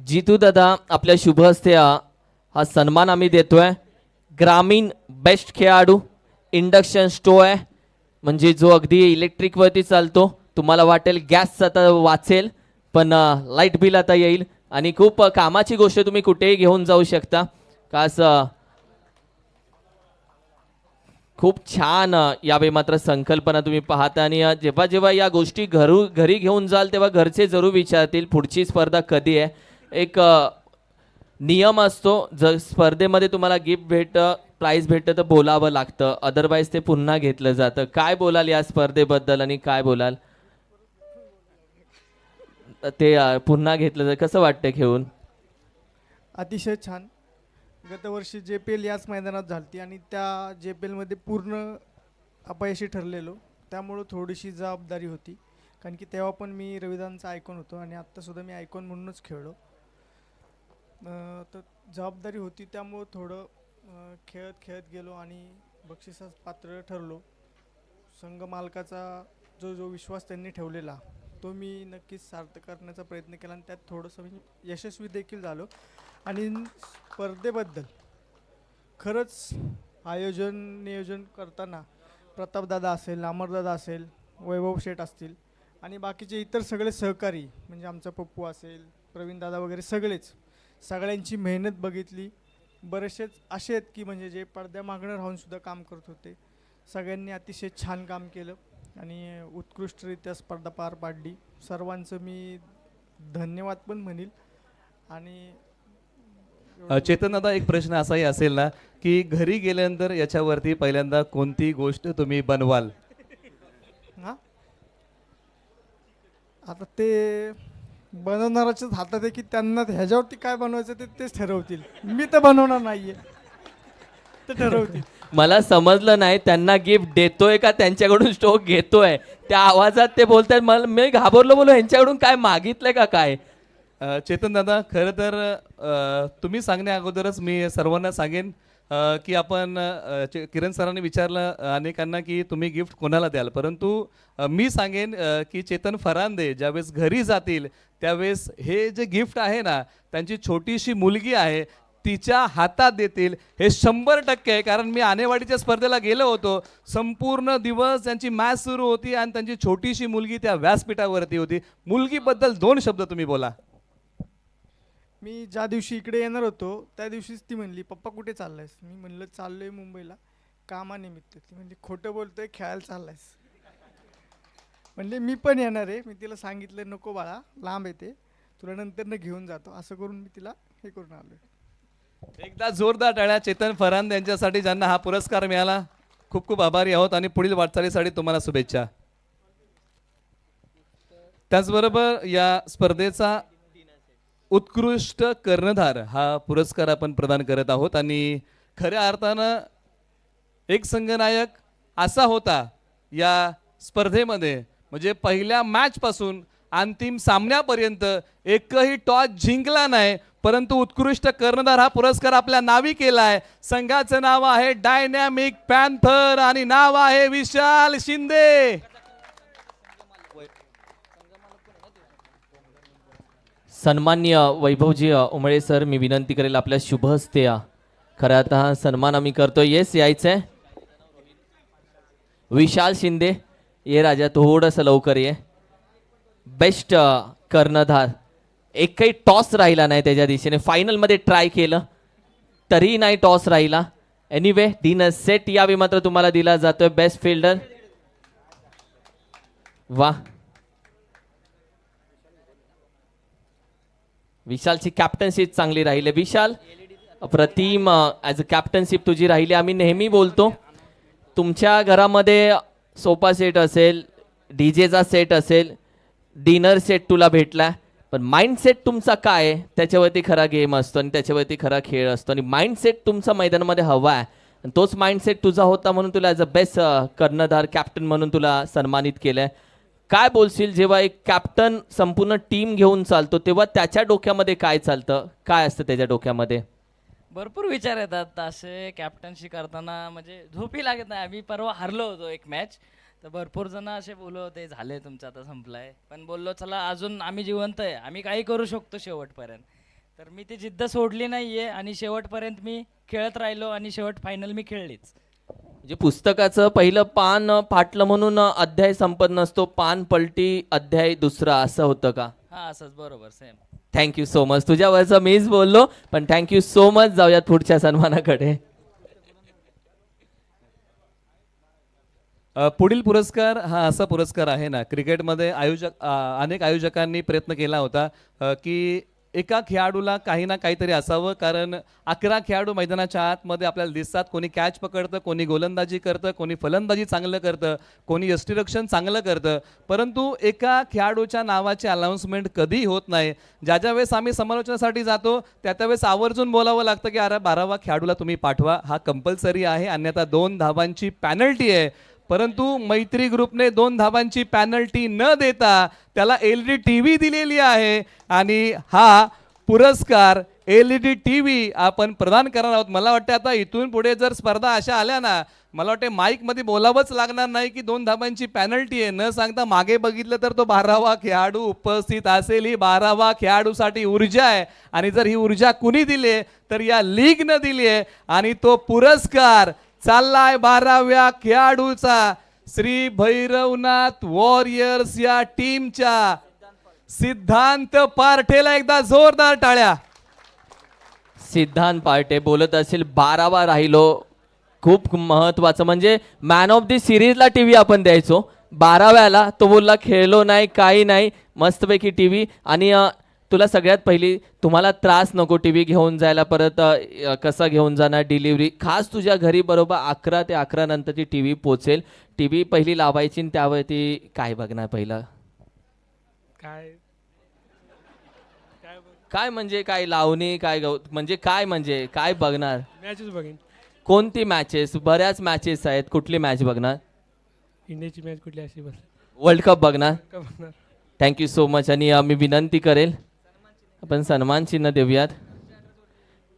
जितू दादा आपल्या शुभ हस्ते हा सन्मान आम्ही देतोय. ग्रामीण बेस्ट खेळाडू इंडक्शन स्टोव आहे, म्हणजे जो अगदी इलेक्ट्रिकवरती चालतो. तुम्हाला वाटेल गॅस आता वाचेल, पण लाईट बिल आता येईल आणि खूप कामाची गोष्ट, तुम्ही कुठेही घेऊन जाऊ शकता. खास खूप छान यावेळी मात्र संकल्पना तुम्ही पाहता. आणि जेव्हा जेव्हा या गोष्टी घरी घेऊन जाल तेव्हा घरचे जरूर विचारतील पुढची स्पर्धा कधी आहे. एक नियम असतो, जर स्पर्धेमध्ये तुम्हाला गिफ्ट प्राईज भेटतं तर बोलावं लागतं, अदरवाईज ते पुन्हा घेतलं जातं. काय बोलाल या स्पर्धेबद्दल आणि काय बोलाल ते पुन्हा घेतलं जातं, कसं वाटतं घेऊन? अतिशय छान. गतवर्षी JPL याच मैदानात झालती आणि त्या JPLमध्ये पूर्ण अपयशी ठरलेलो, त्यामुळं थोडीशी जबाबदारी होती. कारण की तेव्हा पण मी रविदानचा आयकॉन होतो आणि आत्तासुद्धा मी आयकॉन म्हणूनच खेळलो. तर जबाबदारी होती, त्यामुळं थोडं खेळत गेलो आणि बक्षिसास पात्र ठरलो. संघ मालकाचा जो विश्वास त्यांनी ठेवलेला तो मी नक्कीच सार्थ करण्याचा प्रयत्न केला आणि त्यात थोडंसं मी यशस्वी देखील झालो. आणि स्पर्धेबद्दल खरंच नियोजन करताना प्रतापदादा असेल, अमरदादा असेल, वैभव शेठ असतील आणि बाकीचे इतर सगळे सहकारी, म्हणजे आमचा पप्पू असेल, प्रवीणदादा वगैरे सगळ्यांची मेहनत बघितली. बरेचसेच असे आहेत की म्हणजे जे पडद्यामागणं राहूनसुद्धा काम करत होते. सगळ्यांनी अतिशय छान काम केलं आणि उत्कृष्टरित्या स्पर्धा पार पाडली. सर्वांचं मी धन्यवाद पण म्हणेल. आणि चेतन दादा, एक प्रश्न असाही असेल ना की घरी गेल्यानंतर याच्यावरती पहिल्यांदा कोणती गोष्ट तुम्ही बनवाल? हां, आता ते बनवणाऱ्याच्याच हातात आहे की त्यांना ह्याच्यावरती काय बनवायचं तेच ठरवतील. मी तर बनवणार नाहीये, ते ठरवतील. मला समजलं नाही, त्यांना गिफ्ट देतोय का त्यांच्याकडून स्टोव घेतोय? त्या आवाजात ते बोलतात, मला मी घाबरलो, बोलो यांच्याकडून काय मागितलंय का काय? चेतन दादा, खरं तर तुम्ही सांगण्या अगोदरच मी सर्वांना सांगेन की आपण किरण सरांनी विचारलं अनेकांना की तुम्ही गिफ्ट कोणाला द्याल, परंतु मी सांगेन की चेतन फरांदे ज्यावेळेस घरी जातील त्यावेळेस हे जे गिफ्ट आहे ना, त्यांची छोटीशी मुलगी आहे तिच्या हातात देतील, हे 100% आहे. कारण मी आनेवाडीच्या स्पर्धेला गेलो होतो, संपूर्ण दिवस त्यांची मॅच सुरू होती आणि त्यांची छोटीशी मुलगी त्या व्यासपीठावरती होती. मुलगीबद्दल 2 शब्द तुम्ही बोला. मी ज्या दिवशी इकडे येणार होतो त्या दिवशीच ती म्हणली, पप्पा कुठे चाललायस? मी म्हणलं चाललोय मुंबईला कामानिमित्त. ती म्हणली खेळायला बोलतोय, खेळायला चाललायस? म्हणले मी पण येणार आहे. मी तिला सांगितलं नको बाळा, लांब येते, तुला नंतर घेऊन जातो, असं करून मी तिला हे करून आलोय. एकदा जोरदार टाळ्या चेतन फरांदे यांच्यासाठी, ज्यांना हा पुरस्कार मिळाला. खूप खूप आभारी आहोत आणि पुढील वाटचालीसाठी तुम्हाला शुभेच्छा. त्याचबरोबर या स्पर्धेचा उत्कृष्ट कर्णधार हा पुरस्कार आपण प्रदान करत आहोत. आणि खऱ्या अर्थानं एक संघनायक असा होता या स्पर्धेमध्ये, म्हणजे पहिल्या मॅच पासून अंतिम सामन्यापर्यंत एकही टॉस जिंकला नाही, परंतु उत्कृष्ट कर्णधार हा पुरस्कार आपल्या नावी केला आहे. संघाचं नाव आहे डायनॅमिक पॅन्थर आणि नाव आहे विशाल शिंदे. सन्मान्य वैभवजी उमळे सर, मी विनंती करेल आपल्या शुभ हस्ते खरं आता हा सन्मान आम्ही करतोय. येस, यायचंय. विशाल शिंदे, ये राजा, थोडंसं लवकर ये. बेस्ट कर्णधार, एकही टॉस राहिला नाही त्याच्या दिशेने. फायनलमध्ये ट्राय केलं तरीही नाही टॉस राहिला. एनिवे, डिनर सेट यावेळी मात्र तुम्हाला दिला जातोय. बेस्ट फिल्डर, वा. विशालची कॅप्टनशिप चांगली राहिली. विशाल, अप्रतिम ॲज अ कॅप्टनशिप तुझी राहिली. आम्ही नेहमी बोलतो तुमच्या घरामध्ये सोफा सेट असेल, डीजेचा सेट असेल, डिनर सेट तुला भेटला, पण माइंडसेट तुमचा काय आहे त्याच्यावरती खरा गेम असतो आणि त्याच्यावरती खरा खेळ असतो. आणि माइंडसेट तुमचा मैदानामध्ये हवा आहे आणि तोच माइंडसेट तुझा होता म्हणून तुला ॲज अ बेस्ट कर्णधार कॅप्टन म्हणून तुला सन्मानित केलं आहे. काय बोलशील, जेव्हा एक कॅप्टन संपूर्ण टीम घेऊन चालतो तेव्हा त्याच्या डोक्यामध्ये काय चालतं, काय असतं त्याच्या डोक्यामध्ये? भरपूर विचार येतात असे कॅप्टन्सी करताना, म्हणजे झोपी लागत नाही. आम्ही परवा हरलो होतो एक मॅच, तर भरपूर जण असे बोलत होते झाले तुमचं आता संपलाय, पण बोललो चला अजून आम्ही जिवंत आहे, आम्ही काही करू शकतो शेवटपर्यंत. तर मी ती जिद्द सोडली नाही आहे आणि शेवटपर्यंत मी खेळत राहिलो आणि शेवट फायनल मी खेळलीच. म्हणजे पुस्तकाचं पहिलं पान फाटलं म्हणून अध्याय संपत नसतो, पान पलटी अध्याय दुसरा, असं होतं का? हां असंच बरोबर सेम. Thank you so much. तुझ्यावरचं मीच बोललो, पण थँक्यू सो मच. जाऊयात पुढच्या सन्मानाकडे. पुढील पुरस्कार हा असा पुरस्कार आहे ना, क्रिकेटमध्ये अनेक आयोजकांनी प्रयत्न केला होता की एका खेळाडूला काही ना काहीतरी असावं, कारण 11 खेळाडू मैदानाच्या आतमध्ये आपल्याला दिसतात. कोणी कॅच पकडतं, कोणी गोलंदाजी करतं, कोणी फलंदाजी चांगलं करतं, कोणी यष्टिरक्षण चांगलं करतं, परंतु एका खेळाडूच्या नावाची अनाऊन्समेंट कधी होत नाही. ज्या वेळेस आम्ही समालोचनासाठी जातो त्यावेळेस आवर्जून बोलावं लागतं की अरे 12वा खेळाडूला तुम्ही पाठवा, हा कंपल्सरी आहे, अन्यथा 2 धावांची पॅनल्टी आहे. परंतु मैत्री ग्रुपने 2 धावांची पॅनल्टी न देता त्याला LED TV दिलेली आहे आणि हा पुरस्कार LED TV आपण प्रदान करणार आहोत. मला वाटतं आता इथून पुढे जर स्पर्धा अशा आल्या ना, मला वाटते माईकमध्ये बोलावंच लागणार नाही की 2 धावांची पॅनल्टी आहे. न सांगता मागे बघितलं तर तो 12वा खेळाडू उपस्थित असेल. ही 12वा खेळाडूसाठी ऊर्जा आहे आणि जर ही ऊर्जा कुणी दिली तर या लीगनं दिली आहे आणि तो पुरस्कार चाललाय 12व्या खेळाडूचा श्री भैरवनाथ वॉरियर्स या टीमच्या सिद्धांत पार्टेला. एकदा जोरदार टाळ्या. सिद्धांत पार्टे बोलत असेल 12वा राहिलो. खूप महत्वाचं म्हणजे मॅन ऑफ दी सिरीजला TV आपण द्यायचो, 12व्याला तो बोलला खेळलो नाही काही नाही, मस्तपैकी TV. आणि तुला सगळ्यात पहिली तुम्हाला त्रास नको TV घेऊन जायला, परत कसा घेऊन जाणार डिलिव्हरी, खास तुझ्या घरी बरोबर 11 ते 11 नंतरची TV पोचेल. TV पहिली लावायची आणि त्यावरती काय बघणार पहिलं? काय म्हणजे काय लावणी काय म्हणजे काय बघणार? मॅचेस बघेन. कोणती मॅचेस? बऱ्याच मॅचेस आहेत. कुठली मॅच बघणार? इंडियाची मॅच कुठली अशी बस वर्ल्ड कप बघणार. बघणार. Thank you so much. आणि मी विनंती करेल आपण सन्मान चिन्ह देऊयात.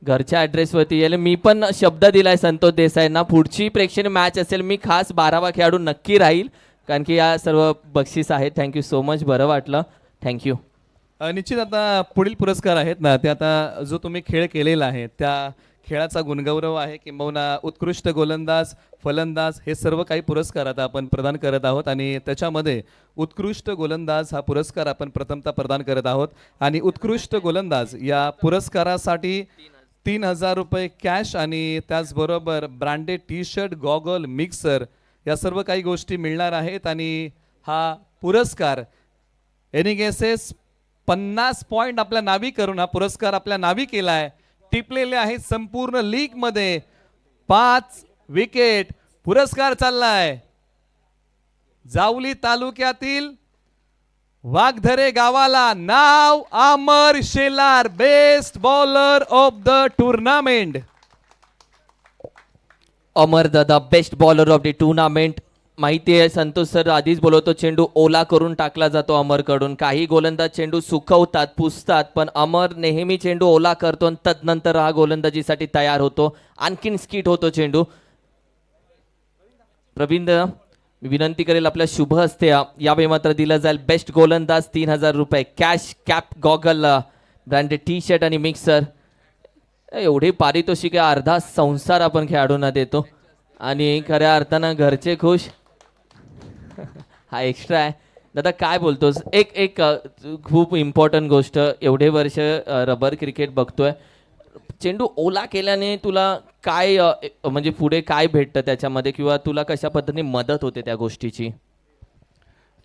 घरच्या ॲड्रेसवरती येईल. मी पण शब्द दिलाय संतोष देसाईंना, पुढची प्रेक्षणीय मॅच असेल मी खास 12वा खेळाडू नक्की राहील, कारण की या सर्व बक्षीस आहेत. Thank you so much. बरं वाटलं. थँक्यू. निश्चित आता पुढील पुरस्कार आहेत ना, ते आता जो तुम्ही खेळ केलेला आहे त्या खेळाचा गुणगौरव आहे, किंबहुना उत्कृष्ट गोलंदाज, फलंदाज हे सर्व काही पुरस्कार आता आपण प्रदान करत आहोत. आणि त्याच्यामध्ये उत्कृष्ट गोलंदाज हा पुरस्कार आपण प्रथमतः प्रदान करत आहोत. आणि उत्कृष्ट गोलंदाज या पुरस्कारासाठी 3000 रुपये कॅश आणि त्याचबरोबर ब्रँडेड T-शर्ट, गॉगल, मिक्सर या सर्व काही गोष्टी मिळणार आहेत. आणि हा पुरस्कार NESS 50 पॉईंट आपल्या नावी करून हा पुरस्कार आपल्या नावी केला आहे. टिपलेले आहेत संपूर्ण लीगमध्ये 5 विकेट. पुरस्कार चाललाय जावली तालुक्यातील वाघधरे गावाला. नाव Amar Shelar, best bowler of the tournament. Amar दादा best bowler of the tournament. माहिती आहे संतोष सर आधीच बोलवतो, चेंडू ओला करून टाकला जातो अमरकडून. काही गोलंदाज चेंडू सुकवतात, पुसतात, पण अमर नेहमी चेंडू ओला करतो आणि तदनंतर हा गोलंदाजीसाठी तयार होतो. आणखीन स्किट होतो चेंडू. प्रवीण मी विनंती करेल आपल्या शुभ हस्ते यावेळी मात्र दिलं जाईल बेस्ट गोलंदाज 3000 रुपये cash, cap, goggle, branded T-shirt आणि मिक्सर. एवढी पारितोषिके अर्धा संसार आपण खेळाडूंना देतो आणि खऱ्या अर्थानं घरचे खुश. हा एक्स्ट्रा आहे. दादा काय बोलतोस? एक खूप इम्पॉर्टंट गोष्ट, एवढे वर्ष रबर क्रिकेट बघतोय, चेंडू ओला केल्याने तुला काय म्हणजे पुढे काय भेटतं त्याच्यामध्ये, किंवा तुला कशा पद्धतीने मदत होते त्या गोष्टीची?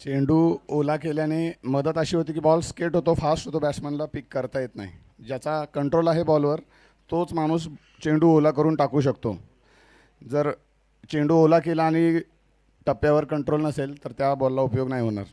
चेंडू ओला केल्याने मदत अशी होती की बॉल स्केट होतो, फास्ट होतो, बॅट्समॅनला पिक करता येत नाही. ज्याचा कंट्रोल आहे बॉलवर तोच माणूस चेंडू ओला करून टाकू शकतो. जर चेंडू ओला केला आणि टप्प्यावर कंट्रोल नसेल तर त्या बॉलला उपयोग नाही होणार.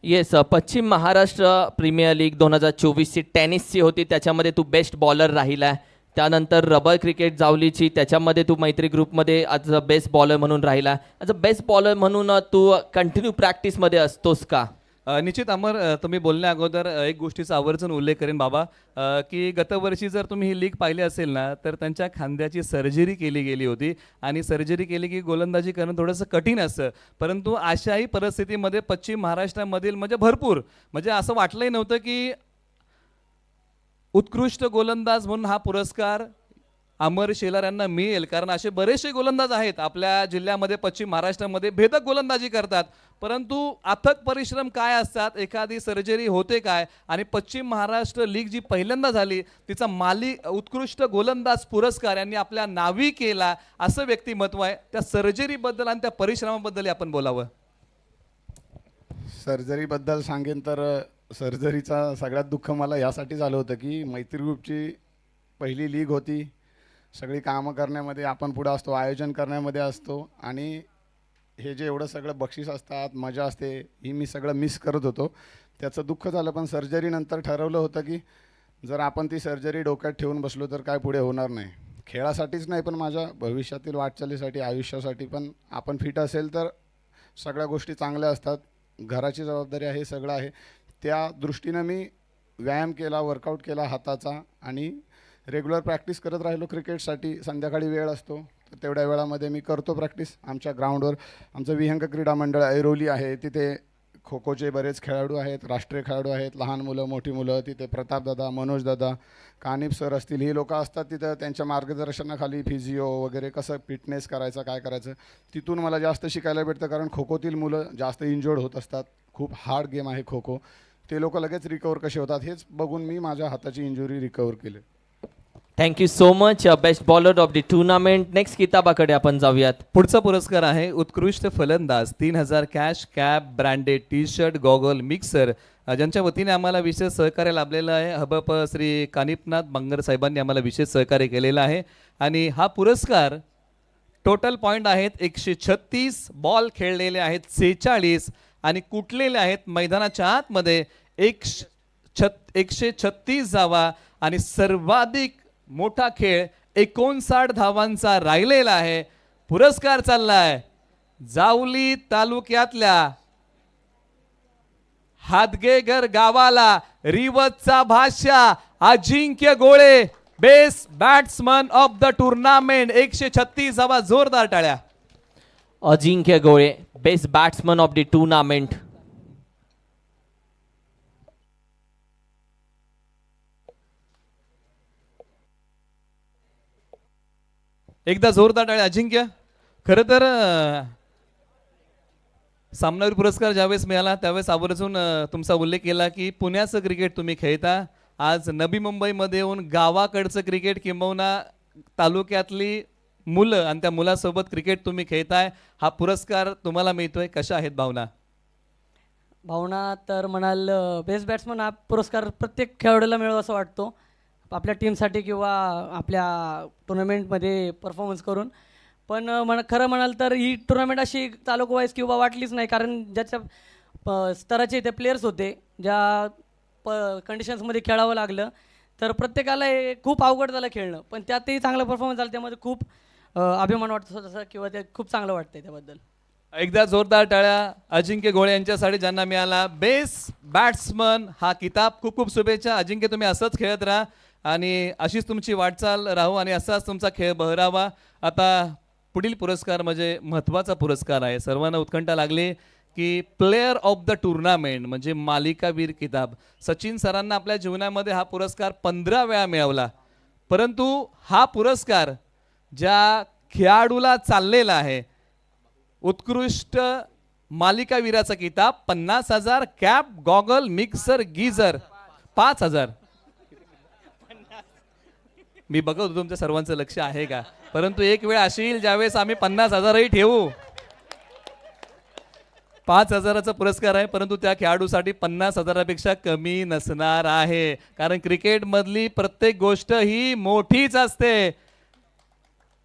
येस, पश्चिम महाराष्ट्र प्रीमियर लीग 2024ची टेनिसची होती, त्याच्यामध्ये तू बेस्ट बॉलर राहिला. त्यानंतर रबर क्रिकेट जावलीची, त्याच्यामध्ये तू मैत्री ग्रुपमध्ये ॲज अ बेस्ट बॉलर म्हणून राहिला. ॲज अ बेस्ट बॉलर म्हणून तू कंटिन्यू प्रॅक्टिसमध्ये असतोस का? निश्चित अमर, तुम्ही बोलण्या अगोदर एक गोष्टीचा आवर्जून उल्लेख करेन बाबा, की गतवर्षी जर तुम्ही ही लीग पाहिली असेल ना, तर त्यांच्या खांद्याची सर्जरी केली गेली होती आणि सर्जरी केली की गोलंदाजी करणं थोडंसं कठीण असतं. परंतु अशाही परिस्थितीमध्ये पश्चिम महाराष्ट्रामधील म्हणजे भरपूर, म्हणजे असं वाटलंही नव्हतं की उत्कृष्ट गोलंदाज म्हणून हा पुरस्कार अमर शेलार यांना मिळेल, कारण असे बरेचसे गोलंदाज आहेत आपल्या जिल्ह्यामध्ये, पश्चिम महाराष्ट्रामध्ये भेदक गोलंदाजी करतात. परंतु अथक परिश्रम काय असतात, एखादी सर्जरी होते काय, आणि पश्चिम महाराष्ट्र लीग जी पहिल्यांदा झाली तिचा उत्कृष्ट गोलंदाज पुरस्कार यांनी आपल्या नावी केला, असं व्यक्तिमत्व आहे. त्या सर्जरीबद्दल आणि त्या परिश्रमाबद्दल आपण बोलावं. सर्जरीबद्दल सांगेन तर सर्जरीचा सगळ्यात दुःख मला यासाठी झालं होतं की मैत्री ग्रुपची पहिली लीग होती. सगळी कामं करण्यामध्ये आपण पुढं असतो, आयोजन करण्यामध्ये असतो, आणि हे जे एवढं सगळं बक्षीस असतात, मजा असते, ही मी सगळं मिस करत होतो. त्याचं दुःख झालं. पण सर्जरीनंतर ठरवलं होतं की जर आपण ती सर्जरी डोक्यात ठेवून बसलो तर काय पुढे होणार नाही. खेळासाठीच नाही पण माझ्या भविष्यातील वाटचालीसाठी, आयुष्यासाठी पण आपण फिट असेल तर सगळ्या गोष्टी चांगल्या असतात. घराची जबाबदारी आहे, सगळं आहे. त्या दृष्टीनं मी व्यायाम केला, वर्कआउट केला हाताचा, आणि रेग्युलर प्रॅक्टिस करत राहिलो. क्रिकेटसाठी संध्याकाळी वेळ असतो तर तेवढ्या वेळामध्ये मी करतो प्रॅक्टिस. आमच्या ग्राउंडवर आमचं विहंग क्रीडा मंडळ ऐरोली आहे, तिथे खो खोचे बरेच खेळाडू आहेत, राष्ट्रीय खेळाडू आहेत, लहान मुलं मोठी मुलं. तिथे प्रतापदादा, मनोजदादा, कानिप सर असतील, ही लोकं असतात तिथं. त्यांच्या मार्गदर्शनाखाली फिजिओ वगैरे कसं फिटनेस करायचं, काय करायचं, तिथून मला जास्त शिकायला भेटतं. कारण खो खोतील मुलं जास्त इंजर्ड होत असतात. खूप हार्ड गेम आहे खो खो. ते लोक लगेच रिकवर कसे होतात हेच बघून मी माझ्या हाताची इंजुरी रिकवर केली. Thank you so much. Best bowler of the tournament. Next किताबाकडे आपण जाऊयात. पुढचा पुरस्कार आहे उत्कृष्ट फलंदाज. 3000 cash, cap, branded T shirt, goggle, mixer, ज्यांच्या वतीने आम्हाला विशेष सहकार्य लाभलेलं आहे. हबप श्री कानिपनाथ बांगर साहेबांनी आम्हाला विशेष सहकार्य केलेलं आहे. आणि हा पुरस्कार टोटल पॉईंट आहेत 136, बॉल खेळलेले आहेत 46, आणि कुटलेले आहेत मैदानाच्या आतमध्ये 136 धावा, आणि सर्वाधिक मोठा खेळ 59 धावांचा राहिलेला आहे. पुरस्कार चाललाय जावली तालुक्यातल्या हादगेगर गावाला. रिवतचा भाषा अजिंक्य गोळे, best batsman of the tournament. 136 धावा, जोरदार टाळ्या. अजिंक्य गोळे, best batsman of the tournament. एकदा जोरदार टाळ्या अजिंक्य. खरं तर सामनावीर पुरस्कार ज्यावेळेस मिळाला त्यावेळेस आवर्जून तुमचा उल्लेख केला की पुण्याचं क्रिकेट तुम्ही खेळता. आज नवी मुंबईमध्ये येऊन गावाकडचं क्रिकेट किंबहुना तालुक्यातली मुलं आणि त्या मुलासोबत क्रिकेट तुम्ही खेळताय. हा पुरस्कार तुम्हाला मिळतोय, कशा आहेत भावना? भावना तर म्हणाल बेस्ट बॅट्समन हा पुरस्कार प्रत्येक खेळाडूला मिळावा असं वाटतो, आपल्या टीमसाठी किंवा आपल्या टुर्नामेंटमध्ये परफॉर्मन्स करून. पण खरं म्हणाल तर ही टुर्नामेंट अशी तालुका वाईज किंवा वाटलीच नाही, कारण ज्याच्या स्तराचे ते प्लेयर्स होते, ज्या कंडिशन्समध्ये खेळावं लागलं, तर प्रत्येकाला हे खूप अवघड झालं खेळणं. पण त्यातही चांगला परफॉर्मन्स झाला, त्यामध्ये खूप अभिमान वाटतो तसं, किंवा ते खूप चांगलं वाटतंय त्याबद्दल. एकदा जोरदार टाळ्या अजिंक्य गोळे यांच्यासाठी, ज्यांना मिळाला बेस्ट बॅट्समन हा किताब. खूप खूप शुभेच्छा अजिंक्य, तुम्ही असंच खेळत राहा आणि अशीच तुमची वाटचाल राहू आणि असाच तुमचा खेळ बहरावा. आता पुढील पुरस्कार म्हणजे महत्त्वाचा पुरस्कार आहे. सर्वांना उत्कंठा लागली की प्लेयर ऑफ द टुर्नामेंट म्हणजे मालिकावीर किताब. सचिन सरांना आपल्या जीवनामध्ये हा पुरस्कार 15 वेळा मिळवला, परंतु हा पुरस्कार ज्या खेळाडूला चाललेला आहे, उत्कृष्ट मालिकावीराचा किताब, 50,000 कॅप, गॉगल, मिक्सर, गीझर, 5,000. मी बघत होतो तुमच्या सर्वांचं लक्ष आहे का, परंतु एक वेळ अशी येईल ज्यावेळेस आम्ही 50,000ही ठेवू. 5,000चा पुरस्कार आहे, परंतु त्या खेळाडूसाठी 50,000पेक्षा कमी नसणार आहे, कारण क्रिकेटमधली प्रत्येक गोष्ट ही मोठीच असते.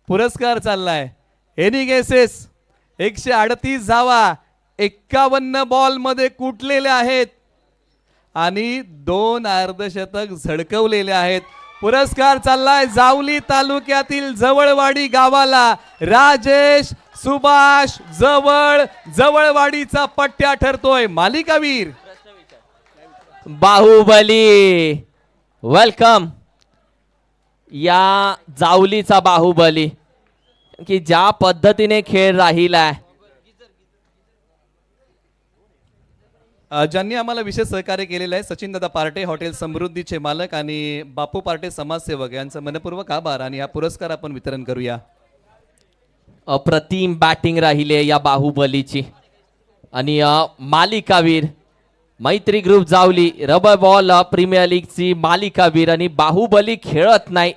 पुरस्कार चाललाय एनी गेसेस 138 धावा 51 बॉलमध्ये कुटलेले आहेत आणि 2 अर्धशतक झळकवलेले आहेत. पुरस्कार चाललाय जावली तालुक्यातील जवळवाडी गावाला. राजेश सुभाष जवळवाडीचा पट्ट्या ठरतोय मालिकावीर. बाहुबली वेलकम. या जावलीचा बाहुबली की ज्या पद्धतीने खेळ राहिलाय, ज्यांनी आम्हाला विशेष सहकार्य केलेलं आहे सचिन दादा पार्टे हॉटेल समृद्धीचे मालक आणि बापू पार्टे समाजसेवक यांचं मनपूर्वक आभार आणि हा पुरस्कार आपण वितरण करूया. अप्रतिम बॅटिंग राहिले या बाहुबलीची. आणि मालिकावीर Maitri group Javali rubber ball premier लीगची मालिकावीर. आणि बाहुबली खेळत नाही,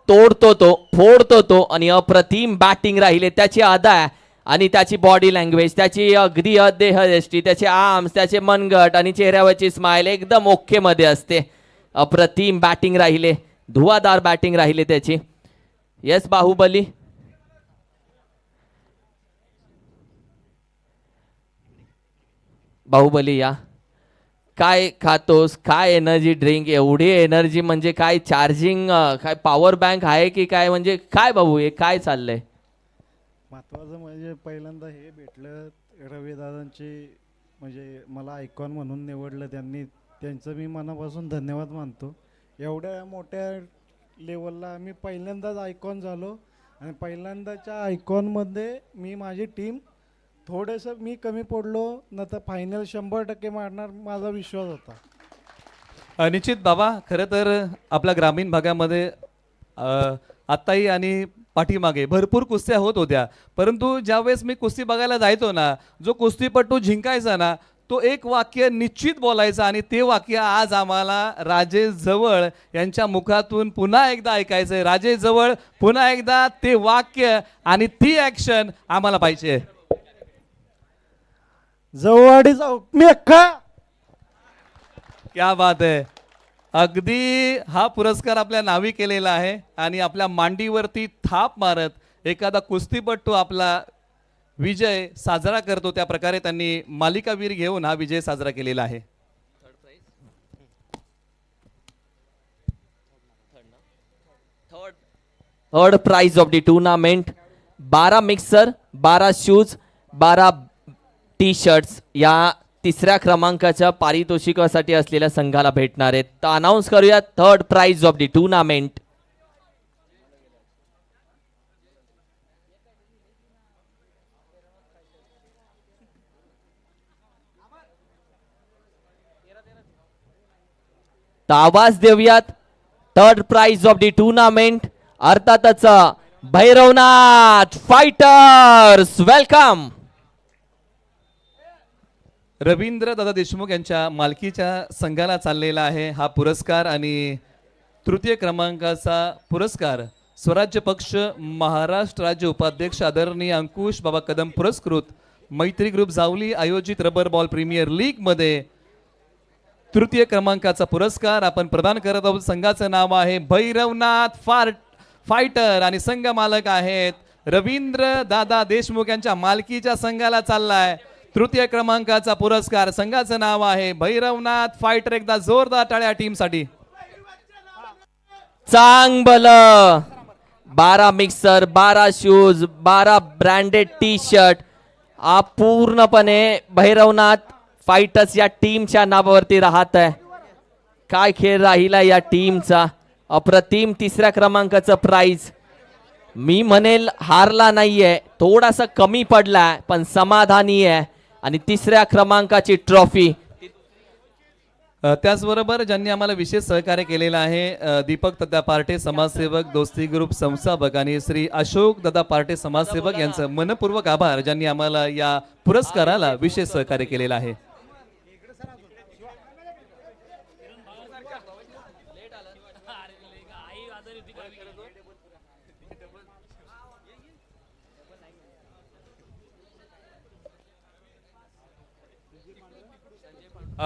तोडतो तो, फोडतो तो. आणि अप्रतिम बॅटिंग राहिले. त्याची अदा आणि त्याची बॉडी लँग्वेज, त्याची अगदी देहयष्टी, त्याचे आर्म्स, त्याचे मनगट आणि चेहऱ्यावरची स्माइल एकदम ओके मध्ये असते. अप्रतिम बॅटिंग राहिले, धुवाधार बॅटिंग राहिले त्याची. येस बाहुबली. बाहुबली या. काय खातोस, काय एनर्जी ड्रिंक, एवढी एनर्जी म्हणजे काय चार्जिंग, काय पॉवर बँक आहे की काय, म्हणजे काय बाबू हे काय चाललंय? महत्त्वाचं म्हणजे पहिल्यांदा हे भेटलं रविदादांची, म्हणजे मला आयकॉन म्हणून निवडलं त्यांनी, त्यांचं मी मनापासून धन्यवाद मानतो. एवढ्या मोठ्या लेवलला मी पहिल्यांदाच आयकॉन झालो आणि पहिल्यांदाच्या आयकॉनमध्ये मी माझी टीम थोडंसं मी कमी पडलो, न तर फायनल 100% मारणार माझा विश्वास होता. निश्चित बाबा, खरं तर आपल्या ग्रामीण भागामध्ये आत्ताही आणि पाठीमागे भरपूर कुस्त्या होत होत्या, परंतु ज्यावेळेस मी कुस्ती बघायला जायचो ना, जो कुस्तीपटू जिंकायचा ना तो एक वाक्य निश्चित बोलायचा आणि ते वाक्य आज आम्हाला राजेश जवळ यांच्या मुखातून पुन्हा एकदा ऐकायचं आहे. राजेश जवळ पुन्हा एकदा ते वाक्य आणि ती ॲक्शन आम्हाला पाहिजे. जवळवाडी जाऊ मी अख्खा. क्या बात आहे. अगदी हा पुरस्कार आपल्या नावी केलेला आहे आणि आपल्या मांडीवरती थाप मारत एखादा कुस्तीपटू आपला विजय साजरा करतो, त्या प्रकारे त्यांनी मालिकावीर घेऊन हा विजय साजरा केलेला आहे. Third prize of the tournament 12 mixer, 12 shoes, 12 T shirts या तिसऱ्या क्रमांकाच्या पारितोषिकासाठी असलेल्या संघाला भेटणार आहेत. तर अनाऊन्स करूया third prize of the tournament. तर आवाज देऊयात third prize of the tournament, अर्थातच भैरवनाथ फायटर्स. वेलकम. रवींद्र दादा देशमुख यांच्या मालकीच्या संघाला चाललेला आहे हा पुरस्कार. आणि तृतीय क्रमांकाचा पुरस्कार स्वराज्य पक्ष महाराष्ट्र राज्य उपाध्यक्ष आदरणीय अंकुश बाबा कदम पुरस्कृत मैत्री ग्रुप जावली आयोजित रबर बॉल प्रीमियर लीग मध्ये तृतीय क्रमांकाचा पुरस्कार आपण प्रदान करत आहोत. संघाचं नाव आहे भैरवनाथ फायटर आणि संघ मालक आहेत रवींद्र दादा देशमुख यांच्या मालकीच्या संघाला चाललाय तृतीय क्रमांकाचा पुरस्कार. संघाचं नाव आहे भैरवनाथ फायटर. एकदा जोरदार टाळ्या टीमसाठी. चांगल 12 mixer, 12 shoes, 12 branded T shirt पूर्णपणे भैरवनाथ फायटर्स या टीमच्या नावावरती राहत आहे. काय खेळ राहिला या टीमचा. अप्रतिम तिसऱ्या क्रमांकाचं प्राइज. मी म्हणेल हारला नाहीये, थोडासा कमी पडलाय पण समाधानी आहे. आणि तिसऱ्या क्रमांकाची ट्रॉफी. त्याचबरोबर ज्यांनी आम्हाला विशेष सहकार्य केलेलं आहे दीपक दादा पार्टे समाजसेवक दोस्ती ग्रुप संस्थापक आणि श्री अशोक दादा पार्टे समाजसेवक यांचं मनपूर्वक आभार, ज्यांनी आम्हाला या पुरस्काराला विशेष सहकार्य केलेलं आहे.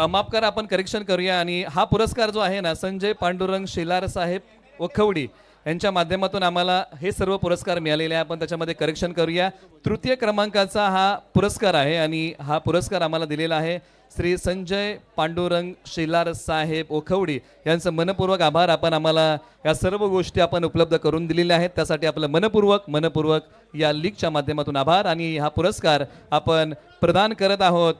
माफ करा, आपण करेक्शन करूया. आणि हा पुरस्कार जो आहे ना संजय पांडुरंग शेलार साहेब वखवडी यांच्या माध्यमातून आम्हाला हे सर्व पुरस्कार मिळालेले आहे. आपण त्याच्यामध्ये करेक्शन करूया. तृतीय क्रमांकाचा हा पुरस्कार आहे आणि हा पुरस्कार आम्हाला दिलेला आहे श्री संजय पांडुरंग शेलार साहेब ओखवडी यांचं मनपूर्वक आभार. आपण आम्हाला या सर्व गोष्टी आपण उपलब्ध करून दिलेल्या आहेत, त्यासाठी आपलं मनपूर्वक या लीगच्या माध्यमातून आभार. आणि हा पुरस्कार आपण प्रदान करत आहोत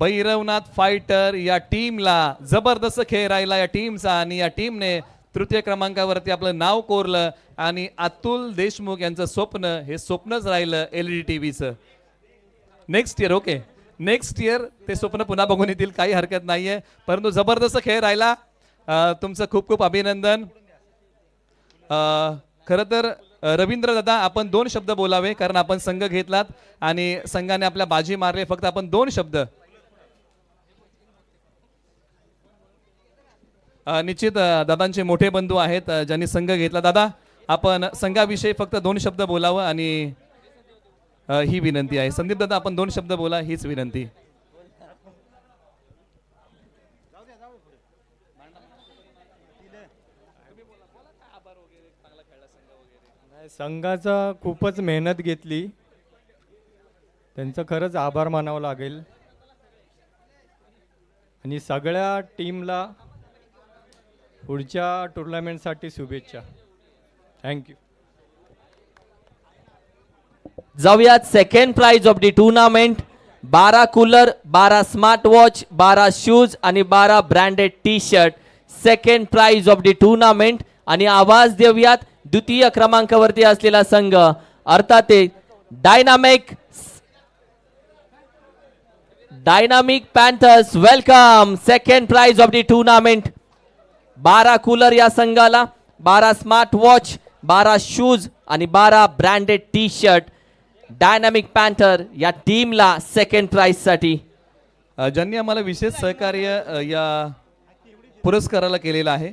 भैरवनाथ फायटर या टीमला जबरदस्त खेळ राहिला या टीमचा आणि या टीमने तृतीय क्रमांकावरती आपलं नाव कोरलं आणि अतुल देशमुख यांचं स्वप्न हे स्वप्नच राहिलं LED TVचं. Next year okay, next year ते स्वप्न पुन्हा बघून येतील, काही हरकत नाहीये. परंतु जबरदस्त खेळ राहिला. तुमचं खूप खूप अभिनंदन. खरं तर रवींद्र दादा आपण 2 शब्द बोलावे कारण आपण संघ घेतलात आणि संघाने आपल्या बाजी मारले. फक्त आपण 2 शब्द. निश्चित दादांचे मोठे बंधू आहेत ज्यांनी संघ घेतला. दादा आपण संघाविषयी फक्त 2 शब्द बोलावं आणि ही विनंती आहे. संदीप दादा आपण 2 शब्द बोला, हीच विनंती. संघाचा खूपच मेहनत घेतली, त्यांचं खरंच आभार मानावं लागेल आणि सगळ्या टीमला पुढच्या टुर्नामेंटसाठी शुभेच्छा. थँक्यू. जाऊयात second prize of the tournament. 12 cooler, 12 smart watch, 12 shoes आणि 12 branded T shirt. Second prize of the tournament. आणि आवाज देऊयात द्वितीय क्रमांकावरती असलेला संघ अर्थात ते dynamic panthers. Welcome. Second prize of the tournament. 12 cooler या संघाला, 12 स्मार्ट वॉच, 12 शूज आणि 12 branded T shirt. Dynamic panther या टीमला सेकंड प्राइज साठी. ज्यांनी आम्हाला विशेष सहकार्य या पुरस्काराला केलेलं आहे.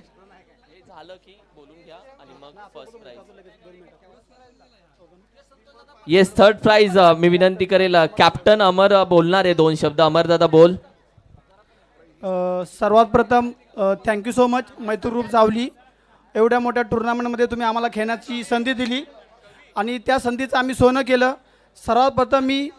येस थर्ड प्राइज मी विनंती करेल कॅप्टन अमर बोलणार आहे 2 शब्द. अमर दादा बोल. सर्वात प्रथम थँक्यू सो मच मैत्री ग्रुप जावली. एवढ्या मोठ्या टुर्नामेंटमध्ये तुम्ही आम्हाला खेळण्याची संधी दिली आणि त्या संधीचं आम्ही सोनं केलं. सर्वात प्रथम मी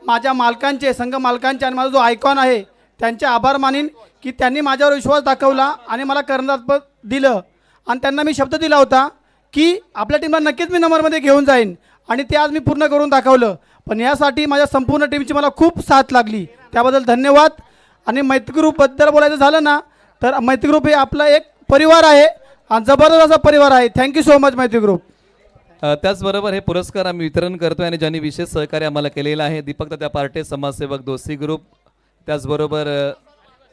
माझ्या मालकांचे, संघ मालकांचे आणि माझा जो आयकॉन आहे त्यांचे आभार मानीन की त्यांनी माझ्यावर विश्वास दाखवला आणि मला कर्णधारपद दिलं. आणि त्यांना मी शब्द दिला होता की आपल्या टीमला नक्कीच मी नंबरमध्ये घेऊन जाईन आणि ते आज मी पूर्ण करून दाखवलं. पण यासाठी माझ्या संपूर्ण टीमची मला खूप साथ लागली, त्याबद्दल धन्यवाद. आणि मैत्री ग्रुपबद्दल बोलायचं झालं ना तर मैत्री ग्रुप हे आपला एक परिवार आहे आणि जबरदस्त असा परिवार आहे. थँक्यू सो मच मैत्री ग्रुप. त्याचबरोबर हे पुरस्कार आम्ही वितरण करतोय आणि ज्यांनी विशेष सहकार्य आम्हाला केलेलं आहे. दीपक दादा पार्टे समाजसेवक दोस्ती ग्रुप, त्याचबरोबर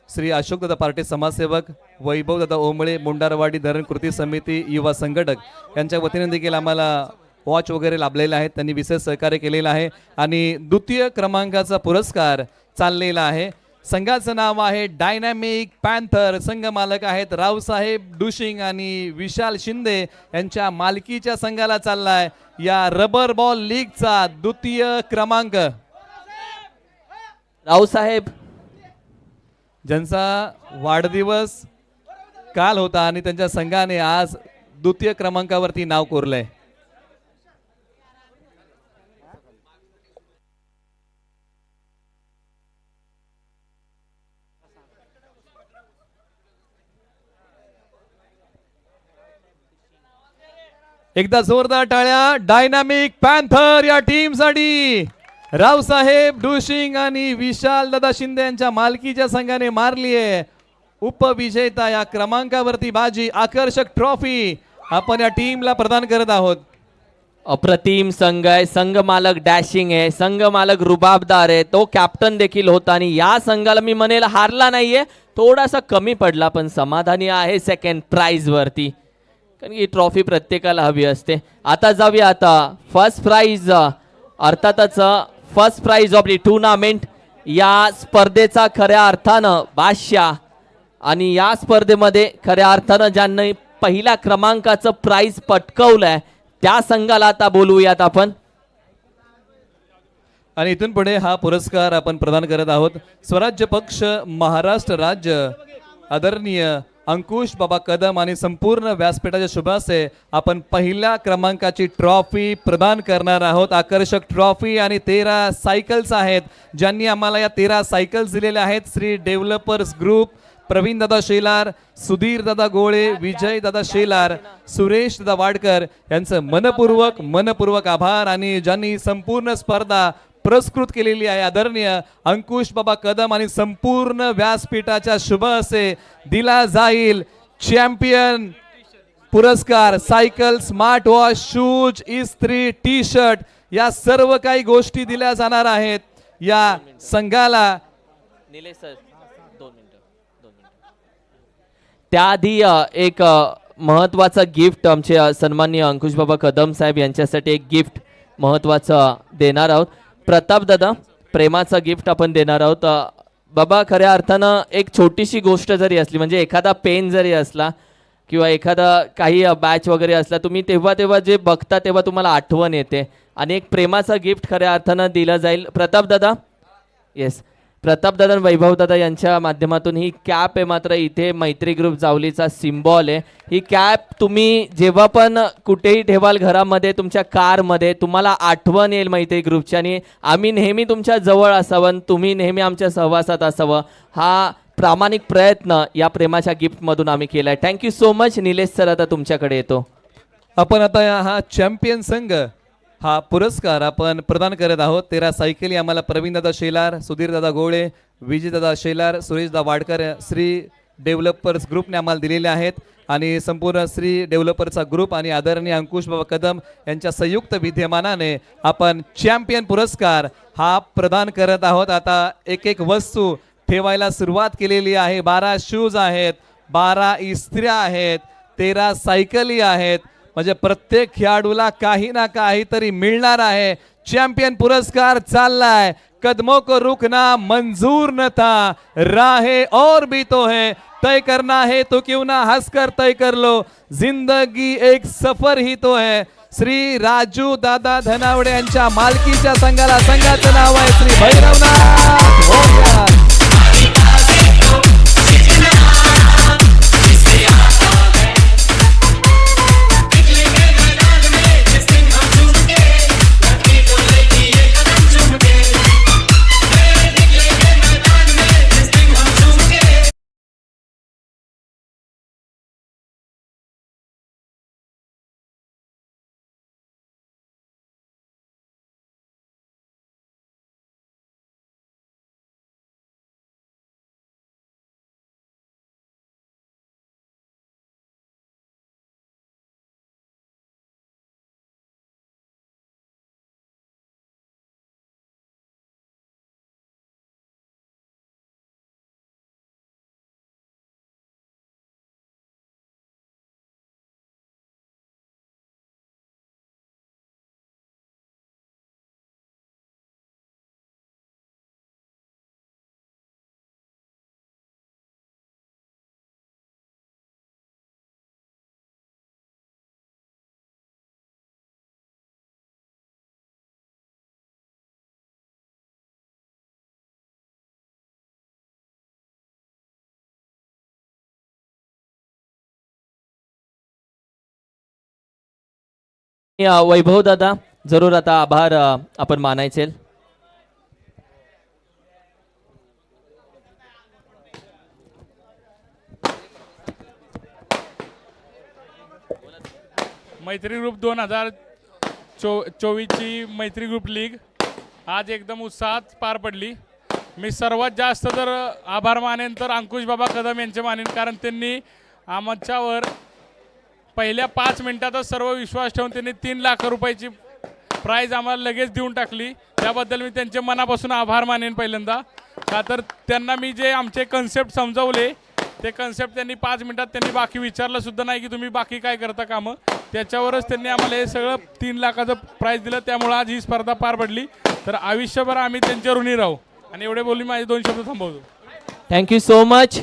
श्री अशोक दादा पार्टे समाजसेवक, वैभव दादा ओंबळे मुंडारवाडी धरण कृती समिती युवा संघटक यांच्या वतीने देखील आम्हाला वॉच वगैरे लाभलेले आहेत. त्यांनी विशेष सहकार्य केलेलं आहे. आणि द्वितीय क्रमांकाचा पुरस्कार चाललेला आहे. संघाचं नाव आहे डायनॅमिक पॅन्थर. संघ मालक आहेत रावसाहेब डुशिंग आणि विशाल शिंदे यांच्या मालकीच्या संघाला चाललाय या रबर बॉल लीगचा द्वितीय क्रमांक. रावसाहेब ज्यांचा वाढदिवस काल होता आणि त्यांच्या संघाने आज द्वितीय क्रमांकावरती नाव कोरलंय. एकदा जोरदार टाळ्या डायनामिक पॅन्थर या टीमसाठी. रावसाहेब डुशिंग आणि विशाल दादा शिंदे यांच्या मालकीच्या संघाने मारली आहे उपविजेता या क्रमांकावरती बाजी. आकर्षक ट्रॉफी आपण या टीमला प्रदान करत आहोत. अप्रतिम संघ आहे. संघ मालक डॅशिंग आहे, संघ मालक रुबाबदार आहे, तो कॅप्टन देखील होता आणि या संघाला मी म्हणेल हारला नाहीये, थोडासा कमी पडला पण समाधानी आहे सेकंड प्राइज वरती कारण ही ट्रॉफी प्रत्येकाला हवी असते. आता जाऊया आता फर्स्ट प्राइज. अर्थातच first prize of the tournament. या स्पर्धेचा खऱ्या अर्थानं बादशाह आणि या स्पर्धेमध्ये खऱ्या अर्थानं ज्यांनी पहिल्या क्रमांकाचं प्राइज पटकवलंय त्या संघाला आता बोलूयात आपण. आणि इथून पुढे हा पुरस्कार आपण प्रदान करत आहोत. स्वराज्य पक्ष महाराष्ट्र राज्य आदरणीय अंकुश बाबा कदम आणि संपूर्ण व्यासपीठाच्या शुभाशय आपण पहिल्या क्रमांकाची ट्रॉफी प्रदान करणार आहोत. आकर्षक ट्रॉफी आणि 13 सायकल्स आहेत. ज्यांनी आम्हाला या 13 सायकल्स दिलेल्या आहेत श्री डेव्हलपर्स ग्रुप, प्रवीण दादा शेलार, सुधीर दादा गोळे, विजय दादा शेलार, सुरेश दादा वाडकर यांचं मनपूर्वक आभार. आणि ज्यांनी संपूर्ण स्पर्धा पुरस्कृत केलेली आहे. आदरणीय अंकुश बाबा कदम आणि संपूर्ण व्यासपीठाच्या शुभ असे दिला जाईल चॅम्पियन पुरस्कार. सायकल, स्मार्ट वॉच, शूज, इस्त्री, टी शर्ट या सर्व काही गोष्टी दिल्या जाणार आहेत या संघाला. निलेश सर 2 मिनिटं. त्याआधी एक महत्त्वाचा गिफ्ट आमचे सन्माननीय अंकुश बाबा कदम साहेब यांच्यासाठी एक गिफ्ट महत्त्वाचं देणार आहोत. प्रताप दादा, प्रेमाचा गिफ्ट आपण देणार आहोत. बाबा, खऱ्या अर्थानं एक छोटीशी गोष्ट जरी असली, म्हणजे एखादा पेन जरी असला किंवा एखादा काही बॅच वगैरे असला, तुम्ही तेव्हा जे बघता तेव्हा तुम्हाला आठवण येते आणि एक प्रेमाचा गिफ्ट खऱ्या अर्थानं दिला जाईल. प्रताप दादा, येस, प्रताप दादा, वैभव दादा यांच्या माध्यमातून ही कॅप आहे. मात्र इथे मैत्री ग्रुप जावलीचा सिम्बॉल आहे. ही कॅप तुम्ही जेव्हा पण कुठेही ठेवाल घरामध्ये, तुमच्या कारमध्ये, तुम्हाला आठवण येईल मैत्री ग्रुपची आणि आम्ही नेहमी तुमच्या जवळ असावं, तुम्ही नेहमी आमच्या सहवासात असावं, हा प्रामाणिक प्रयत्न या प्रेमाच्या गिफ्टमधून आम्ही केला आहे. Thank you so much. Nilesh sir, आता तुमच्याकडे येतो. आपण आता हा चॅम्पियन संघ हा पुरस्कार आपण प्रदान करत आहोत. 13 सायकली आम्हाला प्रवीणदादा शेलार, सुधीरदादा गोळे, विजयदादा शेलार, सुरेशदा वाडकर श्री डेव्हलपर्स ग्रुपने आम्हाला दिलेले आहेत आणि संपूर्ण श्री डेव्हलपर्सचा ग्रुप आणि आदरणीय अंकुश बाबा कदम यांच्या संयुक्त विद्यमानाने आपण चॅम्पियन पुरस्कार हा प्रदान करत आहोत. आता एक एक वस्तू ठेवायला सुरुवात केलेली आहे. 12 शूज आहेत, 12 इस्त्र्या आहेत, 13 सायकली आहेत. म्हणजे प्रत्येक खेळाडूला काही ना काहीतरी मिळणार आहे. चॅम्पियन पुरस्कार चाललाय. कदमों को रुकना मंजूर न था, राहे और भी तो है, तय करना है तो क्यों ना हंसकर तय कर लो, जिंदगी एक सफर ही तो है. श्री राजू दादा धनावडे यांच्या मालकीच्या संघाला, संघाचं नाव आहे श्री भैरवनाथ भोंगा. वैभव दादा, जरूर आता आभार आपण मानायचे. मैत्री ग्रुप 2024ची मैत्री ग्रुप लीग आज एकदम उत्साहात पार पडली. मी सर्वात जास्त जर आभार मानेन तर अंकुश बाबा कदम यांचे मानेन, कारण त्यांनी आमच्यावर पहिल्या 5 मिनिटातच सर्व विश्वास ठेवून त्यांनी 3 लाख रुपयाची प्राईज आम्हाला लगेच देऊन टाकली. त्याबद्दल मी त्यांचे मनापासून आभार मानेन पहिल्यांदा. का तर त्यांना मी जे आमचे कन्सेप्ट समजवले ते कन्सेप्ट त्यांनी 5 मिनिटात त्यांनी बाकी विचारलं सुद्धा नाही की तुम्ही बाकी काय करता कामं, त्याच्यावरच त्यांनी आम्हाला हे सगळं 3 लाखाचं प्राईज दिलं. त्यामुळे आज ही स्पर्धा पार पडली. तर आयुष्यभर आम्ही त्यांच्या ऋणी राहू. आणि एवढे बोलून माझे 2 शब्द थांबवतो. Thank you so much.